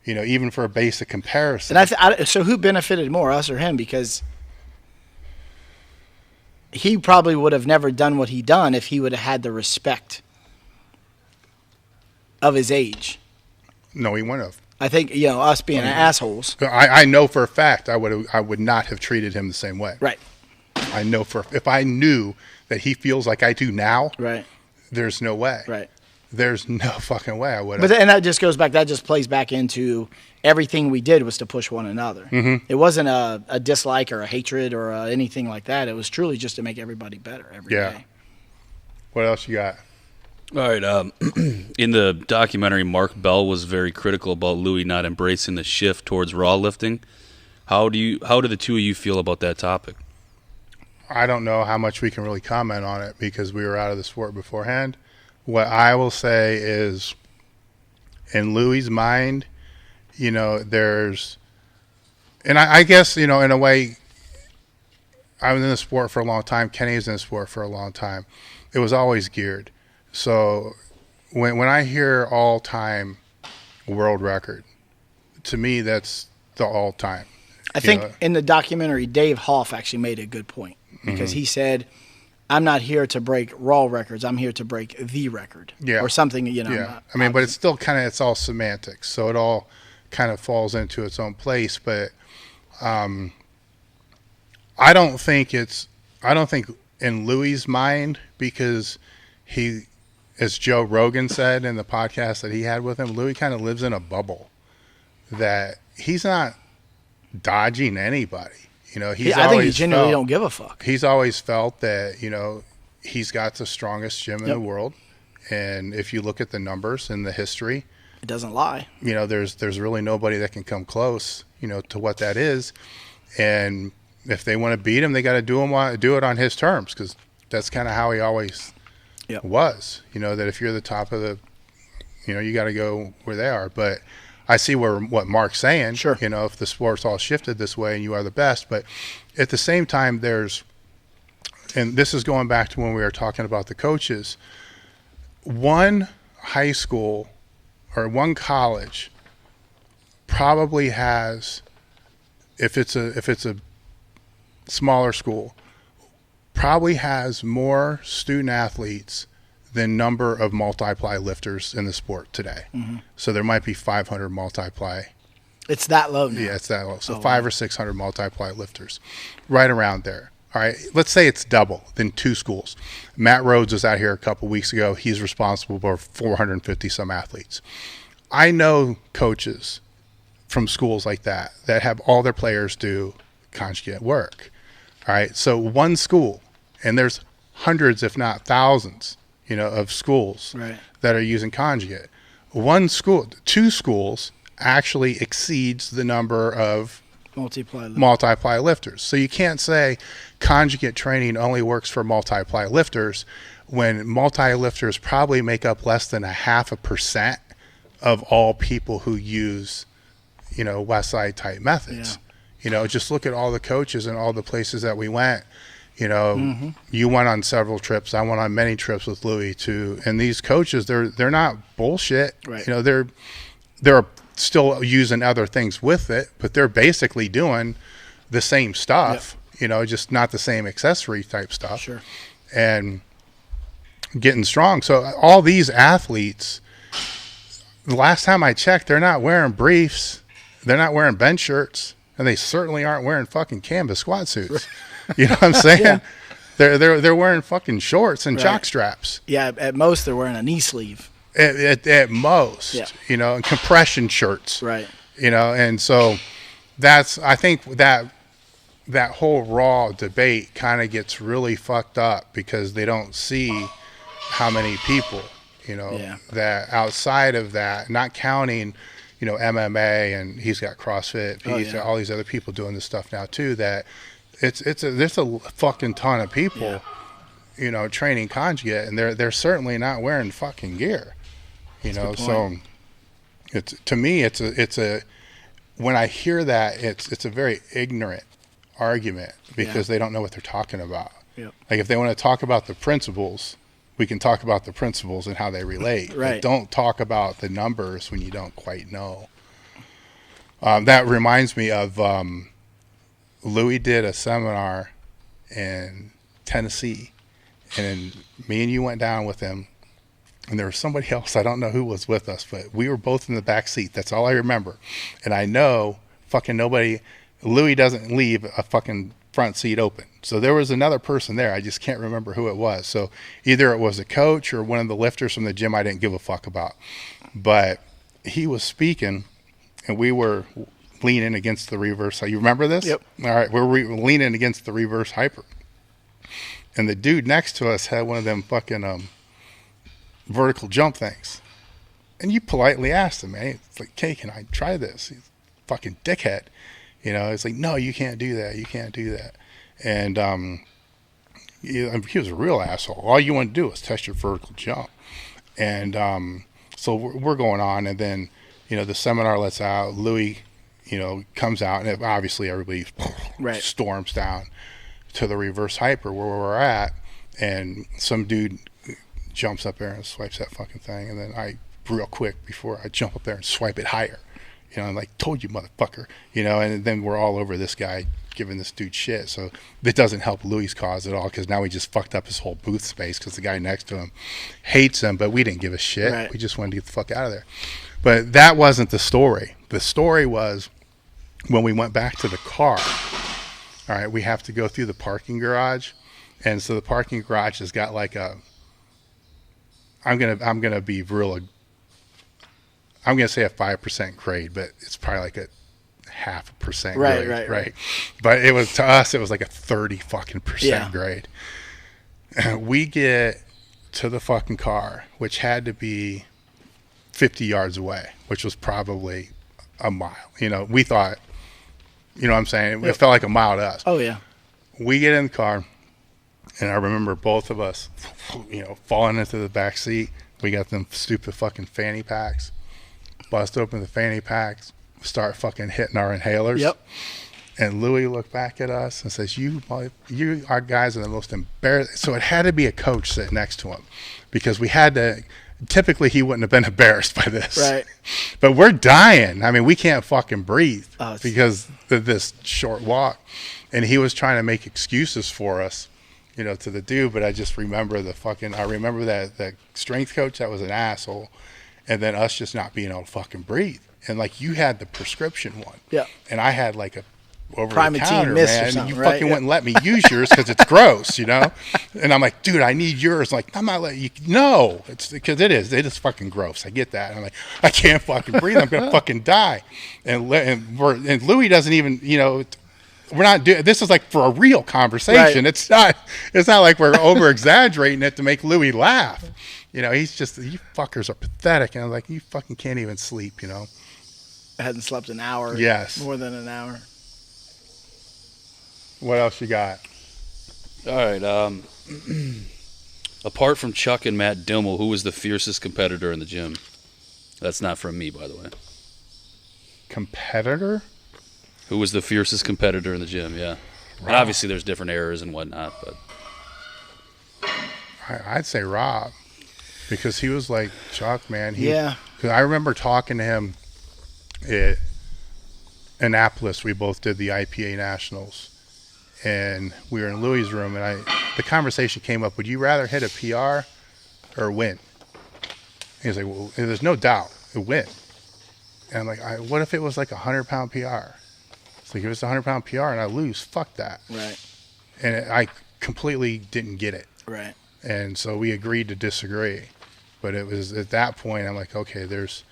even for a basic comparison. And so who benefited more, us or him? Because he probably would have never done what he done if he would have had the respect of his age. No, he wouldn't have. I think, us being assholes. I know for a fact I would not have treated him the same way. Right. I know if I knew that he feels like I do now, right, there's no way. Right. There's no fucking way I would have. And that just goes back, that just plays back into everything we did was to push one another. Mm-hmm. It wasn't a dislike or a hatred or anything like that. It was truly just to make everybody better every day. What else you got? All right. In the documentary, Mark Bell was very critical about Louis not embracing the shift towards raw lifting. How do the two of you feel about that topic? I don't know how much we can really comment on it because we were out of the sport beforehand. What I will say is, in Louis' mind, there's, and I guess, in a way, I was in the sport for a long time. Kenny was in the sport for a long time. It was always geared. So when I hear all-time world record, to me, that's the all-time. I think in the documentary, Dave Hoff actually made a good point because he said, I'm not here to break raw records. I'm here to break the record. Yeah. Or something, Yeah. But it's still it's all semantics. So it all kind of falls into its own place. But I don't think in Louis' mind, because he, as Joe Rogan said in the podcast that he had with him, Louis kind of lives in a bubble that he's not dodging anybody. I think he genuinely don't give a fuck. He's always felt that, he's got the strongest gym in the world. And if you look at the numbers and the history, it doesn't lie. There's really nobody that can come close, to what that is. And if they want to beat him, they got to do it on his terms, because that's kind of how he always was. That if you're the top of the, you got to go where they are. But I see what Mark's saying. Sure. If the sport's all shifted this way and you are the best. But at the same time, and this is going back to when we were talking about the coaches, one high school or one college probably has, if it's a smaller school, probably has more student athletes than number of multiply lifters in the sport today. Mm-hmm. So there might be 500 multiply. It's that low now. Yeah, it's that low. So 500 or 600 multiply lifters, right around there. All right, let's say it's double, then two schools. Matt Rhodes was out here a couple weeks ago. He's responsible for 450 some athletes. I know coaches from schools like that have all their players do conjugate work. All right, so one school, and there's hundreds, if not thousands, of schools that are using conjugate. One school, two schools actually exceeds the number of multiply lifters. So you can't say conjugate training only works for multiply lifters when multi-lifters probably make up less than 0.5% of all people who use, Westside type methods. Yeah. Just look at all the coaches and all the places that we went. You went on several trips. I went on many trips with Louis too. And these coaches, they're not bullshit. Right. They're still using other things with it, but they're basically doing the same stuff. Yep. Just not the same accessory type stuff. Sure. And getting strong. So all these athletes, the last time I checked, they're not wearing briefs. They're not wearing bench shirts. and they certainly aren't wearing fucking canvas squat suits. You know what I'm saying? Yeah. They're wearing fucking shorts and jock straps. Yeah, at most they're wearing a knee sleeve. At most, you know, and compression shirts. Right. You know, and so I think that whole Raw debate kind of gets really fucked up because they don't see how many people, you know, that outside of that, not counting, you know, MMA, and he's got CrossFit, he's got all these other people doing this stuff now too, that there's a fucking ton of people, you know, training conjugate, and they're certainly not wearing fucking gear, you know. So to me it's a when I hear that, it's a very ignorant argument because they don't know what they're talking about. Yep. Like if they want to talk about the principles, we can talk about the principles and how they relate. Right. But don't talk about the numbers when you don't quite know. That reminds me of Louis did a seminar in Tennessee, and me and you went down with him, and there was somebody else. I don't know who was with us, but we were both in the back seat. That's all I remember. And I know fucking nobody, Louis doesn't leave a fucking front seat open. So there was another person there. I just can't remember who it was. So either it was a coach or one of the lifters from the gym I didn't give a fuck about. But he was speaking, and we were leaning against the reverse. You remember this? Yep. All right, we're leaning against the reverse hyper. And the dude next to us had one of them fucking vertical jump things. And you politely asked him, man, it's like, hey, can I try this? He's a fucking dickhead. You know, it's like, no, you can't do that. You can't do that. And he was a real asshole. All you want to do is test your vertical jump. And so we're going on. And then, you know, the seminar lets out. Louis, you know, comes out. And obviously everybody storms down to the reverse hyper where we're at. And some dude jumps up there and swipes that fucking thing. And then I, real quick, before I jump up there and swipe it higher. You know, I'm like, told you, motherfucker. You know, and then we're all over this guy giving this dude shit. So it doesn't help Louis' cause at all because now we just fucked up his whole booth space because the guy next to him hates him, but we didn't give a shit. Right. We just wanted to get the fuck out of there. But that wasn't the story. The story was when we went back to the car. All right, we have to go through the parking garage. And so the parking garage has got like a, I'm gonna be real, I'm going to say a 5% grade, but it's probably like a 0.5% grade. Right. But it was, to us, it was like a 30 fucking percent grade. And we get to the fucking car, which had to be 50 yards away, which was probably a mile. You know, we thought, you know what I'm saying? It felt like a mile to us. Oh, yeah. We get in the car, and I remember both of us, you know, falling into the back seat. We got them stupid fucking fanny packs. Bust open the fanny packs, start fucking hitting our inhalers. Yep. And Louis looked back at us and says, you our guys are the most embarrassed. So it had to be a coach sitting next to him because we had to, typically he wouldn't have been embarrassed by this. Right. But we're dying. I mean, we can't fucking breathe because of this short walk. And he was trying to make excuses for us, you know, to the dude. But I just remember I remember that strength coach that was an asshole. And then us just not being able to fucking breathe. And like you had the prescription one. Yeah. And I had like a over the counter, man. And you fucking wouldn't let me use yours because it's gross, you know? And I'm like, dude, I need yours. Like, I'm not letting you. No, it's because it is fucking gross. I get that. And I'm like, I can't fucking breathe. I'm going to fucking die. And Louis doesn't even, you know, we're not doing, this is like for a real conversation. Right. It's not like we're over exaggerating it to make Louis laugh. You know, he's just, you fuckers are pathetic. And I'm like, you fucking can't even sleep, you know. I hadn't slept an hour. Yes. More than an hour. What else you got? All right. Apart from Chuck and Matt Dimmel, who was the fiercest competitor in the gym? That's not from me, by the way. Competitor? Who was the fiercest competitor in the gym, yeah. And obviously there's different errors and whatnot, but. I'd say Rob. Because he was like Chuck, man. Because I remember talking to him at Annapolis. We both did the IPA Nationals. And we were in Louis' room, and the conversation came up, would you rather hit a PR or win? He was like, well, there's no doubt, a win. And I'm like, what if it was like a 100-pound PR? It's like, if it's a 100-pound PR and I lose, fuck that. Right. And I completely didn't get it. Right. And so we agreed to disagree. But it was at that point, I'm like, okay, there's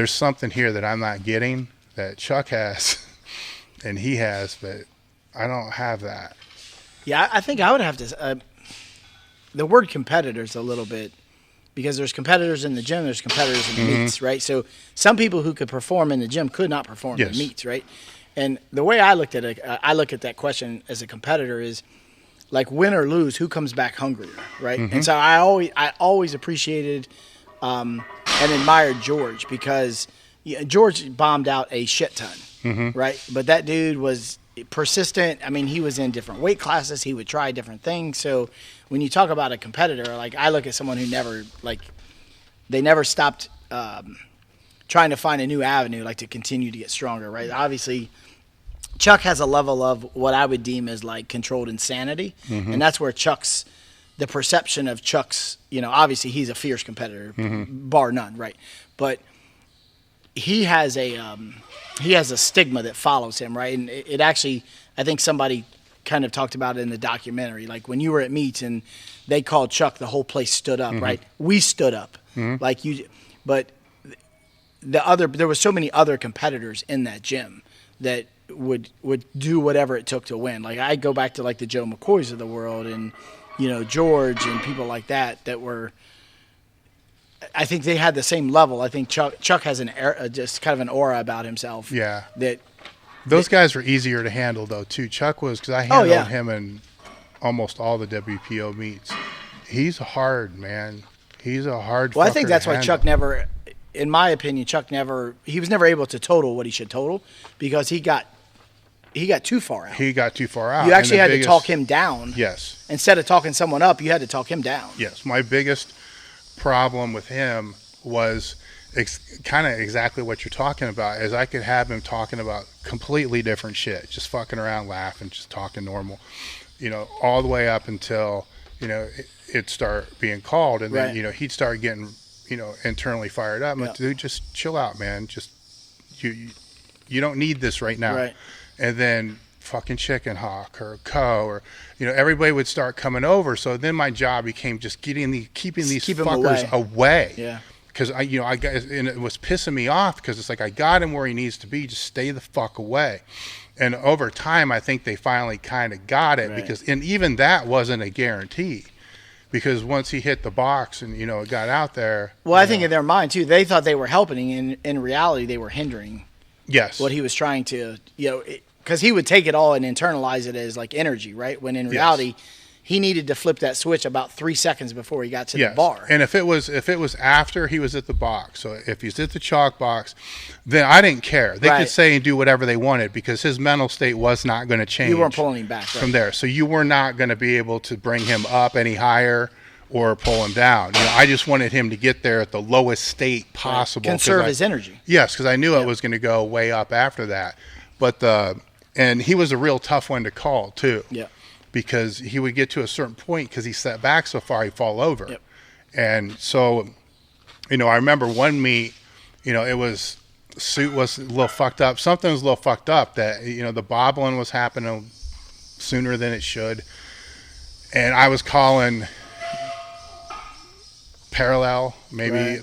something here that I'm not getting that Chuck has and he has, but I don't have that. Yeah, I think I would have to. The word competitor is a little bit, because there's competitors in the gym, there's competitors in the meets, right? So some people who could perform in the gym could not perform in the meets, right? And the way I looked at it, I look at that question as a competitor is, like, win or lose, who comes back hungrier, right? And so I always appreciated and admired George, because George bombed out a shit ton, right? But that dude was persistent. I mean, he was in different weight classes. He would try different things. So when you talk about a competitor, like, I look at someone who never, like, they never stopped trying to find a new avenue, like, to continue to get stronger, right? Obviously, Chuck has a level of what I would deem as, like, controlled insanity. And that's where the perception of Chuck's, obviously he's a fierce competitor, bar none, right? But he has a stigma that follows him, right? And it actually, I think somebody kind of talked about it in the documentary. Like, when you were at meets and they called Chuck, the whole place stood up, right? We stood up, but there was so many other competitors in that gym that would do whatever it took to win. Like, I go back to, like, the Joe McCoys of the world and, George and people like that were, I think they had the same level. I think Chuck has just kind of an aura about himself. Yeah. Those guys were easier to handle, though, too. Chuck was, because I handled him in almost all the WPO meets. He's hard, man. He's a hard Well, I think that's why handle. Chuck never, in my opinion, he was never able to total what he should total, because he got too far out. He got too far out. You actually had to talk him down. Yes. Instead of talking someone up, you had to talk him down. Yes. My biggest problem with him was kind of exactly what you're talking about, is I could have him talking about completely different shit, just fucking around, laughing, just talking normal, all the way up until, it'd start being called, and then, he'd start getting, internally fired up. I'm like, dude, just chill out, man. Just, you don't need this right now. Right. And then fucking Chicken Hawk or Co, or everybody would start coming over. So then my job became just keeping these fuckers away. Yeah. Because and it was pissing me off, because it's like, I got him where he needs to be. Just stay the fuck away. And over time, I think they finally kind of got it, and even that wasn't a guarantee, because once he hit the box and it got out there. Well, I think in their mind too, they thought they were helping, and in reality, they were hindering. Yes. What he was trying to, because he would take it all and internalize it as, like, energy, right? When in reality, he needed to flip that switch about 3 seconds before he got to the bar. And if it was after he was at the box, so if he's at the chalk box, then I didn't care. They could say and do whatever they wanted, because his mental state was not going to change. You weren't pulling him back from there. So you were not going to be able to bring him up any higher or pull him down. I just wanted him to get there at the lowest state possible. Conserve his energy. Yes, because I knew it was going to go way up after that. But and he was a real tough one to call too. Yeah. Because he would get to a certain point, because he set back so far, he'd fall over. Yep. And so, I remember one meet, suit was a little fucked up. Something was a little fucked up, that, the bobbling was happening sooner than it should. And I was calling parallel, maybe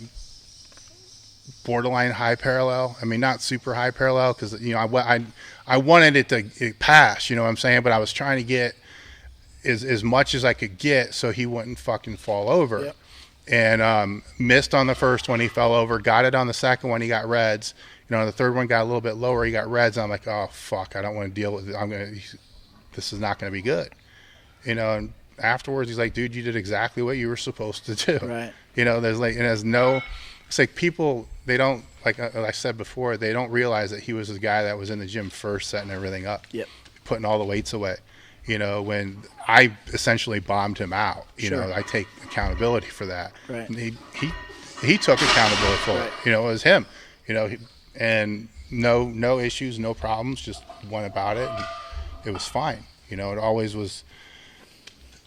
borderline high parallel. I mean, not super high parallel, because, I wanted it to pass, what I'm saying? But I was trying to get as much as I could get so he wouldn't fucking fall over. Yep. And missed on the first one, he fell over. Got it on the second one, he got reds. The third one got a little bit lower, he got reds. And I'm like, oh fuck, I don't want to deal with it. This is not going to be good. And afterwards, he's like, dude, you did exactly what you were supposed to do. Right. It's like people, they don't, like I said before, they don't realize that he was the guy that was in the gym first, setting everything up, putting all the weights away. When I essentially bombed him out, I take accountability for that. Right. And he took accountability for it. It was him. And no issues, no problems, just went about it. And it was fine. It always was.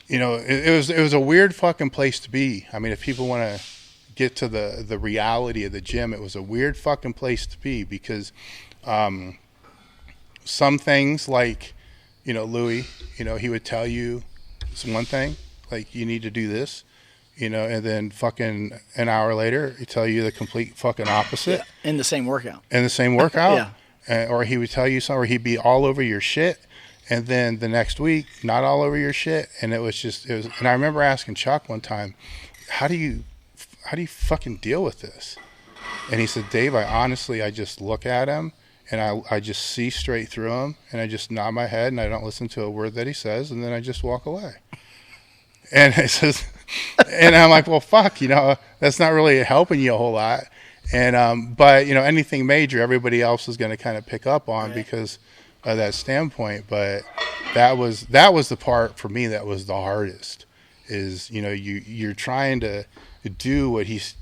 It was a weird fucking place to be. I mean, if people want to get to the reality of the gym, it was a weird fucking place to be, because some things like, Louis, he would tell you one thing, like you need to do this, and then fucking an hour later, he'd tell you the complete fucking opposite. Yeah. In the same workout. Yeah. Or he would tell you something, or he'd be all over your shit. And then the next week, not all over your shit. And it was, and I remember asking Chuck one time, how do you fucking deal with this? And he said, Dave, I just look at him and I just see straight through him and I just nod my head and I don't listen to a word that he says. And then I just walk away. And he says, and I'm like, well, fuck, that's not really helping you a whole lot. And, but anything major, everybody else is going to kind of pick up on because of that standpoint. But that was the part for me that was the hardest is, you're trying to do what he's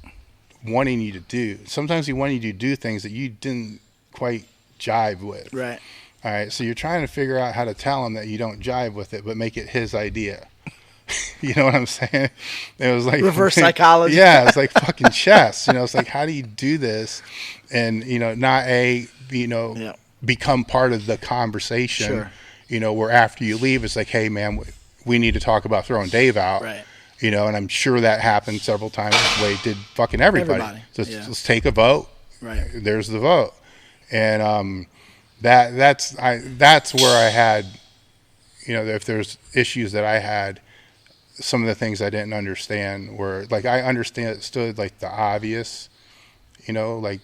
wanting you to do. Sometimes he wanted you to do things that you didn't quite jive with. Right. All right. So you're trying to figure out how to tell him that you don't jive with it, but make it his idea. You know what I'm saying? It was like reverse psychology. Yeah. It's like fucking chess. It's like, how do you do this? And, not become part of the conversation, sure. Where after you leave, it's like, hey man, we need to talk about throwing Dave out. Right. And I'm sure that happened several times. The way it did fucking everybody. So let's take a vote. Right. There's the vote. And that's where I had, if there's issues that I had, some of the things I didn't understand were like I understood like the obvious, like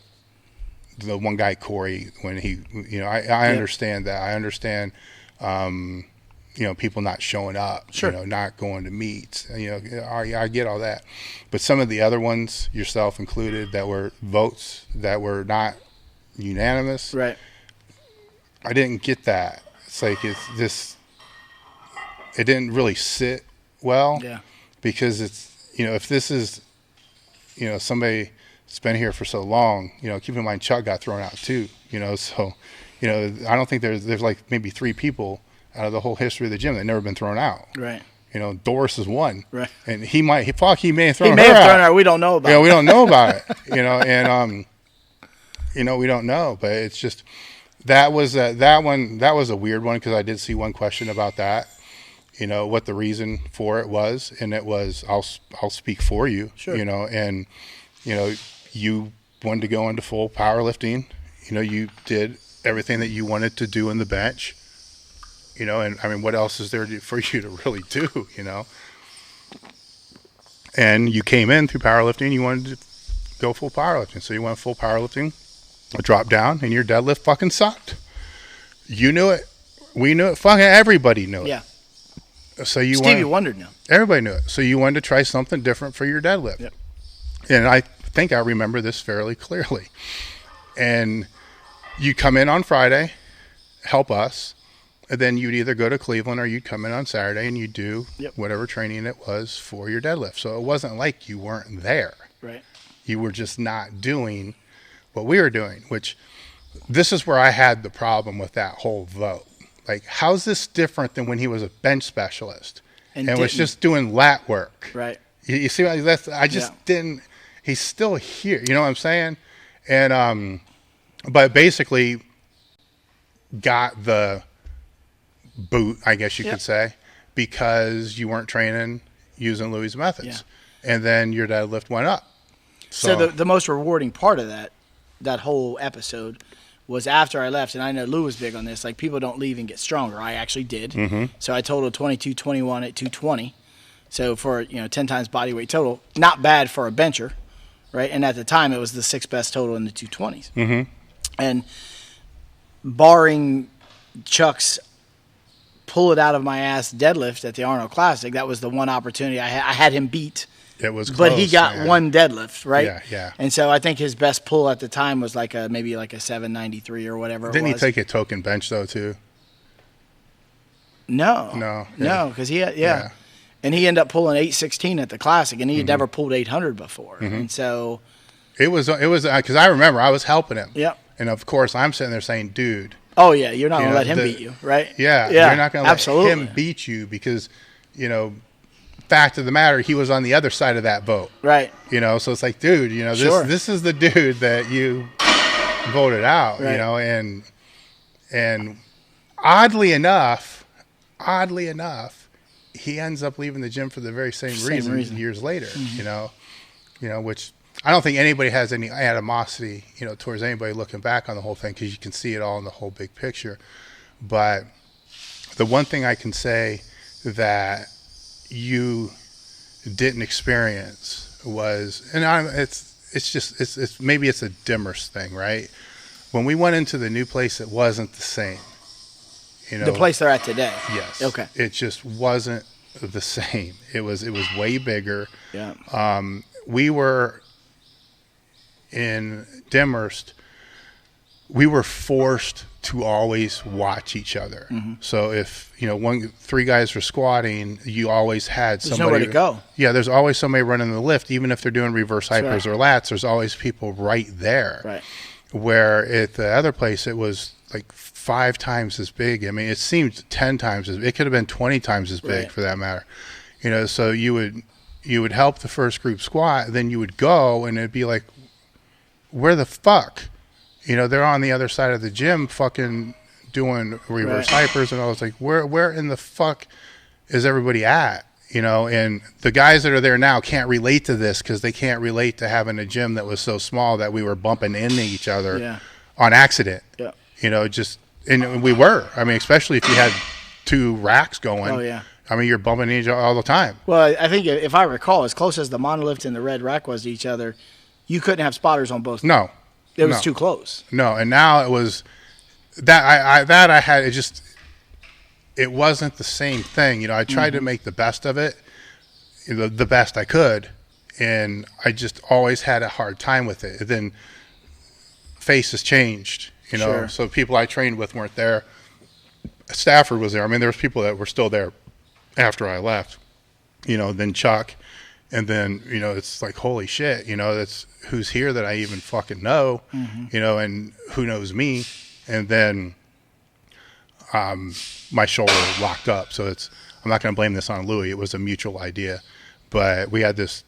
the one guy Corey when he, I understand that. I understand. People not showing up, sure. Not going to meets, I get all that. But some of the other ones, yourself included, that were votes that were not unanimous. Right. I didn't get that. It's like, it didn't really sit well. Yeah. Because it's, if this is, somebody that's been here for so long, keep in mind Chuck got thrown out too, so, I don't think there's like maybe 3 people out of the whole history of the gym that never been thrown out. Right. Doris is one. Right. And he may have thrown her out. We don't know about it. Yeah, we don't know about it. And we don't know. But it's just that was a weird one because I did see one question about that. What the reason for it was, and it was I'll speak for you. Sure. And you wanted to go into full powerlifting. You did everything that you wanted to do in the bench. And I mean, what else is there for you to really do, And you came in through powerlifting, you wanted to go full powerlifting. So you went full powerlifting, drop down, and your deadlift fucking sucked. You knew it. We knew it. Fucking everybody knew it. Yeah. So Stevie Wonder knew. Everybody knew it. So you wanted to try something different for your deadlift. Yep. And I think I remember this fairly clearly. And you come in on Friday, help us. And then you'd either go to Cleveland or you'd come in on Saturday and you'd do whatever training it was for your deadlift. So it wasn't like you weren't there. Right. You were just not doing what we were doing, which this is where I had the problem with that whole vote. Like, how's this different than when he was a bench specialist and was just doing lat work? Right. You see, I just didn't, he's still here. You know what I'm saying? And, but basically got the boot, I guess you could say, because you weren't training using Louis' methods. Yeah. And then your deadlift went up. So the most rewarding part of that whole episode was after I left, and I know Lou was big on this, like people don't leave and get stronger. I actually did. Mm-hmm. So I totaled 22.21 at 220. So for, 10 times body weight total, not bad for a bencher, right? And at the time it was the 6th best total in the 220s. Mm-hmm. And barring Chuck's pull it out of my ass deadlift at the Arnold Classic, that was the one opportunity I had him beat. It was close, but he got one deadlift, right? Yeah. And so I think his best pull at the time was maybe a 793 or whatever. Didn't he take a token bench though too? No, because he had, and he ended up pulling 816 at the Classic, and he had never pulled 800 before, and so it was because I remember I was helping him. Yep. And of course I'm sitting there saying, dude. Oh yeah, you're not gonna let him beat you, right? Yeah, you're not gonna let him beat you because, fact of the matter, he was on the other side of that vote. Right. So it's like, dude, this is the dude that you voted out, right. And oddly enough, he ends up leaving the gym for the very same reason years later. Which I don't think anybody has any animosity, towards anybody looking back on the whole thing, because you can see it all in the whole big picture. But the one thing I can say that you didn't experience was, and it's maybe it's a Dimmers thing, right? When we went into the new place, it wasn't the same. The place they're at today. Yes. Okay. It just wasn't the same. It was way bigger. Yeah. We were in Demhurst. We were forced to always watch each other. Mm-hmm. So if three guys were squatting, you always had somebody. There's nowhere to go. Yeah, there's always somebody running the lift, even if they're doing reverse hypers or lats. There's always people right there. Right. Where at the other place, it was like 5 times as big. I mean, it seemed 10 times as big. It could have been 20 times as big, for that matter. So you would help the first group squat, then you would go, and it'd be like, where the fuck? They're on the other side of the gym fucking doing reverse hypers, and I was like, where in the fuck is everybody at? And the guys that are there now can't relate to this, because they can't relate to having a gym that was so small that we were bumping into each other on accident. Yeah. And we were. I mean, especially if you had 2 racks going. Oh, yeah. I mean, you're bumping into each other all the time. Well, I think if I recall, as close as the monolift and the red rack was to each other, you couldn't have spotters on both. No. It was too close. No, and now it was that I had it wasn't the same thing. I tried to make the best of it, the best I could, and I just always had a hard time with it. And then faces changed, Sure. So people I trained with weren't there. Stafford was there. I mean, there was people that were still there after I left, then Chuck, and then, it's like, holy shit, that's who's here that I even fucking know, and who knows me. And then my shoulder locked up. So I'm not going to blame this on Louis. It was a mutual idea. But we had this,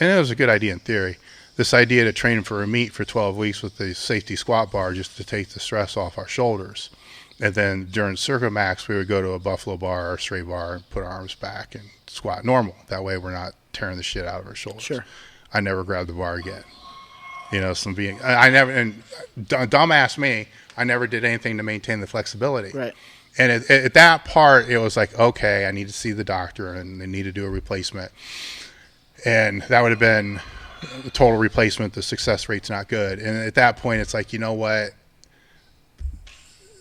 and it was a good idea in theory, this idea to train for a meet for 12 weeks with the safety squat bar just to take the stress off our shoulders. And then during Circuit Max, we would go to a buffalo bar or straight bar and put our arms back and squat normal. That way we're not tearing the shit out of our shoulders. Sure. I never grabbed the bar again. I never, and dumbass me, I never did anything to maintain the flexibility. Right. And at that part, it was like, okay, I need to see the doctor and they need to do a replacement. And that would have been a total replacement. The success rate's not good. And at that point, it's like, you know what?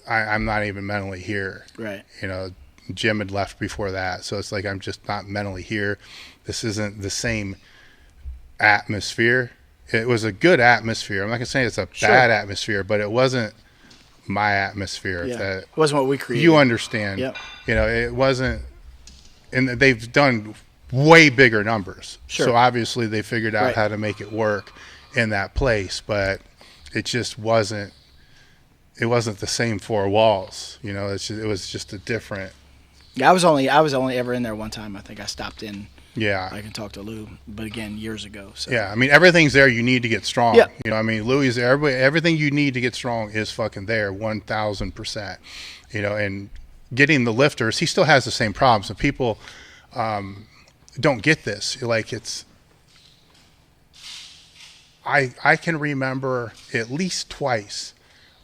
I'm not even mentally here. Right. Jim had left before that. So it's like, I'm just not mentally here. This isn't the same atmosphere. It was a good atmosphere. I'm not going to say it's a bad atmosphere, but it wasn't my atmosphere. Yeah. It wasn't what we created. You understand. Yep. It wasn't, and they've done way bigger numbers. Sure. So obviously they figured out how to make it work in that place, but it just wasn't. It wasn't the same 4 walls. It was just a different. Yeah, I was only ever in there one time. I think I stopped in. Yeah. I can talk to Lou, but again, years ago. So. Yeah, I mean, everything's there. You need to get strong. Yeah. I mean, Louis is there. Everything you need to get strong is fucking there, 1,000%. And getting the lifters, he still has the same problems. And people don't get this. Like, I can remember at least twice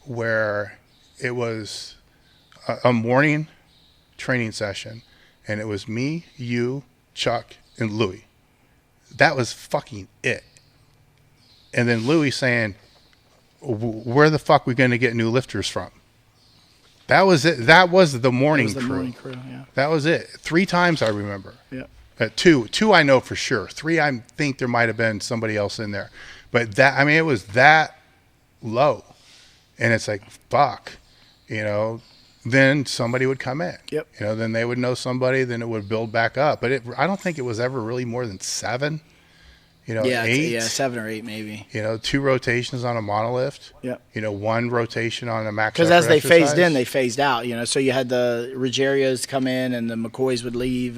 where it was a morning training session, and it was me, you, Chuck, and Louis. That was fucking it. And then Louis saying, where the fuck are we going to get new lifters from? That was it. That was the morning crew. Morning crew, yeah. That was it. 3 times I remember. Yeah. 2 I know for sure. 3 I think there might have been somebody else in there. But it was that low. And it's like, fuck, then somebody would come in. Yep. Then they would know somebody, then it would build back up. But I don't think it was ever really more than 7, 8. 7 or 8 maybe. 2 rotations on a monolift. Yep. 1 rotation on a max. Because as they phased in, they phased out. So you had the Ruggierios come in and the McCoys would leave,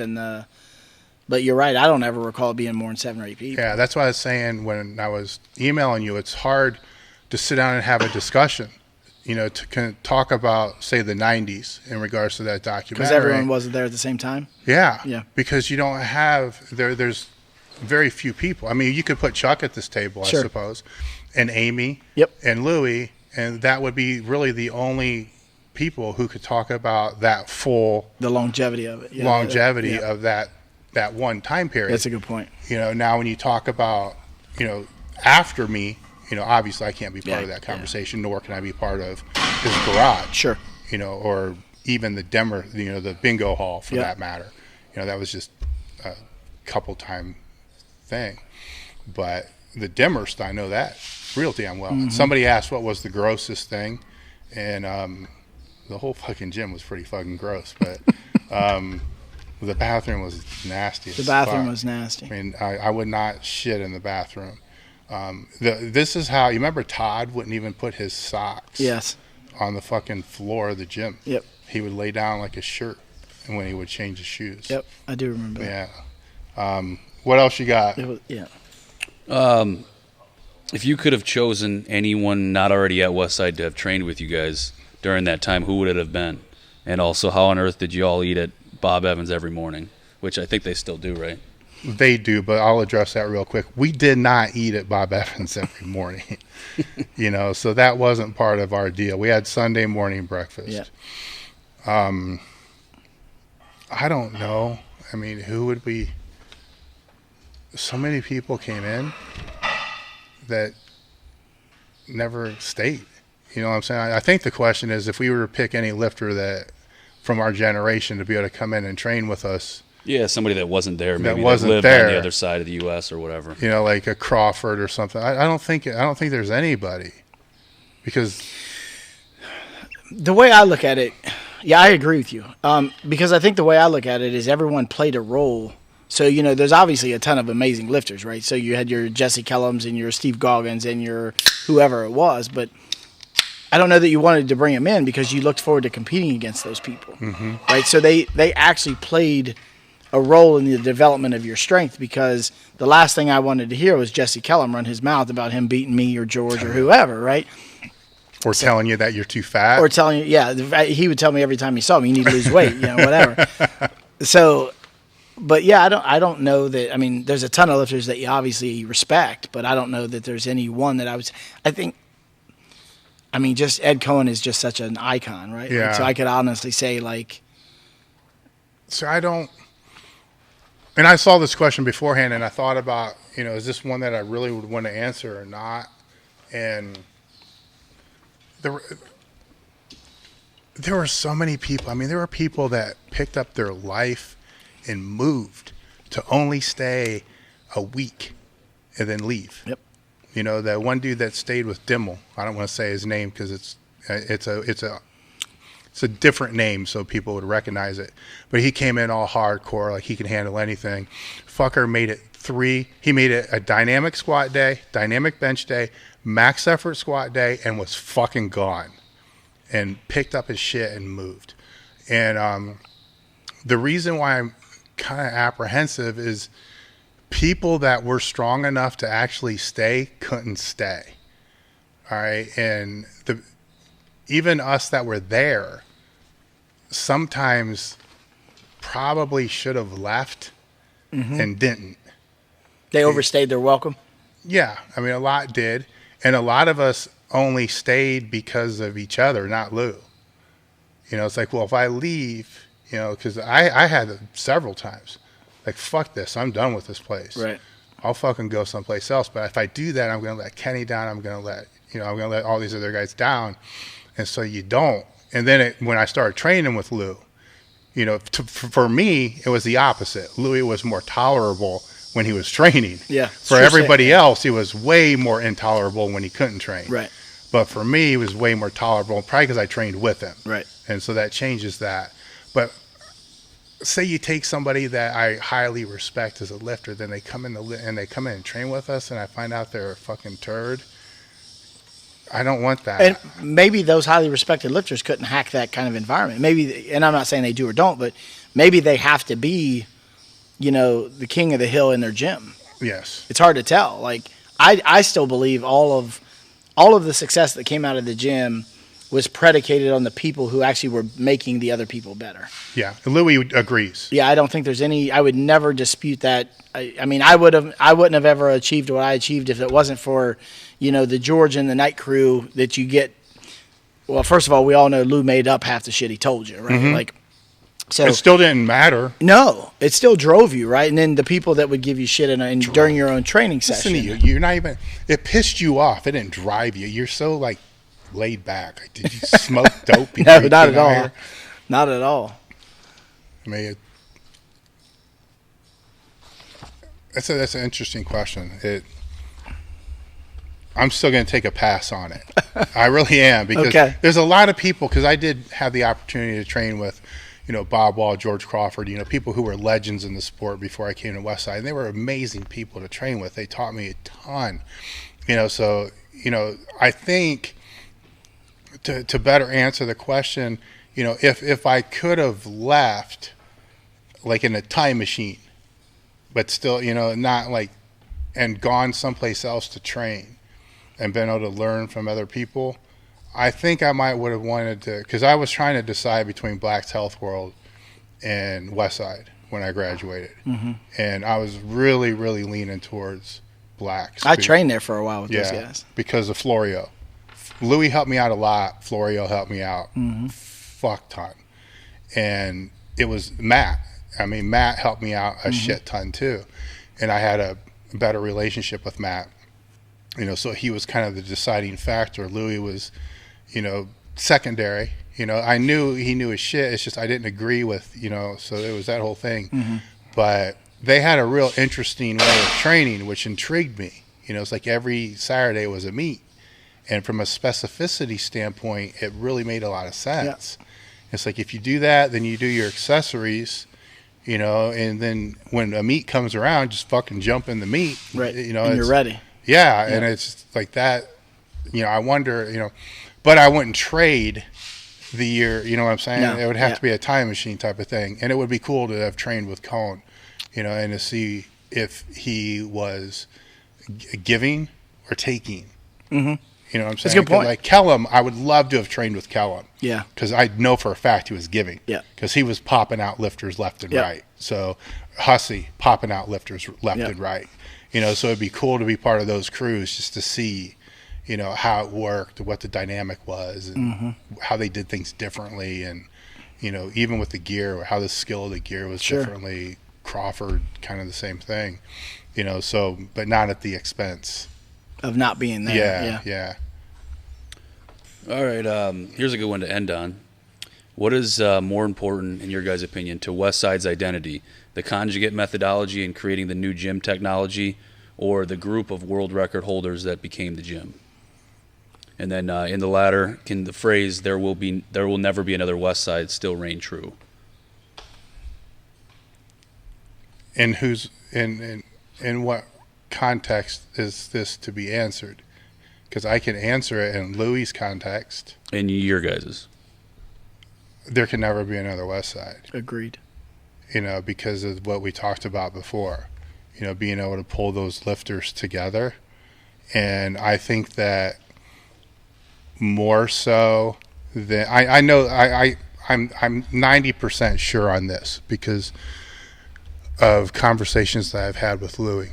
but you're right. I don't ever recall it being more than 7 or 8 people. Yeah, that's why I was saying when I was emailing you, it's hard to sit down and have a discussion. to talk about, say, the 90s in regards to that documentary. Because everyone wasn't there at the same time? Yeah. Because you don't have, there's very few people. I mean, you could put Chuck at this table, Sure. I suppose, and Amy Yep. and Louie, and that would be really the only people who could talk about that full The longevity of it. Yeah. longevity Yeah. of that one time period. That's a good point. Now when you talk about, after me, obviously I can't be part of that conversation, nor can I be part of his garage. Sure. Or even the Demmer, the bingo hall for that matter. That was just a couple time thing. But the Dimmers, I know that real damn well. Mm-hmm. Somebody asked what was the grossest thing, and the whole fucking gym was pretty fucking gross, but the bathroom was nasty. The bathroom was nasty. I mean, I would not shit in the bathroom. This is how, you remember Todd wouldn't even put his socks on the fucking floor of the gym. Yep. He would lay down like a shirt when he would change his shoes. Yep, I do remember that. Yeah. What else you got? If you could have chosen anyone not already at Westside to have trained with you guys during that time, who would it have been? And also, how on earth did you all eat at Bob Evans every morning? Which I think they still do, right? They do, but I'll address that real quick. We did not eat at Bob Evans every morning, so that wasn't part of our deal. We had Sunday morning breakfast. Yeah. I don't know. I mean, who would we? So many people came in that never stayed. You know what I'm saying? I think the question is, if we were to pick any lifter that from our generation to be able to come in and train with us. Yeah, somebody that wasn't there, maybe that wasn't lived there on the other side of the U.S. or whatever. Like a Crawford or something. I don't think there's anybody, because the way I look at it, I agree with you. Because I think the way I look at it is everyone played a role. So, there's obviously a ton of amazing lifters, right? So you had your Jesse Kellums and your Steve Goggins and your whoever it was, but I don't know that you wanted to bring them in because you looked forward to competing against those people, right? So they actually played a role in the development of your strength, because the last thing I wanted to hear was Jesse Kellum run his mouth about him beating me or George or whoever, right? Or telling you that you're too fat. Or telling you, he would tell me every time he saw me, you need to lose weight, whatever. So, but I don't know that. I mean, there's a ton of lifters that you obviously respect, but I don't know that there's any one that just Ed Cohen is just such an icon, right? Yeah. So I could honestly say, So I don't. And I saw this question beforehand, and I thought about, is this one that I really would want to answer or not? And there were so many people. I mean, there were people that picked up their life and moved to only stay a week and then leave. Yep. That one dude that stayed with Dimmel. I don't want to say his name because it's a different name, so people would recognize it. But he came in all hardcore, like he can handle anything. Fucker made it 3. He made it a dynamic squat day, dynamic bench day, max effort squat day, and was fucking gone. And picked up his shit and moved. And the reason why I'm kind of apprehensive is people that were strong enough to actually stay couldn't stay. All right, and even us that were there sometimes probably should have left and didn't. they overstayed their welcome. Yeah, I mean, a lot did, and a lot of us only stayed because of each other, not Lou. It's like, well, if I leave, because I had it several times, like, fuck this, I'm done with this place. Right. I'll fucking go someplace else. But if I do that, I'm going to let Kenny down. I'm going to let all these other guys down. And so you don't. And then when I started training with Lou, for me, it was the opposite. Louis was more tolerable when he was training. Yeah. For everybody else, he was way more intolerable when he couldn't train. Right. But for me, he was way more tolerable, probably because I trained with him. Right. And so that changes that. But say you take somebody that I highly respect as a lifter, then they come in and train with us, and I find out they're a fucking turd. I don't want that. And maybe those highly respected lifters couldn't hack that kind of environment. Maybe, and I'm not saying they do or don't, but maybe they have to be, the king of the hill in their gym. Yes. It's hard to tell. Like, I still believe all of the success that came out of the gym was predicated on the people who actually were making the other people better. Yeah, Louis agrees. Yeah, I don't think there's any. I would never dispute that. I mean, I wouldn't have ever achieved what I achieved if it wasn't for, the George and the night crew that you get. Well, first of all, we all know Lou made up half the shit he told you, right? Mm-hmm. So it still didn't matter. No, it still drove you, right? And then the people that would give you shit during your own training session. Listen to you. You're not even. It pissed you off. It didn't drive you. You're so laid back. Did you smoke dope? No, not at all. Here? Not at all. I mean, that's an interesting question. I'm still going to take a pass on it. I really am, because there's a lot of people. Because I did have the opportunity to train with, Bob Wall, George Crawford, people who were legends in the sport before I came to Westside, and they were amazing people to train with. They taught me a ton, So I think to better answer the question, if I could have left, like in a time machine, but still, not and gone someplace else to train and been able to learn from other people, I think I would have wanted to, because I was trying to decide between Black's Health World and Westside when I graduated. Mm-hmm. And I was really, really leaning towards Black's. I trained there for a while with those guys. Because of Florio. Louis helped me out a lot. Florio helped me out fuck ton. And it was Matt. I mean, Matt helped me out a shit ton too. And I had a better relationship with Matt. So he was kind of the deciding factor. Louis was, secondary. I knew he knew his shit. It's just I didn't agree with, so it was that whole thing. Mm-hmm. But they had a real interesting way of training, which intrigued me. It's like every Saturday was a meet. And from a specificity standpoint, it really made a lot of sense. Yeah. It's like if you do that, then you do your accessories, and then when a meet comes around, just fucking jump in the meet. Right. And you're ready. Yeah, and it's like that, I wonder, but I wouldn't trade the year, you know what I'm saying? No, it would have to be a time machine type of thing. And it would be cool to have trained with Cone, and to see if he was giving or taking. Mm-hmm. You know what I'm saying? That's a good point. Like Kellum, I would love to have trained with Kellum. Yeah. Because I know for a fact he was giving. Yeah. Because he was popping out lifters left and right. So Hussey popping out lifters left and right. So it'd be cool to be part of those crews just to see, how it worked, what the dynamic was, and how they did things differently. And, even with the gear, how the skill of the gear was differently. Crawford, kind of the same thing. So, but not at the expense of not being there. Yeah. All right, here's a good one to end on. What is more important, in your guys' opinion, to Westside's identity? The conjugate methodology in creating the new gym technology, or the group of world record holders that became the gym? And then in the latter, can the phrase "there will never be another Westside" still reign true? And in what context is this to be answered? Because I can answer it in Louis' context. In your guys's. There can never be another Westside. Agreed. Because of what we talked about before, being able to pull those lifters together. And I think that more so than I know I'm 90% sure on this because of conversations that I've had with Louis.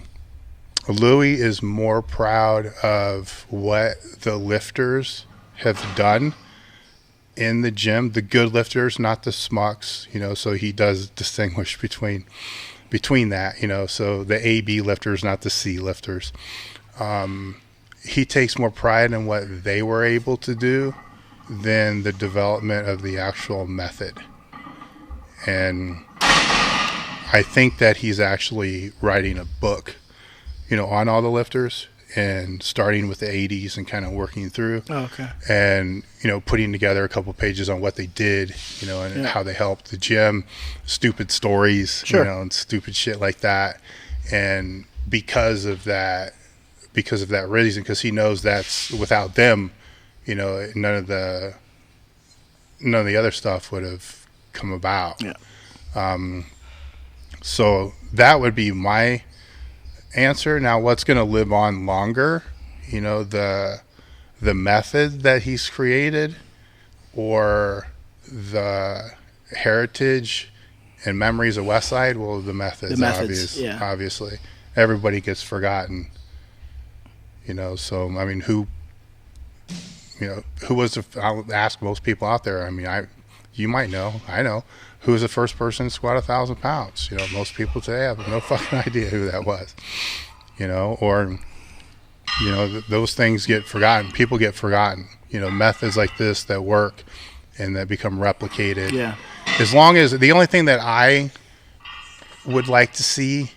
Louis is more proud of what the lifters have done in the gym, the good lifters, not the smucks, so he does distinguish between that, so the A-B lifters, not the C lifters. He takes more pride in what they were able to do than the development of the actual method. And I think that he's actually writing a book, on all the lifters and starting with the 80s and kind of working through. Oh, okay. And, putting together a couple pages on what they did, and how they helped the gym, stupid stories, and stupid shit like that. And because of that reason, because he knows that's without them, none of the other stuff would have come about. Yeah. So that would be my answer. Now, what's going to live on longer? The method that he's created, or the heritage and memories of Westside, well, the methods, obviously. Everybody gets forgotten, so, I mean, who was I'll ask most people out there, I mean, you might know, I know, who was the first person to squat 1,000 pounds? Most people today have no fucking idea who that was, or, those things get forgotten. People get forgotten, methods like this that work and that become replicated. Yeah. As long as the only thing that I would like to see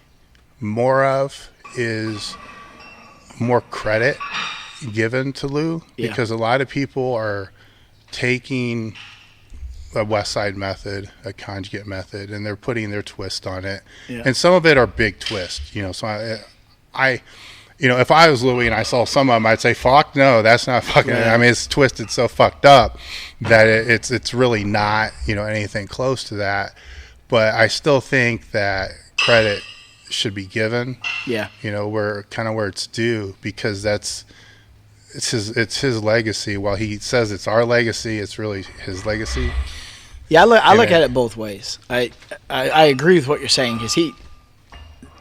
more of is more credit given to Lou, because a lot of people are taking a Westside method, a conjugate method, and they're putting their twist on it. Yeah. And some of it are big twists, so I if I was Louis and I saw some of them, I'd say, fuck no, that's not fucking, I mean, it's twisted so fucked up that it's really not, anything close to that. But I still think that credit should be given, where it's due, because it's his legacy. While he says it's our legacy, it's really his legacy. Yeah, I look at it both ways. I agree with what you're saying, because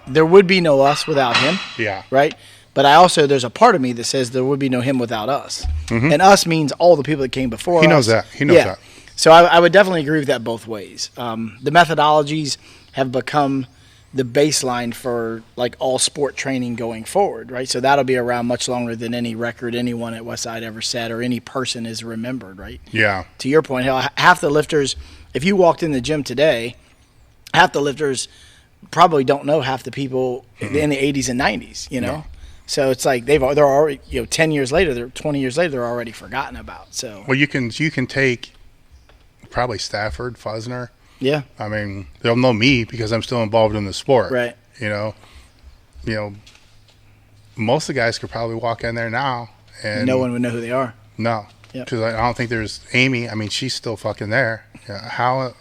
there would be no us without him. Yeah. Right? But there's a part of me that says there would be no him without us. Mm-hmm. And us means all the people that came before us. He knows that. He knows that. So I would definitely agree with that both ways. The methodologies have become the baseline for like all sport training going forward, right? So that'll be around much longer than any record anyone at Westside ever set or any person is remembered, right? Yeah. To your point, half the lifters, if you walked in the gym today, half the lifters probably don't know half the people in the 80s and 90s, No. So it's like they're already 10 years later, 20 years later, they're already forgotten about. So well, you can take probably Stafford, Fusner. Yeah. I mean, they'll know me because I'm still involved in the sport. Right. Most of the guys could probably walk in there now and no one would know who they are. No. Because I don't think there's Amy. I mean, she's still fucking there. How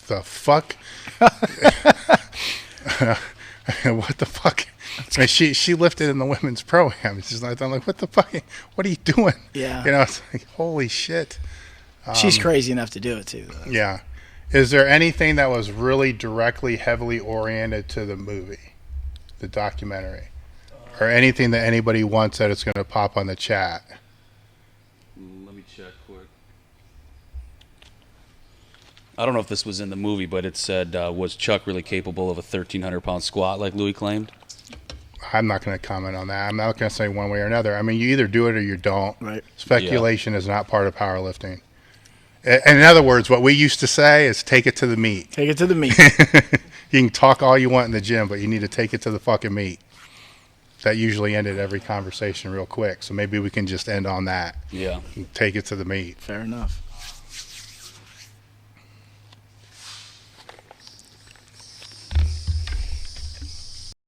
the fuck? What the fuck? I mean, she lifted in the women's pro-am. It's just like, I'm like, what the fuck? What are you doing? Yeah. It's like, holy shit. She's crazy enough to do it too, though. Yeah. Is there anything that was really directly, heavily oriented to the movie, the documentary, or anything that anybody wants that it's going to pop on the chat? Let me check quick. I don't know if this was in the movie, but it said, was Chuck really capable of a 1,300-pound squat like Louis claimed? I'm not going to comment on that. I'm not going to say one way or another. I mean, you either do it or you don't. Right. Speculation is not part of powerlifting. And in other words, what we used to say is take it to the meat. Take it to the meat. You can talk all you want in the gym, but you need to take it to the fucking meat. That usually ended every conversation real quick. So maybe we can just end on that. Yeah. Take it to the meat. Fair enough.